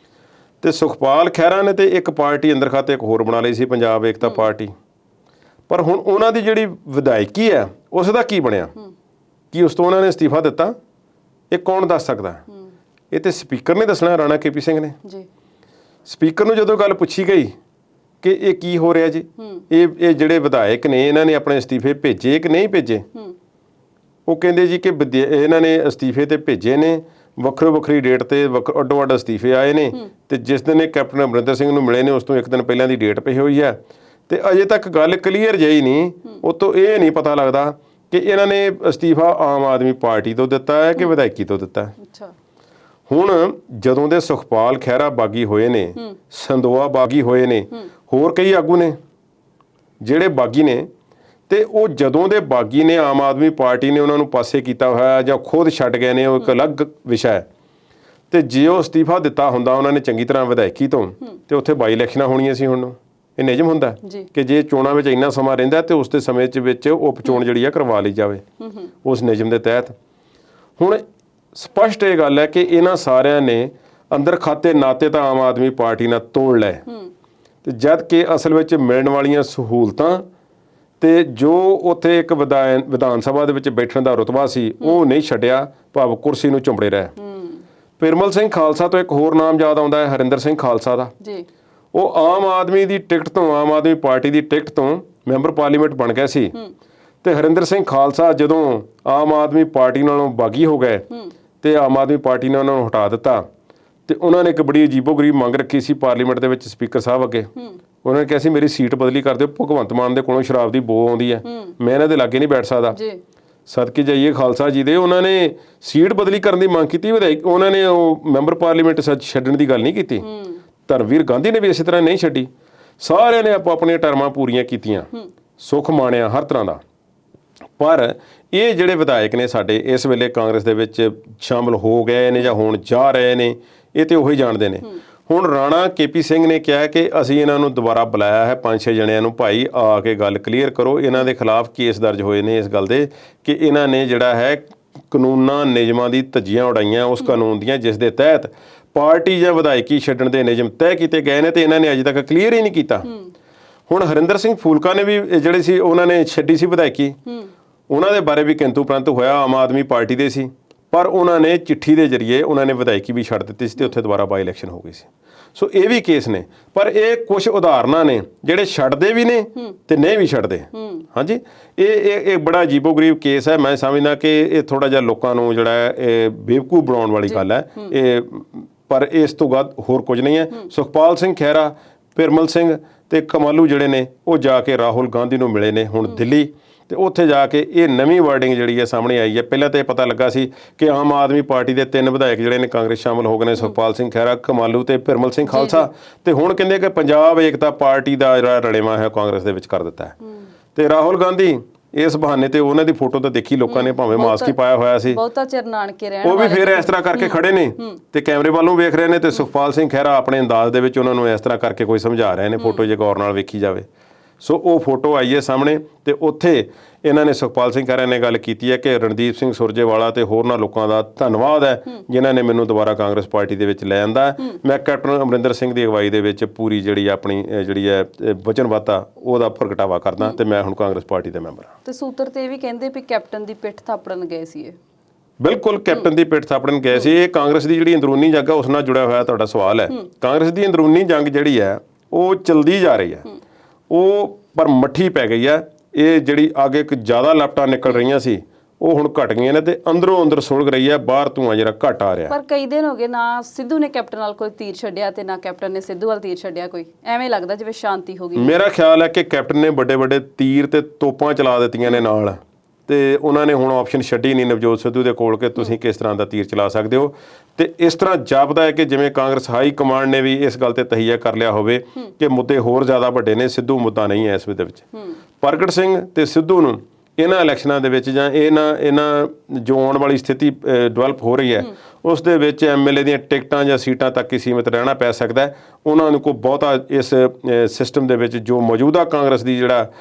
ਤੇ ਸੁਖਪਾਲ ਖਹਿਰਾ ਨੇ ਤੇ ਇੱਕ ਪਾਰਟੀ ਅੰਦਰ ਖਾਤੇ ਇੱਕ ਹੋਰ ਬਣਾ ਲਈ ਸੀ, ਪੰਜਾਬ ਏਕਤਾ ਪਾਰਟੀ। ਪਰ ਹੁਣ ਉਹਨਾਂ ਦੀ ਜਿਹੜੀ ਵਿਧਾਇਕੀ ਹੈ ਉਸ ਦਾ ਕੀ ਬਣਿਆ? ਕੀ ਉਸ ਤੋਂ ਉਹਨਾਂ ਨੇ ਅਸਤੀਫਾ ਦਿੱਤਾ? ਇਹ ਕੌਣ ਦੱਸ ਸਕਦਾ? ਇਹ ਤੇ ਸਪੀਕਰ ਨੇ ਦੱਸਣਾ, ਰਾਣਾ KP ਸਿੰਘ ਨੇ। ਸਪੀਕਰ ਨੂੰ ਜਦੋਂ ਗੱਲ ਪੁੱਛੀ ਗਈ ਕਿ ਇਹ ਕੀ ਹੋ ਰਿਹਾ ਜੀ, ਇਹ ਜਿਹੜੇ ਵਿਧਾਇਕ ਨੇ ਇਹਨਾਂ ਨੇ ਆਪਣੇ ਅਸਤੀਫੇ ਭੇਜੇ ਕਿ ਨਹੀਂ ਭੇਜੇ, ਉਹ ਕਹਿੰਦੇ ਜੀ ਕਿ ਇਹਨਾਂ ਨੇ ਅਸਤੀਫੇ ਤੇ ਭੇਜੇ ਨੇ, ਵੱਖਰੀ ਡੇਟ ਤੇ ਅੱਡੋ ਅੱਡ ਅਸਤੀਫੇ ਆਏ ਨੇ, ਤੇ ਜਿਸ ਦਿਨ ਇਹ ਕੈਪਟਨ ਅਮਰਿੰਦਰ ਸਿੰਘ ਨੂੰ ਮਿਲੇ ਨੇ ਉਸ ਤੋਂ ਇੱਕ ਦਿਨ ਪਹਿਲਾਂ ਦੀ ਡੇਟ ਪਈ ਹੋਈ ਹੈ। ਤੇ ਅਜੇ ਤੱਕ ਗੱਲ ਕਲੀਅਰ ਜਿਹੀ ਨਹੀਂ, ਉਹ ਤੋਂ ਇਹ ਨਹੀਂ ਪਤਾ ਲੱਗਦਾ ਕਿ ਇਹਨਾਂ ਨੇ ਅਸਤੀਫਾ ਆਮ ਆਦਮੀ ਪਾਰਟੀ ਤੋਂ ਦਿੱਤਾ ਹੈ ਕਿ ਵਿਧਾਇਕੀ ਤੋਂ ਦਿੱਤਾ ਹੈ। ਹੁਣ ਜਦੋਂ ਦੇ ਸੁਖਪਾਲ ਖਹਿਰਾ ਬਾਗੀ ਹੋਏ ਨੇ, ਸੰਦੋਆ ਬਾਗੀ ਹੋਏ ਨੇ, ਹੋਰ ਕਈ ਆਗੂ ਨੇ ਜਿਹੜੇ ਬਾਗੀ ਨੇ, ਤੇ ਉਹ ਜਦੋਂ ਦੇ ਬਾਗੀ ਨੇ ਆਮ ਆਦਮੀ ਪਾਰਟੀ ਨੇ ਉਹਨਾਂ ਨੂੰ ਪਾਸੇ ਕੀਤਾ ਹੋਇਆ ਜਾਂ ਖੁਦ ਛੱਡ ਗਏ ਨੇ, ਉਹ ਇੱਕ ਅਲੱਗ ਵਿਸ਼ਾ ਹੈ। ਤੇ ਜੇ ਉਹ ਅਸਤੀਫਾ ਦਿੱਤਾ ਹੁੰਦਾ ਉਹਨਾਂ ਨੇ ਚੰਗੀ ਤਰ੍ਹਾਂ ਵਿਧਾਇਕੀ ਤੋਂ, ਤੇ ਉੱਥੇ ਬਾਈ ਇਲੈਕਸ਼ਨਾਂ ਹੋਣੀਆਂ ਸੀ। ਹੁਣ ਇਹ ਨਿਯਮ ਹੁੰਦਾ ਕਿ ਜੇ ਚੋਣਾਂ ਵਿੱਚ ਇੰਨਾ ਸਮਾਂ ਰਹਿੰਦਾ ਤੇ ਉਸ ਦੇ ਸਮੇਂ ਵਿੱਚ ਉਪ ਚੋਣ ਜਿਹੜੀ ਆ ਕਰਵਾ ਲਈ ਜਾਵੇ ਉਸ ਨਿਯਮ ਦੇ ਤਹਿਤ। ਹੁਣ ਸਪਸ਼ਟ ਇਹ ਗੱਲ ਹੈ ਕਿ ਇਹਨਾਂ ਸਾਰਿਆਂ ਨੇ ਅੰਦਰ ਖਾਤੇ ਨਾਤੇ ਤਾਂ ਆਮ ਆਦਮੀ ਪਾਰਟੀ ਨਾਲ ਤੋੜ ਲਏ, ਤੇ ਜਦ ਕਿ ਅਸਲ ਵਿੱਚ ਮਿਲਣ ਵਾਲੀਆਂ ਸਹੂਲਤਾਂ ਤੇ ਜੋ ਉੱਥੇ ਇੱਕ ਵਿਧਾਨ ਸਭਾ ਦੇ ਵਿੱਚ ਬੈਠਣ ਦਾ ਰੁਤਬਾ ਸੀ ਉਹ ਨਹੀਂ ਛੱਡਿਆ, ਭਾਵ ਕੁਰਸੀ ਨੂੰ ਚੁੰਬੜੇ ਰਹੇ। ਪਿਰਮਲ ਸਿੰਘ ਖਾਲਸਾ ਤੋਂ ਇੱਕ ਹੋਰ ਨਾਮ ਯਾਦ ਆਉਂਦਾ ਹੈ, ਹਰਿੰਦਰ ਸਿੰਘ ਖਾਲਸਾ ਦਾ। ਉਹ ਆਮ ਆਦਮੀ ਦੀ ਟਿਕਟ ਤੋਂ, ਆਮ ਆਦਮੀ ਪਾਰਟੀ ਦੀ ਟਿਕਟ ਤੋਂ ਮੈਂਬਰ ਪਾਰਲੀਮੈਂਟ ਬਣ ਗਿਆ ਸੀ ਤੇ ਹਰਿੰਦਰ ਸਿੰਘ ਖਾਲਸਾ ਜਦੋਂ ਆਮ ਆਦਮੀ ਪਾਰਟੀ ਨਾਲੋਂ ਬਾਗੀ ਹੋ ਗਏ ਤੇ ਆਮ ਆਦਮੀ ਪਾਰਟੀ ਨੇ ਉਹਨਾਂ ਨੂੰ ਹਟਾ ਦਿੱਤਾ ਤੇ ਉਹਨਾਂ ਨੇ ਇੱਕ ਬੜੀ ਅਜੀਬੋ-ਗਰੀਬ ਮੰਗ ਰੱਖੀ ਸੀ ਪਾਰਲੀਮੈਂਟ ਦੇ ਵਿੱਚ ਸਪੀਕਰ ਸਾਹਿਬ ਅੱਗੇ। ਉਹਨਾਂ ਨੇ ਕਿਹਾ ਸੀ ਮੇਰੀ ਸੀਟ ਬਦਲੀ ਕਰ ਦਿਓ, ਭਗਵੰਤ ਮਾਨ ਦੇ ਕੋਲੋਂ ਸ਼ਰਾਬ ਦੀ ਬੋ ਆਉਂਦੀ ਹੈ, ਮੈਂ ਇਹਨਾਂ ਦੇ ਲਾਗੇ ਨਹੀਂ ਬੈਠ ਸਕਦਾ। ਸਦਕੇ ਜਾਈਏ ਖਾਲਸਾ ਜੀ ਦੇ, ਉਹਨਾਂ ਨੇ ਸੀਟ ਬਦਲੀ ਕਰਨ ਦੀ ਮੰਗ ਕੀਤੀ, ਉਹਨਾਂ ਨੇ ਉਹ ਮੈਂਬਰ ਪਾਰਲੀਮੈਂਟ ਛੱਡਣ ਦੀ ਗੱਲ ਨਹੀਂ ਕੀਤੀ। ਧਰਮਵੀਰ ਗਾਂਧੀ ਨੇ ਵੀ ਇਸੇ ਤਰ੍ਹਾਂ ਨਹੀਂ ਛੱਡੀ। ਸਾਰਿਆਂ ਨੇ ਆਪੋ ਆਪਣੀਆਂ ਟਰਮਾਂ ਪੂਰੀਆਂ ਕੀਤੀਆਂ, ਸੁੱਖ ਮਾਣਿਆ ਹਰ ਤਰ੍ਹਾਂ ਦਾ। ਪਰ ਇਹ ਜਿਹੜੇ ਵਿਧਾਇਕ ਨੇ ਸਾਡੇ ਇਸ ਵੇਲੇ ਕਾਂਗਰਸ ਦੇ ਵਿੱਚ ਸ਼ਾਮਲ ਹੋ ਗਏ ਨੇ ਜਾਂ ਹੋਣ ਜਾ ਰਹੇ ਨੇ, ਇਹ ਤੇ ਉਹੀ ਜਾਣਦੇ ਨੇ। ਹੁਣ ਰਾਣਾ KP ਸਿੰਘ ਨੇ ਕਿਹਾ ਕਿ ਅਸੀਂ ਇਹਨਾਂ ਨੂੰ ਦੁਬਾਰਾ ਬੁਲਾਇਆ ਹੈ 5-6 ਜਣਿਆਂ ਨੂੰ, ਭਾਈ ਆ ਕੇ ਗੱਲ ਕਲੀਅਰ ਕਰੋ। ਇਹਨਾਂ ਦੇ ਖਿਲਾਫ ਕੇਸ ਦਰਜ ਹੋਏ ਨੇ ਇਸ ਗੱਲ ਦੇ ਕਿ ਇਹਨਾਂ ਨੇ ਜਿਹੜਾ ਹੈ ਕਾਨੂੰਨਾਂ ਨਿਯਮਾਂ ਦੀ ਧੱਜੀਆਂ ਉਡਾਈਆਂ ਉਸ ਕਾਨੂੰਨ ਦੀਆਂ ਜਿਸ ਦੇ ਤਹਿਤ ਪਾਰਟੀ ਜਾਂ ਵਿਧਾਇਕੀ ਛੱਡਣ ਦੇ ਨਿਯਮ ਤੈਅ ਕੀਤੇ ਗਏ ਨੇ ਤੇ ਇਹਨਾਂ ਨੇ ਅਜੇ ਤੱਕ ਕਲੀਅਰ ਹੀ ਨਹੀਂ ਕੀਤਾ। ਹੁਣ ਹਰਿੰਦਰ ਸਿੰਘ ਫੂਲਕਾ ਨੇ ਵੀ ਜਿਹੜੇ ਸੀ ਉਹਨਾਂ ਨੇ ਛੱਡੀ ਸੀ ਵਿਧਾਇਕੀ, ਉਹਨਾਂ ਦੇ ਬਾਰੇ ਵੀ ਕਿੰਤੂ ਪ੍ਰੰਤੂ ਹੋਇਆ, ਆਮ ਆਦਮੀ ਪਾਰਟੀ ਦੇ ਸੀ, ਪਰ ਉਹਨਾਂ ਨੇ ਚਿੱਠੀ ਦੇ ਜ਼ਰੀਏ ਉਹਨਾਂ ਨੇ ਵਿਧਾਇਕੀ ਵੀ ਛੱਡ ਦਿੱਤੀ ਸੀ ਤੇ ਉੱਥੇ ਦੁਬਾਰਾ ਬਾਈ ਇਲੈਕਸ਼ਨ ਹੋ ਗਈ ਸੀ। ਸੋ ਇਹ ਵੀ ਕੇਸ ਨੇ, ਪਰ ਇਹ ਕੁਝ ਉਦਾਹਰਨਾਂ ਨੇ ਜਿਹੜੇ ਛੱਡਦੇ ਵੀ ਨੇ ਤੇ ਨਹੀਂ ਵੀ ਛੱਡਦੇ। ਹਾਂਜੀ, ਇਹ ਬੜਾ ਅਜੀਬੋ-ਗਰੀਬ ਕੇਸ ਹੈ। ਮੈਂ ਸਮਝਦਾ ਕਿ ਇਹ ਥੋੜਾ ਜਿਹਾ ਲੋਕਾਂ ਨੂੰ ਜਿਹੜਾ ਇਹ ਬੇਵਕੂਫ ਬਣਾਉਣ ਵਾਲੀ ਗੱਲ ਹੈ ਇਹ, ਪਰ ਇਸ ਤੋਂ ਬਾਅਦ ਹੋਰ ਕੁਝ ਨਹੀਂ ਹੈ। ਸੁਖਪਾਲ ਸਿੰਘ ਖਹਿਰਾ, ਪਿਰਮਲ ਸਿੰਘ ਤੇ ਕਮਾਲੂ ਜਿਹੜੇ ਨੇ ਉਹ ਜਾ ਕੇ ਰਾਹੁਲ ਗਾਂਧੀ ਨੂੰ ਮਿਲੇ ਨੇ ਹੁਣ ਦਿੱਲੀ, ਤੇ ਉੱਥੇ ਜਾ ਕੇ ਇਹ ਨਵੀਂ ਵਰਡਿੰਗ ਜਿਹੜੀ ਹੈ ਸਾਹਮਣੇ ਆਈ ਹੈ। ਪਹਿਲਾਂ ਤਾਂ ਇਹ ਪਤਾ ਲੱਗਾ ਸੀ ਕਿ ਆਮ ਆਦਮੀ ਪਾਰਟੀ ਦੇ 3 ਵਿਧਾਇਕ ਜਿਹੜੇ ਨੇ ਕਾਂਗਰਸ ਸ਼ਾਮਲ ਹੋ ਗਏ ਨੇ, ਸੁਖਪਾਲ ਸਿੰਘ ਖਹਿਰਾ, ਕਮਾਲੂ ਤੇ ਪਿਰਮਲ ਸਿੰਘ ਖਾਲਸਾ, ਤੇ ਹੁਣ ਕਹਿੰਦੇ ਕਿ ਪੰਜਾਬ ਏਕਤਾ ਪਾਰਟੀ ਦਾ ਜਿਹੜਾ ਰਲੇਵਾਂ ਹੈ ਕਾਂਗਰਸ ਦੇ ਵਿੱਚ ਕਰ ਦਿੱਤਾ ਹੈ। ਤੇ ਰਾਹੁਲ ਗਾਂਧੀ ਇਸ ਬਹਾਨੇ ਤੇ ਉਹਨਾਂ ਦੀ ਫੋਟੋ ਤਾਂ ਦੇਖੀ ਲੋਕਾਂ ਨੇ, ਭਾਵੇਂ ਮਾਸਕ ਹੀ ਪਾਇਆ ਹੋਇਆ ਸੀ, ਬਹੁਤਾ ਚਿਰ ਨਾਨਕੇ ਰਹਿਣ ਉਹ ਵੀ ਫਿਰ ਇਸ ਤਰ੍ਹਾਂ ਕਰਕੇ ਖੜੇ ਨੇ ਤੇ ਕੈਮਰੇ ਵੱਲ ਨੂੰ ਵੇਖ ਰਹੇ ਨੇ, ਤੇ ਸੁਖਪਾਲ ਸਿੰਘ ਖਹਿਰਾ ਆਪਣੇ ਅੰਦਾਜ਼ ਦੇ ਵਿੱਚ ਉਹਨਾਂ ਨੂੰ ਇਸ ਤਰ੍ਹਾਂ ਕਰਕੇ ਕੋਈ ਸਮਝਾ ਰਹੇ ਨੇ। ਫੋਟੋ ਜੇ ਗੌਰ ਨਾਲ ਵੇਖੀ ਜਾਵੇ, ਸੋ ਉਹ ਫੋਟੋ ਆਈ ਹੈ ਸਾਹਮਣੇ, ਤੇ ਉੱਥੇ ਇਹਨਾਂ ਨੇ ਸੁਖਪਾਲ ਸਿੰਘ ਖਹਿਰਾ ਨੇ ਗੱਲ ਕੀਤੀ ਹੈ ਕਿ ਰਣਦੀਪ ਸਿੰਘ ਸੁਰਜੇਵਾਲਾ ਤੇ ਹੋਰਨਾਂ ਲੋਕਾਂ ਦਾ ਧੰਨਵਾਦ ਹੈ ਜਿਨ੍ਹਾਂ ਨੇ ਮੈਨੂੰ ਦੁਬਾਰਾ ਕਾਂਗਰਸ ਪਾਰਟੀ ਦੇ ਵਿੱਚ ਲੈ ਆਂਦਾ। ਮੈਂ ਕੈਪਟਨ ਅਮਰਿੰਦਰ ਸਿੰਘ ਦੀ ਅਗਵਾਈ ਦੇ ਵਿੱਚ ਪੂਰੀ ਜਿਹੜੀ ਆਪਣੀ ਜਿਹੜੀ ਹੈ ਵਚਨਬੱਧਤਾ ਉਹਦਾ ਪ੍ਰਗਟਾਵਾ ਕਰਦਾ ਤੇ ਮੈਂ ਹੁਣ ਕਾਂਗਰਸ ਪਾਰਟੀ ਦਾ ਮੈਂਬਰ ਹਾਂ। ਤੇ ਸੂਤਰ ਤੇ ਇਹ ਵੀ ਕਹਿੰਦੇ ਵੀ ਕੈਪਟਨ ਦੀ ਪਿੱਠ ਥਾਪੜਨ ਗਏ ਸੀ ਇਹ। ਬਿਲਕੁਲ, ਕੈਪਟਨ ਦੀ ਪਿੱਠ ਥਾਪੜਨ ਗਏ ਸੀ। ਇਹ ਕਾਂਗਰਸ ਦੀ ਜਿਹੜੀ ਅੰਦਰੂਨੀ ਜੰਗ ਹੈ ਉਸ ਨਾਲ ਜੁੜਿਆ ਹੋਇਆ ਤੁਹਾਡਾ ਸਵਾਲ ਹੈ। ਕਾਂਗਰਸ ਦੀ ਅੰਦਰੂਨੀ ਜੰਗ ਜਿਹੜੀ ਹੈ ਉਹ ਚਲਦੀ ਜਾ ਰਹੀ ਹੈ, ਉਹ ਪਰ ਮੱਠੀ ਪੈ ਗਈ ਹੈ। ਇਹ ਜਿਹੜੀ ਅੱਗੇ ਇੱਕ ਜ਼ਿਆਦਾ ਲਪਟਾਂ ਨਿਕਲ ਰਹੀਆਂ ਸੀ ਉਹ ਹੁਣ ਘਟ ਗਈਆਂ ਨੇ ਤੇ ਅੰਦਰੋਂ ਅੰਦਰ ਸੁਲਗ ਰਹੀ ਹੈ, ਬਾਹਰ ਧੂੰਆਂ ਜਿਹੜਾ ਘਟ ਆ ਰਿਹਾ। ਪਰ ਕਈ ਦਿਨ ਹੋ ਗਏ ਨਾ ਸਿੱਧੂ ਨੇ ਕੈਪਟਨ ਨਾਲ ਕੋਈ ਤੀਰ ਛੱਡਿਆ ਤੇ ਨਾ ਕੈਪਟਨ ਨੇ ਸਿੱਧੂ ਵੱਲ ਤੀਰ ਛੱਡਿਆ, ਕੋਈ ਐਵੇਂ ਲੱਗਦਾ ਜਿਵੇਂ ਸ਼ਾਂਤੀ ਹੋ ਗਈ। ਮੇਰਾ ਖਿਆਲ ਹੈ ਕਿ ਕੈਪਟਨ ਨੇ ਵੱਡੇ ਵੱਡੇ ਤੀਰ ਤੇ ਤੋਪਾਂ ਚਲਾ ਦਿੱਤੀਆਂ ਨੇ ਨਾਲ, ਤੇ ਉਹਨਾਂ ਨੇ ਹੁਣ ਆਪਸ਼ਨ ਛੱਡੀ ਨਹੀਂ ਨਵਜੋਤ ਸਿੱਧੂ ਦੇ ਕੋਲ ਕਿ ਤੁਸੀਂ ਕਿਸ ਤਰ੍ਹਾਂ ਦਾ ਤੀਰ ਚਲਾ ਸਕਦੇ ਹੋ। ਤੇ ਇਸ ਤਰ੍ਹਾਂ ਜਾਪਦਾ ਹੈ ਕਿ ਜਿਵੇਂ ਕਾਂਗਰਸ ਹਾਈ ਕਮਾਂਡ ਨੇ ਵੀ ਇਸ ਗੱਲ ਤੇ ਤਹੀਆ ਕਰ ਲਿਆ ਹੋਵੇ ਕਿ ਮੁੱਦੇ ਹੋਰ ਜ਼ਿਆਦਾ ਵੱਡੇ ਨੇ, ਸਿੱਧੂ ਮੁੱਦਾ ਨਹੀਂ ਹੈ ਇਸ ਦੇ ਵਿੱਚ। ਪ੍ਰਗਟ ਸਿੰਘ ਤੇ ਸਿੱਧੂ ਨੂੰ ਇਹਨਾਂ ਇਲੈਕਸ਼ਨਾਂ ਦੇ ਵਿੱਚ ਜਾਂ ਇਹਨਾਂ ਜੋ ਆਉਣ ਵਾਲੀ ਸਥਿਤੀ ਡਿਵੈਲਪ ਹੋ ਰਹੀ ਹੈ ਉਸ ਦੇ ਵਿੱਚ MLA ਦੀਆਂ ਟਿਕਟਾਂ ਜਾਂ ਸੀਟਾਂ ਤੱਕ ਹੀ ਸੀਮਿਤ ਰਹਿਣਾ ਪੈ ਸਕਦਾ ਹੈ। ਉਹਨਾਂ ਨੂੰ ਕੋਈ ਬਹੁਤਾ ਇਸ ਸਿਸਟਮ ਦੇ ਵਿੱਚ ਜੋ ਮੌਜੂਦਾ ਕਾਂਗਰਸ ਦੀ ਜਿਹੜਾ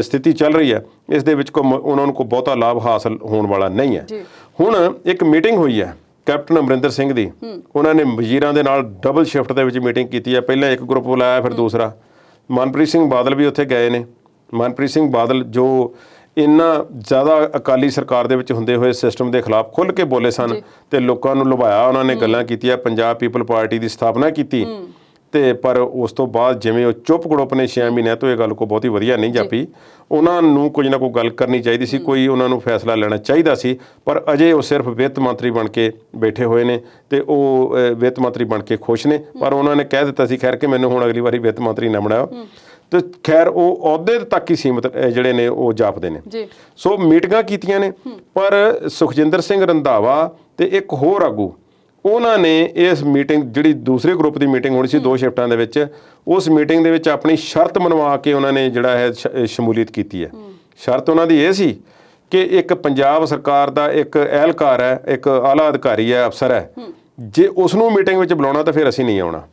ਸਥਿਤੀ ਚੱਲ ਰਹੀ ਹੈ ਇਸ ਦੇ ਵਿੱਚ ਉਹਨਾਂ ਨੂੰ ਕੋਈ ਬਹੁਤਾ ਲਾਭ ਹਾਸਲ ਹੋਣ ਵਾਲਾ ਨਹੀਂ ਹੈ। ਹੁਣ ਇੱਕ ਮੀਟਿੰਗ ਹੋਈ ਹੈ ਕੈਪਟਨ ਅਮਰਿੰਦਰ ਸਿੰਘ ਦੀ, ਉਹਨਾਂ ਨੇ ਵਜ਼ੀਰਾਂ ਦੇ ਨਾਲ ਡਬਲ ਸ਼ਿਫਟ ਦੇ ਵਿੱਚ ਮੀਟਿੰਗ ਕੀਤੀ ਹੈ। ਪਹਿਲਾਂ ਇੱਕ ਗਰੁੱਪ ਬੁਲਾਇਆ, ਫਿਰ ਦੂਸਰਾ। ਮਨਪ੍ਰੀਤ ਸਿੰਘ ਬਾਦਲ ਵੀ ਉੱਥੇ ਗਏ ਨੇ। ਮਨਪ੍ਰੀਤ ਸਿੰਘ ਬਾਦਲ ਜੋ ਇੰਨਾ ਜ਼ਿਆਦਾ ਅਕਾਲੀ ਸਰਕਾਰ ਦੇ ਵਿੱਚ ਹੁੰਦੇ ਹੋਏ ਸਿਸਟਮ ਦੇ ਖਿਲਾਫ ਖੁੱਲ੍ਹ ਕੇ ਬੋਲੇ ਸਨ ਤੇ ਲੋਕਾਂ ਨੂੰ ਲੁਭਾਇਆ, ਉਹਨਾਂ ਨੇ ਗੱਲਾਂ ਕੀਤੀਆਂ, ਪੰਜਾਬ ਪੀਪਲ ਪਾਰਟੀ ਦੀ ਸਥਾਪਨਾ ਕੀਤੀ। ਤੇ ਪਰ ਉਸ ਤੋਂ ਬਾਅਦ ਜਿਵੇਂ ਉਹ ਚੁੱਪ ਗੜੁੱਪ ਨੇ 6 ਮਹੀਨਿਆਂ ਤੋਂ ਇਹ ਗੱਲ ਕੋਈ ਬਹੁਤੀ ਵਧੀਆ ਨਹੀਂ ਜਾਪੀ। ਉਹਨਾਂ ਨੂੰ ਕੁਝ ਨਾ ਕੋਈ ਗੱਲ ਕਰਨੀ ਚਾਹੀਦੀ ਸੀ, ਕੋਈ ਉਹਨਾਂ ਨੂੰ ਫੈਸਲਾ ਲੈਣਾ ਚਾਹੀਦਾ ਸੀ, ਪਰ ਅਜੇ ਉਹ ਸਿਰਫ ਵਿੱਤ ਮੰਤਰੀ ਬਣ ਕੇ ਬੈਠੇ ਹੋਏ ਨੇ ਤੇ ਉਹ ਵਿੱਤ ਮੰਤਰੀ ਬਣ ਕੇ ਖੁਸ਼ ਨੇ। ਪਰ ਉਹਨਾਂ ਨੇ ਕਹਿ ਦਿੱਤਾ ਸੀ ਖੈਰ ਕਿ ਮੈਨੂੰ ਹੁਣ ਅਗਲੀ ਵਾਰੀ ਵਿੱਤ ਮੰਤਰੀ ਨਾ ਬਣਾਓ, ਤੇ ਖੈਰ ਉਹ ਅਹੁਦੇ ਤੱਕ ਹੀ ਸੀਮਤ ਜਿਹੜੇ ਨੇ ਉਹ ਜਾਪਦੇ ਨੇ। ਸੋ ਮੀਟਿੰਗਾਂ ਕੀਤੀਆਂ ਨੇ, ਪਰ ਸੁਖਜਿੰਦਰ ਸਿੰਘ ਰੰਧਾਵਾ ਤੇ ਇੱਕ ਹੋਰ ਆਗੂ ਉਹਨਾਂ ਨੇ ਇਸ ਮੀਟਿੰਗ ਜਿਹੜੀ ਦੂਸਰੇ ਗਰੁੱਪ ਦੀ ਮੀਟਿੰਗ ਹੋਣੀ ਸੀ 2 ਸ਼ਿਫਟਾਂ ਦੇ ਵਿੱਚ, ਉਸ ਮੀਟਿੰਗ ਦੇ ਵਿੱਚ ਆਪਣੀ ਸ਼ਰਤ ਮਨਵਾ ਕੇ ਉਹਨਾਂ ਨੇ ਜਿਹੜਾ ਹੈ ਸ਼ਮੂਲੀਅਤ ਕੀਤੀ ਹੈ। ਸ਼ਰਤ ਉਹਨਾਂ ਦੀ ਇਹ ਸੀ ਕਿ ਇੱਕ ਪੰਜਾਬ ਸਰਕਾਰ ਦਾ ਇੱਕ ਅਹਿਲਕਾਰ ਹੈ, ਇੱਕ ਆਲਾ ਅਧਿਕਾਰੀ ਹੈ, ਅਫਸਰ ਹੈ, ਜੇ ਉਸ ਨੂੰ ਮੀਟਿੰਗ ਵਿੱਚ ਬੁਲਾਉਣਾ ਤਾਂ ਫਿਰ ਅਸੀਂ ਨਹੀਂ ਆਉਣਾ।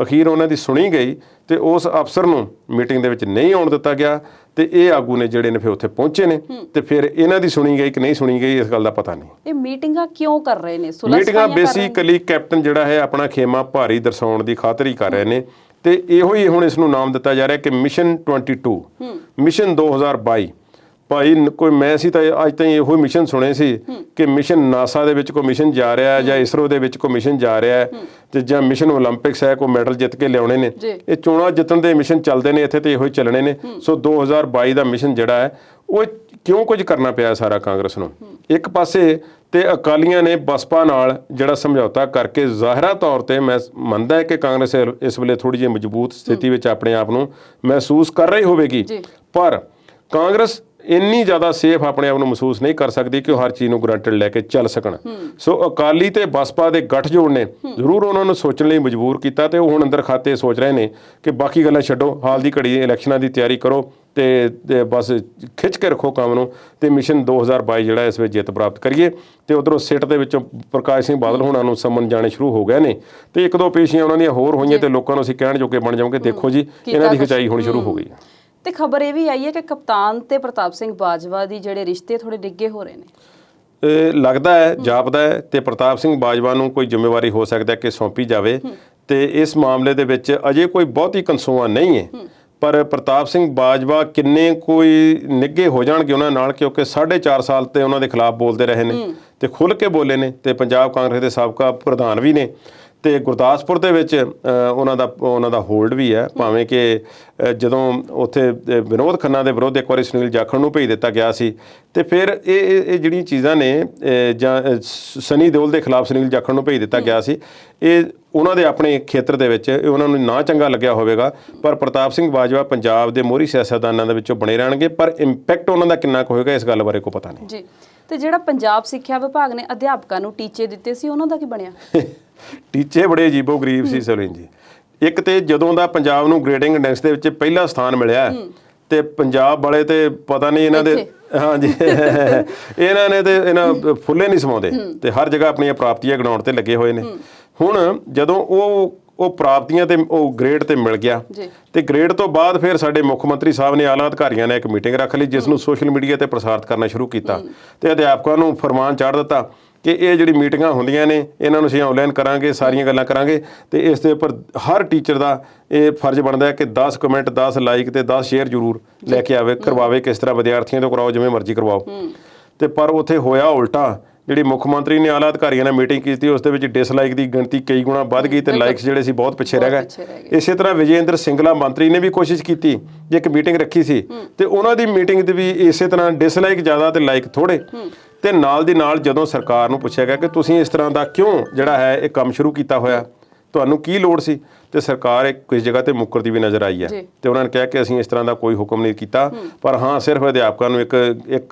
ਅਖੀਰ ਉਹਨਾਂ ਦੀ ਸੁਣੀ ਗਈ ਤੇ ਉਸ ਅਫਸਰ ਨੂੰ ਮੀਟਿੰਗ ਦੇ ਵਿੱਚ ਨਹੀਂ ਆਉਣ ਦਿੱਤਾ ਗਿਆ ਤੇ ਇਹ ਆਗੂ ਨੇ ਜਿਹੜੇ ਨੇ ਫਿਰ ਉੱਥੇ ਪਹੁੰਚੇ ਨੇ ਤੇ ਫਿਰ ਇਹਨਾਂ ਦੀ ਸੁਣੀ ਗਈ ਕਿ ਨਹੀਂ ਸੁਣੀ ਗਈ ਇਸ ਗੱਲ ਦਾ ਪਤਾ ਨਹੀਂ। ਇਹ ਮੀਟਿੰਗਾਂ ਕਿਉਂ ਕਰ ਰਹੇ ਨੇ? ਮੀਟਿੰਗਾਂ ਬੇਸਿਕਲੀ ਕੈਪਟਨ ਜਿਹੜਾ ਹੈ ਆਪਣਾ ਖੇਮਾ ਭਾਰੀ ਦਰਸਾਉਣ ਦੀ ਖਾਤਰ ਹੀ ਕਰ ਰਹੇ ਨੇ ਤੇ ਇਹੋ ਹੀ ਹੁਣ ਇਸ ਨੂੰ ਨਾਮ ਦਿੱਤਾ ਜਾ ਰਿਹਾ ਕਿ ਮਿਸ਼ਨ 22 ਮਿਸ਼ਨ 2022। ਭਾਈ ਕੋਈ ਮੈਂ ਸੀ ਤਾਂ ਅੱਜ ਤਾਈਂ ਇਹੋ ਮਿਸ਼ਨ ਸੁਣੇ ਸੀ ਕਿ ਮਿਸ਼ਨ ਨਾਸਾ ਦੇ ਵਿੱਚ ਕੋਈ ਮਿਸ਼ਨ ਜਾ ਰਿਹਾ ਹੈ ਜਾਂ ਇਸਰੋ ਦੇ ਵਿੱਚ ਕੋਈ ਮਿਸ਼ਨ ਜਾ ਰਿਹਾ ਹੈ ਤੇ ਜਾਂ ਮਿਸ਼ਨ ਓਲੰਪਿਕਸ ਹੈ, ਕੋਈ ਮੈਡਲ ਜਿੱਤ ਕੇ ਲਿਆਉਣੇ ਨੇ। ਇਹ ਚੋਣਾਂ ਜਿੱਤਣ ਦੇ ਮਿਸ਼ਨ ਚੱਲਦੇ ਨੇ ਇੱਥੇ ਤੇ ਇਹੋ ਹੀ ਚੱਲਣੇ ਨੇ। ਸੋ 2022 ਦਾ ਮਿਸ਼ਨ ਜਿਹੜਾ ਹੈ ਉਹ ਕਿਉਂ ਕੁਝ ਕਰਨਾ ਪਿਆ ਸਾਰਾ ਕਾਂਗਰਸ ਨੂੰ। ਇੱਕ ਪਾਸੇ ਤੇ ਅਕਾਲੀਆਂ ਨੇ ਬਸਪਾ ਨਾਲ ਜਿਹੜਾ ਸਮਝੌਤਾ ਕਰਕੇ ਜ਼ਾਹਿਰਾ ਤੌਰ ਤੇ ਮੈਂ ਮੰਨਦਾ ਹੈ ਕਿ ਕਾਂਗਰਸ ਇਸ ਵੇਲੇ ਥੋੜੀ ਜਿਹੀ ਮਜ਼ਬੂਤ ਸਥਿਤੀ ਵਿੱਚ ਆਪਣੇ ਆਪ ਨੂੰ ਮਹਿਸੂਸ ਕਰ ਰਹੀ ਹੋਵੇਗੀ, ਪਰ ਕਾਂਗਰਸ ਇੰਨੀ ਜ਼ਿਆਦਾ ਸੇਫ ਆਪਣੇ ਆਪ ਨੂੰ ਮਹਿਸੂਸ ਨਹੀਂ ਕਰ ਸਕਦੀ ਕਿ ਉਹ ਹਰ ਚੀਜ਼ ਨੂੰ ਗਰੰਟਡ ਲੈ ਕੇ ਚੱਲ ਸਕਣ। ਸੋ ਅਕਾਲੀ ਤੇ ਬਸਪਾ ਦੇ ਗੱਠਜੋੜ ਨੇ ਜ਼ਰੂਰ ਉਹਨਾਂ ਨੂੰ ਸੋਚਣ ਲਈ ਮਜਬੂਰ ਕੀਤਾ ਤੇ ਉਹ ਹੁਣ ਅੰਦਰ ਖਾਤੇ ਸੋਚ ਰਹੇ ਨੇ ਕਿ ਬਾਕੀ ਗੱਲਾਂ ਛੱਡੋ, ਹਾਲ ਦੀ ਘੜੀ ਇਲੈਕਸ਼ਨਾਂ ਦੀ ਤਿਆਰੀ ਕਰੋ ਤੇ ਬਸ ਖਿੱਚ ਕੇ ਰੱਖੋ ਕੰਮ ਨੂੰ ਤੇ ਮਿਸ਼ਨ 2022 ਜਿਹੜਾ ਇਸ ਵਿੱਚ ਜਿੱਤ ਪ੍ਰਾਪਤ ਕਰੀਏ। ਤੇ ਉਧਰੋਂ ਸਿੱਟ ਦੇ ਵਿੱਚੋਂ ਪ੍ਰਕਾਸ਼ ਸਿੰਘ ਬਾਦਲ ਹੋਣਾ ਨੂੰ ਸੰਮਨ ਜਾਣੇ ਸ਼ੁਰੂ ਹੋ ਗਏ ਨੇ ਤੇ ਇੱਕ ਦੋ ਪੇਸ਼ੀਆਂ ਉਹਨਾਂ ਦੀਆਂ ਹੋਰ ਹੋਈਆਂ ਤੇ ਲੋਕਾਂ ਨੂੰ ਅਸੀਂ ਕਹਿਣ ਜੋਗੇ ਬਣ ਜਾਵਾਂਗੇ, ਦੇਖੋ ਜੀ ਇਹਨਾਂ ਦੀ ਖਿਚਾਈ ਹੋਣੀ ਸ਼ੁਰੂ ਹੋ ਗਈ ਹੈ। ਤੇ ਖਬਰ ਇਹ ਵੀ ਆਈ ਹੈ ਕਿ ਕਪਤਾਨ ਤੇ ਪ੍ਰਤਾਪ ਸਿੰਘ ਬਾਜਵਾ ਦੀ ਜਿਹੜੇ ਰਿਸ਼ਤੇ ਥੋੜੇ ਡਿੱਗੇ ਹੋ ਰਹੇ ਨੇ। ਲੱਗਦਾ ਹੈ, ਜਾਪਦਾ ਹੈ ਤੇ ਪ੍ਰਤਾਪ ਸਿੰਘ ਬਾਜਵਾ ਨੂੰ ਕੋਈ ਜ਼ਿੰਮੇਵਾਰੀ ਹੋ ਸਕਦਾ ਕਿ ਸੌਂਪੀ ਜਾਵੇ ਤੇ ਇਸ ਮਾਮਲੇ ਦੇ ਵਿੱਚ ਅਜੇ ਕੋਈ ਬਹੁਤੀ ਕਨਸੂਆ ਨਹੀਂ ਹੈ। ਪਰ ਪ੍ਰਤਾਪ ਸਿੰਘ ਬਾਜਵਾ ਕਿੰਨੇ ਕੋਈ ਨਿੱਘੇ ਹੋ ਜਾਣਗੇ ਉਹਨਾਂ ਨਾਲ, ਕਿਉਂਕਿ 4.5 ਸਾਲ ਤੇ ਉਹਨਾਂ ਦੇ ਖਿਲਾਫ ਬੋਲਦੇ ਰਹੇ ਨੇ ਤੇ ਖੁੱਲ੍ਹ ਕੇ ਬੋਲੇ ਨੇ ਤੇ ਪੰਜਾਬ ਕਾਂਗਰਸ ਦੇ ਸਾਬਕਾ ਪ੍ਰਧਾਨ ਵੀ ਨੇ ਤੇ ਗੁਰਦਾਸਪੁਰ ਦੇ ਵਿੱਚ ਉਹਨਾਂ ਦਾ ਹੋਲਡ ਵੀ ਹੈ। ਭਾਵੇਂ ਕਿ ਜਦੋਂ ਉੱਥੇ ਵਿਨੋਦ ਖੰਨਾ ਦੇ ਵਿਰੁੱਧ ਇੱਕ ਵਾਰੀ ਸੁਨੀਲ ਜਾਖੜ ਨੂੰ ਭੇਜ ਦਿੱਤਾ ਗਿਆ ਸੀ ਤੇ ਫਿਰ ਇਹ ਜਿਹੜੀਆਂ ਚੀਜ਼ਾਂ ਨੇ ਜਾਂ ਸਨੀ ਦਿਓਲ ਦੇ ਖਿਲਾਫ ਸੁਨੀਲ ਜਾਖੜ ਨੂੰ ਭੇਜ ਦਿੱਤਾ ਗਿਆ ਸੀ, ਇਹ ਉਹਨਾਂ ਦੇ ਆਪਣੇ ਖੇਤਰ ਦੇ ਵਿੱਚ ਉਹਨਾਂ ਨੂੰ ਨਾ ਚੰਗਾ ਲੱਗਿਆ ਹੋਵੇਗਾ। ਪਰ ਪ੍ਰਤਾਪ ਸਿੰਘ ਬਾਜਵਾ ਪੰਜਾਬ ਦੇ ਮੋਹਰੀ ਸਿਆਸਤਦਾਨਾਂ ਦੇ ਵਿੱਚੋਂ ਬਣੇ ਰਹਿਣਗੇ, ਪਰ ਇੰਪੈਕਟ ਉਹਨਾਂ ਦਾ ਕਿੰਨਾ ਕੁ ਹੋਏਗਾ ਇਸ ਗੱਲ ਬਾਰੇ ਕੋਈ ਪਤਾ ਨਹੀਂ ਜੀ। ਤੇ ਜਿਹੜਾ ਪੰਜਾਬ ਸਿੱਖਿਆ ਵਿਭਾਗ ਨੇ ਅਧਿਆਪਕਾਂ ਨੂੰ ਟੀਚੇ ਦਿੱਤੇ ਸੀ, ਉਹਨਾਂ ਦਾ ਕੀ ਬਣਿਆ? ਟੀਚੇ ਬੜੇ ਅਜੀਬੋ-ਗਰੀਬ ਸੀ ਸਵਲੀਨ ਜੀ। ਇੱਕ ਤੇ ਜਦੋਂ ਦਾ ਪੰਜਾਬ ਨੂੰ ਗ੍ਰੇਡਿੰਗ ਇੰਡੈਕਸ ਦੇ ਵਿੱਚ ਪਹਿਲਾ ਸਥਾਨ ਮਿਲਿਆ ਤੇ ਪੰਜਾਬ ਵਾਲੇ ਤੇ ਪਤਾ ਨਹੀਂ ਇਹਨਾਂ ਦੇ ਹਾਂਜੀ ਇਹਨਾਂ ਨੇ ਤੇ ਇਹਨਾਂ ਫੁੱਲੇ ਨਹੀਂ ਸਮਾਉਂਦੇ ਤੇ ਹਰ ਜਗ੍ਹਾ ਆਪਣੀਆਂ ਪ੍ਰਾਪਤੀਆਂ ਗਣਾਉਣ ਤੇ ਲੱਗੇ ਹੋਏ ਨੇ। ਹੁਣ ਜਦੋਂ ਉਹ ਪ੍ਰਾਪਤੀਆਂ ਤੇ ਉਹ ਗ੍ਰੇਡ ਤੇ ਮਿਲ ਗਿਆ ਤੇ ਗ੍ਰੇਡ ਤੋਂ ਬਾਅਦ ਫਿਰ ਸਾਡੇ ਮੁੱਖ ਮੰਤਰੀ ਸਾਹਿਬ ਨੇ ਆਲਾ ਅਧਿਕਾਰੀਆਂ ਨੇ ਇੱਕ ਮੀਟਿੰਗ ਰੱਖ ਲਈ ਜਿਸ ਨੂੰ ਸੋਸ਼ਲ ਮੀਡੀਆ ਤੇ ਪ੍ਰਸਾਰਿਤ ਕਰਨਾ ਸ਼ੁਰੂ ਕੀਤਾ ਤੇ ਅਧਿਆਪਕਾਂ ਨੂੰ ਫਰਮਾਨ ਚਾੜ ਦਿੱਤਾ ਕਿ ਇਹ ਜਿਹੜੀ ਮੀਟਿੰਗਾਂ ਹੁੰਦੀਆਂ ਨੇ ਇਹਨਾਂ ਨੂੰ ਅਸੀਂ ਆਨਲਾਈਨ ਕਰਾਂਗੇ, ਸਾਰੀਆਂ ਗੱਲਾਂ ਕਰਾਂਗੇ ਤੇ ਇਸ ਦੇ ਉੱਪਰ ਹਰ ਟੀਚਰ ਦਾ ਇਹ ਫਰਜ਼ ਬਣਦਾ ਹੈ ਕਿ 10 ਕਮੈਂਟ 10 ਲਾਈਕ ਤੇ 10 ਸ਼ੇਅਰ ਜ਼ਰੂਰ ਲੈ ਕੇ ਆਵੇ, ਕਰਵਾਵੇ। ਕਿਸ ਤਰ੍ਹਾਂ ਵਿਦਿਆਰਥੀਆਂ ਤੋਂ ਕਰਾਓ, ਜਿਵੇਂ ਮਰਜ਼ੀ ਕਰਵਾਓ। ਤੇ ਪਰ ਉੱਥੇ ਹੋਇਆ ਉਲਟਾ। ਜਿਹੜੀ ਮੁੱਖ ਮੰਤਰੀ ਨੇ ਆਲਾ ਅਧਿਕਾਰੀਆਂ ਨਾਲ ਮੀਟਿੰਗ ਕੀਤੀ ਉਸ ਦੇ ਵਿੱਚ ਡਿਸਲਾਈਕ ਦੀ ਗਿਣਤੀ ਕਈ ਗੁਣਾ ਵੱਧ ਗਈ ਤੇ ਲਾਈਕਸ ਜਿਹੜੇ ਸੀ ਬਹੁਤ ਪਿੱਛੇ ਰਹਿ ਗਏ। ਇਸੇ ਤਰ੍ਹਾਂ ਵਿਜੇਂਦਰ ਸਿੰਗਲਾ ਮੰਤਰੀ ਨੇ ਵੀ ਕੋਸ਼ਿਸ਼ ਕੀਤੀ, ਇੱਕ ਮੀਟਿੰਗ ਰੱਖੀ ਸੀ ਤੇ ਉਹਨਾਂ ਦੀ ਮੀਟਿੰਗ ਦੇ ਵੀ ਇਸੇ ਤਰ੍ਹਾਂ ਡਿਸਲਾਈਕ ਜ਼ਿਆਦਾ ਤੇ ਲਾਈਕ ਥੋੜੇ। ਤੇ ਨਾਲ ਦੀ ਨਾਲ ਜਦੋਂ ਸਰਕਾਰ ਨੂੰ ਪੁੱਛਿਆ ਗਿਆ ਕਿ ਤੁਸੀਂ ਇਸ ਤਰ੍ਹਾਂ ਦਾ ਕਿਉਂ ਜਿਹੜਾ ਹੈ ਇਹ ਕੰਮ ਸ਼ੁਰੂ ਕੀਤਾ ਹੋਇਆ, ਤੁਹਾਨੂੰ ਕੀ ਲੋੜ ਸੀ, ਤੇ ਸਰਕਾਰ ਕਿਸ ਜਗ੍ਹਾ ਤੇ ਮੁੱਕਰਦੀ ਵੀ ਨਜ਼ਰ ਆਈ ਹੈ ਤੇ ਉਹਨਾਂ ਨੇ ਕਿਹਾ ਕਿ ਅਸੀਂ ਇਸ ਤਰ੍ਹਾਂ ਦਾ ਕੋਈ ਹੁਕਮ ਨਹੀਂ ਕੀਤਾ, ਪਰ ਹਾਂ ਸਿਰਫ ਅਧਿਆਪਕਾਂ ਨੂੰ ਇੱਕ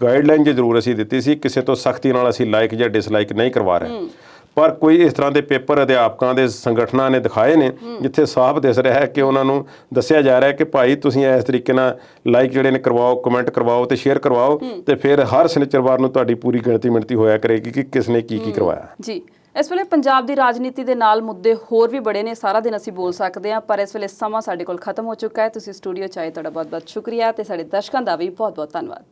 ਗਾਈਡਲਾਈਨ ਜ਼ਰੂਰ ਅਸੀਂ ਦਿੱਤੀ ਸੀ, ਕਿਸੇ ਤੋਂ ਸਖਤੀ ਨਾਲ ਅਸੀਂ ਲਾਈਕ ਜਾਂ ਡਿਸਲਾਈਕ ਨਹੀਂ ਕਰਵਾ ਰਹੇ। ਪਰ ਕੋਈ ਇਸ ਤਰ੍ਹਾਂ ਦੇ ਪੇਪਰ ਅਧਿਆਪਕਾਂ ਦੇ ਸੰਗਠਨਾਂ ਨੇ ਦਿਖਾਏ ਨੇ ਜਿੱਥੇ ਸਾਫ਼ ਦਿਸ ਰਿਹਾ ਹੈ ਕਿ ਉਹਨਾਂ ਨੂੰ ਦੱਸਿਆ ਜਾ ਰਿਹਾ ਹੈ ਕਿ ਭਾਈ ਤੁਸੀਂ ਇਸ ਤਰੀਕੇ ਨਾਲ ਲਾਈਕ ਜਿਹੜੇ ਨੇ ਕਰਵਾਓ, ਕਮੈਂਟ ਕਰਵਾਓ ਤੇ ਸ਼ੇਅਰ ਕਰਵਾਓ ਤੇ ਫਿਰ ਹਰ ਸ਼ਨੀਚਰਵਾਰ ਨੂੰ ਤੁਹਾਡੀ ਪੂਰੀ ਗਿਣਤੀ ਹੋਇਆ ਕਰੇਗੀ ਕਿ ਕਿਸ ਨੇ ਕੀ ਕਰਵਾਇਆ। ਜੀ, ਇਸ ਵੇਲੇ ਪੰਜਾਬ ਦੀ ਰਾਜਨੀਤੀ ਦੇ ਨਾਲ ਮੁੱਦੇ ਹੋਰ ਵੀ ਬੜੇ ਨੇ, ਸਾਰਾ ਦਿਨ ਅਸੀਂ ਬੋਲ ਸਕਦੇ ਹਾਂ, ਪਰ ਇਸ ਵੇਲੇ ਸਮਾਂ ਸਾਡੇ ਕੋਲ ਖਤਮ ਹੋ ਚੁੱਕਾ ਹੈ। ਤੁਸੀਂ ਸਟੂਡੀਓ 'ਚ ਆਏ, ਤੁਹਾਡਾ ਬਹੁਤ ਬਹੁਤ ਸ਼ੁਕਰੀਆ ਤੇ ਸਾਡੇ ਦਰਸ਼ਕਾਂ ਦਾ ਵੀ ਬਹੁਤ ਬਹੁਤ ਧੰਨਵਾਦ।